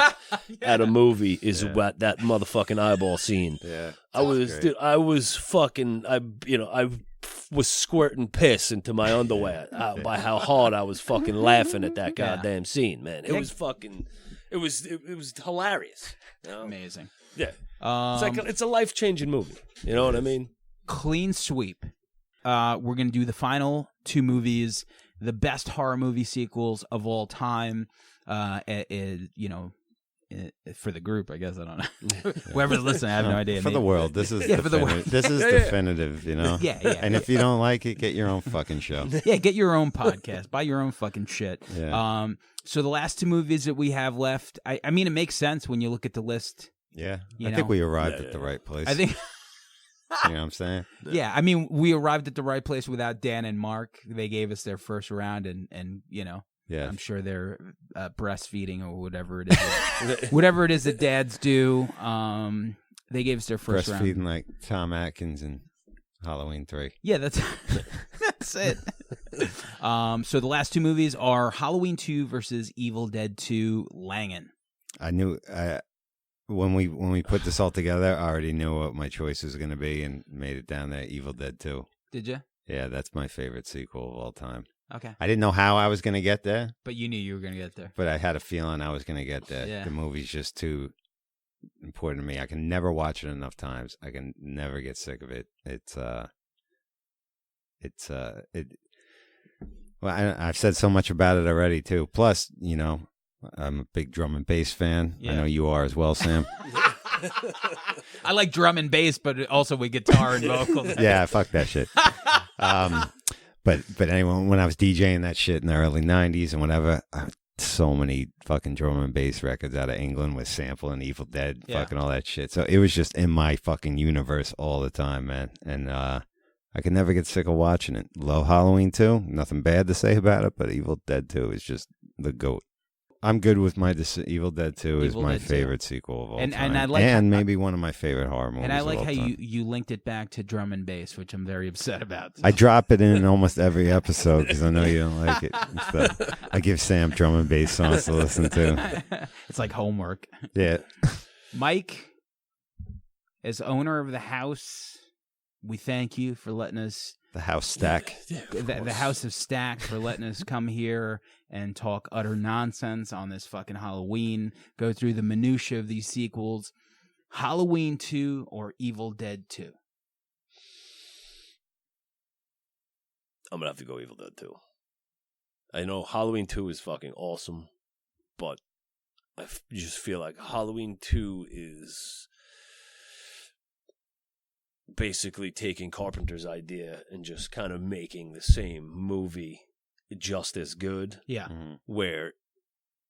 at a movie. Is what that motherfucking eyeball scene. Yeah. I was squirting piss into my underwear by how hard I was fucking laughing at that goddamn scene, man. It was fucking, it was hilarious. Amazing. Yeah, it's a life changing movie. You know what I mean? Clean sweep. We're gonna do the final 2 movies, the best horror movie sequels of all time. For the group, I guess. I don't know. Whoever's listening, I have no idea. For the world, this is for the world. This is definitive, you know. Yeah. And if you don't like it, get your own fucking show. Yeah, get your own podcast. Buy your own fucking shit. Yeah. So the last 2 movies that we have left, I mean, it makes sense when you look at the list. Yeah, You I think know? we arrived at the right place. I think You know what I'm saying? Yeah, I mean, we arrived at the right place without Dan and Mark. They gave us their first round, and you know, Yeah. I'm sure they're breastfeeding or whatever it is, whatever it is that dads do. They gave us their first round. Breastfeeding like Tom Atkins in Halloween 3. Yeah, that's that's it. So the last two movies are Halloween 2 versus Evil Dead 2 Langan. I knew when we put this all together, I already knew what my choice was going to be and made it down there. Evil Dead 2. Did you? Yeah, that's my favorite sequel of all time. Okay. I didn't know how I was going to get there, But you knew you were going to get there. but I had a feeling I was going to get there. Yeah. The movie's just too important to me. I can never watch it enough times. I can never get sick of it. Well, I've said so much about it already too. Plus, you know, I'm a big drum and bass fan. Yeah. I know you are as well, Sam. I like drum and bass, but also with guitar and vocals. Yeah, fuck that shit. But anyway, when I was DJing that shit in the early 90s and whatever, so many fucking drum and bass records out of England with sampling Evil Dead, fucking all that shit. So it was just in my fucking universe all the time, man. And I could never get sick of watching it. Love Halloween 2. Nothing bad to say about it, but Evil Dead 2 is just the GOAT. I'm good with my Evil Dead 2 is Evil my Dead 2. favorite sequel of all time. And I like and maybe one of my favorite horror movies And I like of all how time. you linked it back to drum and bass, which I'm very upset about. I drop it in almost every episode because I know you don't like it. So I give Sam drum and bass songs to listen to. It's like homework. Yeah. Mike, as owner of the house, we thank you for letting us, The house stack. the House of Stack, for letting us come here and talk utter nonsense on this fucking Halloween, go through the minutia of these sequels. Halloween 2 or Evil Dead 2? I'm gonna have to go Evil Dead 2. I know Halloween 2 is fucking awesome, but I just feel like Halloween 2 is basically taking Carpenter's idea and just kind of making the same movie just as good. Yeah. Where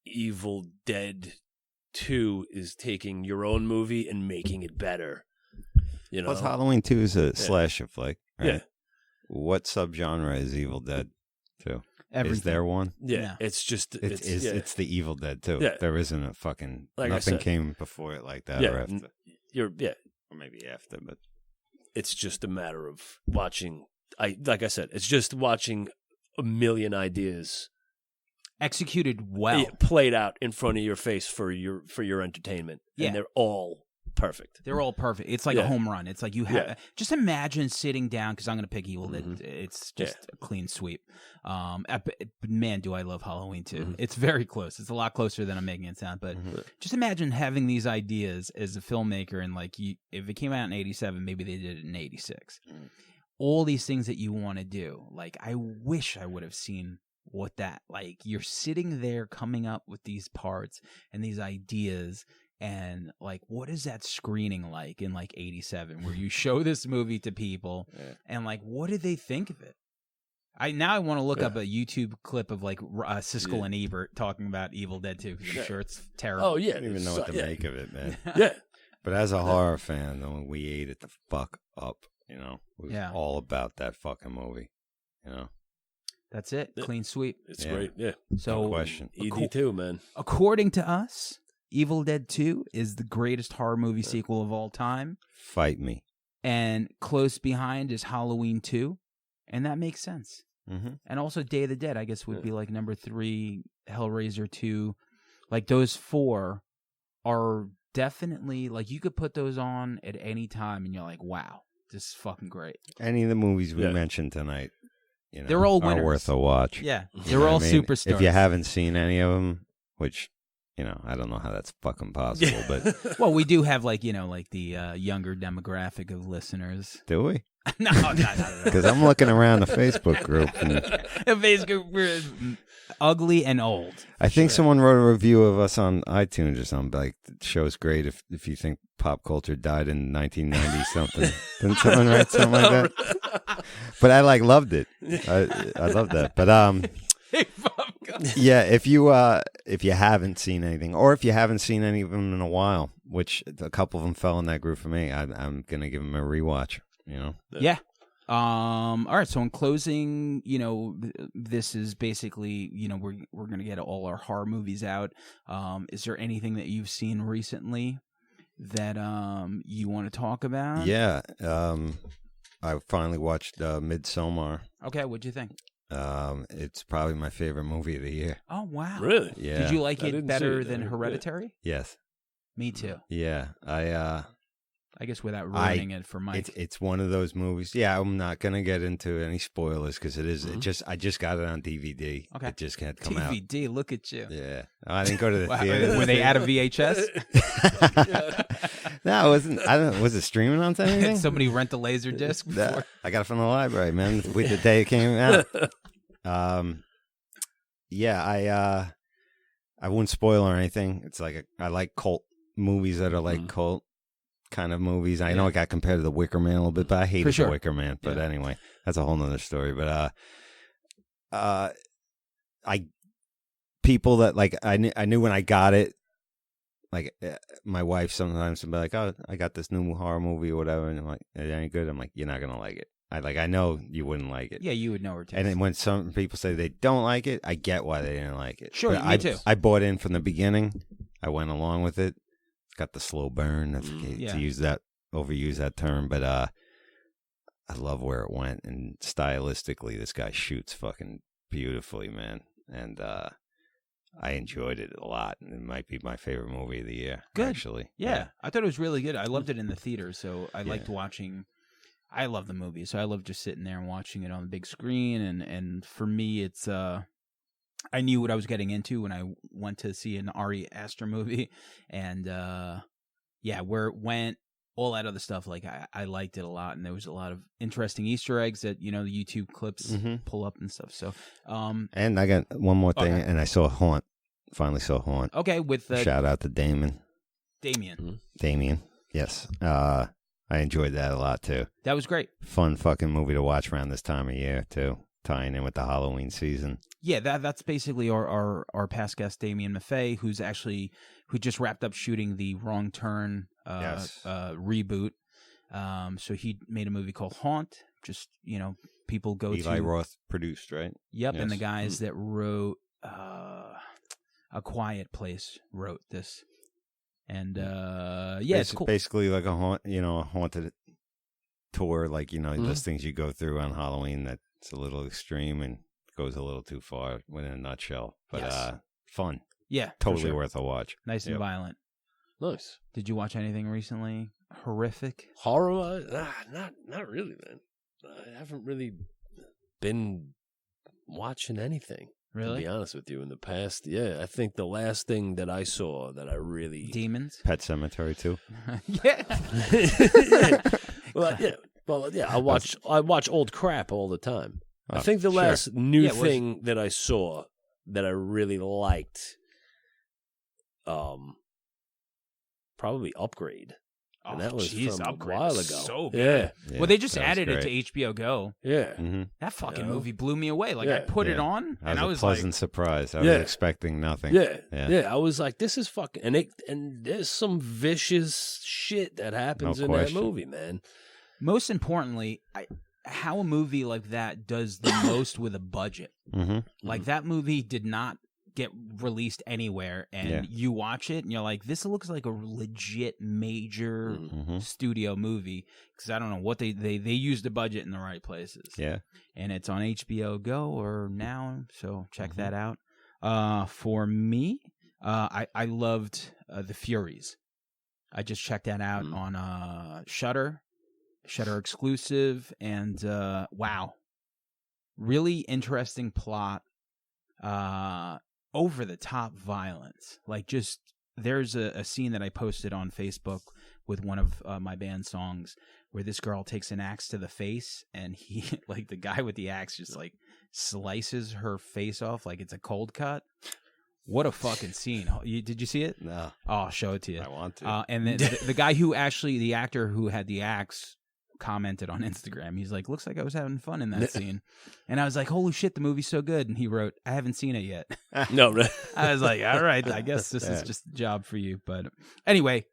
Evil Dead 2 is taking your own movie and making it better. You know, Plus, Halloween 2 is a slasher flick, right? Yeah. What subgenre is Evil Dead 2? Everything. Is there one? yeah, Yeah. it's just It's the Evil Dead 2. Yeah. There isn't a fucking... Like I nothing said. came before it like that Yeah, or after. Or maybe after, but... It's just a matter of watching. Like I said, it's just watching a million ideas Executed well. played out in front of your face for your entertainment. Yeah. And they're all perfect. They're all perfect. It's like a Yeah. home run. It's like you have. Yeah. Just imagine sitting down, because I'm going to pick Evil Dead. Mhm. It's just Yeah. a clean sweep. Man, do I love Halloween too. Mhm. It's very close. It's a lot closer than I'm making it sound. But just imagine having these ideas as a filmmaker, and like, if it came out in '87, maybe they did it in '86. All these things that you want to do. Like, I wish I would have seen what that, like, you're sitting there coming up with these parts and these ideas, and like, what is that screening like in like '87, where you show this movie to people and like, what did they think of it? I want to look up a YouTube clip of like Siskel and Ebert talking about Evil Dead 2, because I'm sure it's terrible. Oh yeah, I don't even know what to make of it, man. Yeah, But as a horror fan, though, we ate it the fuck up, you know? It was Yeah. all about that fucking movie, you know? That's it. Clean sweep. it's Yeah. great. Yeah, So No question. ED2, man. according to us, Evil Dead 2 is the greatest horror movie sequel of all time. Fight me. And close behind is Halloween 2. And that makes sense. Mm-hmm. And also Day of the Dead, I guess, would be like number 3, Hellraiser 2. Like, those 4 are definitely, like, you could put those on at any time and you're like, wow, this is fucking great. Any of the movies we Yeah. mentioned tonight, you know, They're all are winners. worth a watch. Yeah. You They're know all what I mean? superstars. If you haven't seen any of them, which, you know, I don't know how that's fucking possible, but Well, we do have, like, you know, like the younger demographic of listeners. do we? No. Because I'm looking around the Facebook group, and Basically, we're ugly and old. I think someone wrote a review of us on iTunes or something. Like, the show's great if you think pop culture died in 1990 something. Didn't someone write something like that? But I loved it. I love that. But yeah, if you haven't seen anything, or if you haven't seen any of them in a while, which a couple of them fell in that group for me, I'm gonna give them a rewatch. You know. Yeah. All right. So in closing, this is basically, we're gonna get all our horror movies out. Is there anything that you've seen recently that you want to talk about? Yeah. I finally watched Midsommar. Okay. What'd you think? It's probably my favorite movie of the year. Oh wow. Really? Yeah. Did you like I it didn't better see it. than Yeah. Hereditary? Yes. Me too. Yeah. I guess without ruining it for Mike. It's one of those movies. Yeah, I'm not gonna get into any spoilers because it is. It just I just got it on DVD. Okay. It just can't come out. DVD. Look at you. Yeah, I didn't go to the Wow, theater. were they out of VHS? No, it wasn't. I don't. Was it streaming on Did anything? somebody rent a laser disc before? Nah, I got it from the library, man. With the day it came out. Yeah, I wouldn't spoil or anything. It's like I like cult movies that are like cult kind of movies. I know it got compared to The Wicker Man a little bit, but I hated sure. The Wicker Man. But anyway, that's a whole nother story. But people that like I knew when I got it. Like my wife sometimes would be like, "Oh, I got this new horror movie or whatever," and I'm like, "It ain't good." I'm like, "You're not gonna like it." I know you wouldn't like it. Yeah, you would know her taste. And then when some people say they don't like it, I get why they didn't like it. Sure, But me too. I bought in from the beginning. I went along with it. It's got the slow burn. To overuse that term, but I love where it went, and stylistically, this guy shoots fucking beautifully, man. And I enjoyed it a lot. It might be my favorite movie of the year. Good. Actually, Yeah, I thought it was really good. I loved it in the theater, so I liked watching. I love the movie, so I love just sitting there and watching it on the big screen. And for me, it's I knew what I was getting into when I went to see an Ari Aster movie, and where it went, all that other stuff. Like I liked it a lot, and there was a lot of interesting Easter eggs that the YouTube clips pull up and stuff. So, and I got one more thing, Okay. and I saw Haunt. Finally saw Haunt. okay, with Shout out to Damien. Damien, Yes. I enjoyed that a lot too. that was great. Fun fucking movie to watch around this time of year too, tying in with the Halloween season. Yeah, that's basically our past guest Damien Maffei, who just wrapped up shooting the Wrong Turn reboot. So he made a movie called Haunt. Just people go Eli to Roth produced, right? Yep, Yes. and the guys that wrote A Quiet Place wrote this, and it's cool. Basically like a haunted tour, like those things you go through on Halloween. That's a little extreme and goes a little too far within a nutshell, but Yes. fun. Yeah, for Totally sure. worth a watch. Nice and Yep. violent. Nice. Did you watch anything recently? Horrific? Horror? Not really, man. I haven't really been watching anything. Really? To be honest with you, in the past, I think the last thing that I saw that I really Demons? Pet Cemetery too. Yeah. I watch old crap all the time. I think the sure. last new Yeah, it was- thing that I saw that I really liked, probably Upgrade. And that was from Upgrade a while was ago. so good. Yeah, Well, they just that was added it to great. HBO Go. Yeah. Mm-hmm. That fucking Yeah. movie blew me away. Like I Yeah. put it Yeah. on, That and I was was a pleasant like, surprise. I Yeah. was expecting nothing. Yeah. Yeah. I was like, this is fucking, and there's some vicious shit that happens No in question. that movie, man. most importantly, how a movie like that does the most with a budget. Mm-hmm. Like that movie did not get released anywhere, and Yeah. you watch it and you're like, this looks like a legit major Mm-hmm. studio movie, because I don't know what they used the budget in the right places. Yeah. And it's on HBO Go or Now, so check Mm-hmm. that out. For me, I loved The Furies. I just checked that out on Shudder exclusive, and wow, really interesting plot. Over the top violence. Like, just there's a scene that I posted on Facebook with one of my band songs where this girl takes an axe to the face, and he, like, the guy with the axe just like slices her face off like it's a cold cut. What a fucking scene. Did you see it? No. Oh, I'll show it to you. I want to. And then the guy who actually, the actor who had the axe, commented on Instagram. He's like, looks like I was having fun in that scene. And I was like, holy shit, the movie's so good. And he wrote, I haven't seen it yet. No, right. I was like, all right, I guess this is just a job for you. But anyway,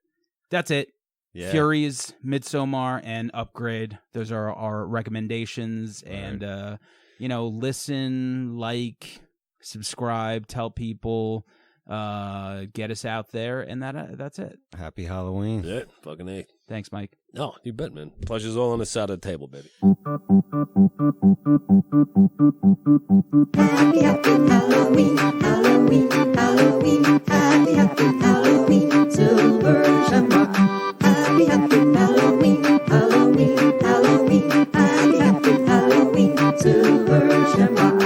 that's it. Yeah. Furies, Midsommar, and Upgrade. Those are our recommendations. Right. And, listen, like, subscribe, tell people, get us out there, and that's it. Happy Halloween. Yeah, fucking A. Thanks, Mike. No, you bet, man. Pleasure's all on the side of the table, baby. Happy, happy Halloween, Halloween, Halloween. Happy, happy Halloween, Silver Shamrock. Happy, happy Halloween, Halloween, Halloween. Happy, happy Halloween, Silver Shamrock.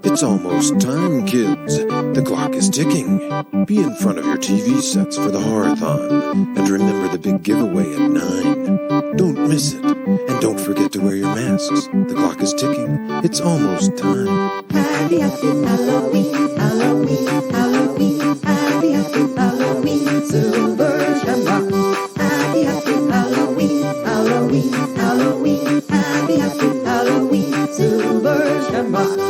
It's almost time, kids. The clock is ticking. Be in front of your TV sets for the Horathon. And remember the big giveaway at 9. Don't miss it. And don't forget to wear your masks. The clock is ticking. It's almost time. Happy, happy Halloween, Halloween, Halloween. Happy, happy Halloween, Silver Shamrock. Happy, happy Halloween, Halloween, Halloween. Happy, happy Halloween, Silver Shamrock.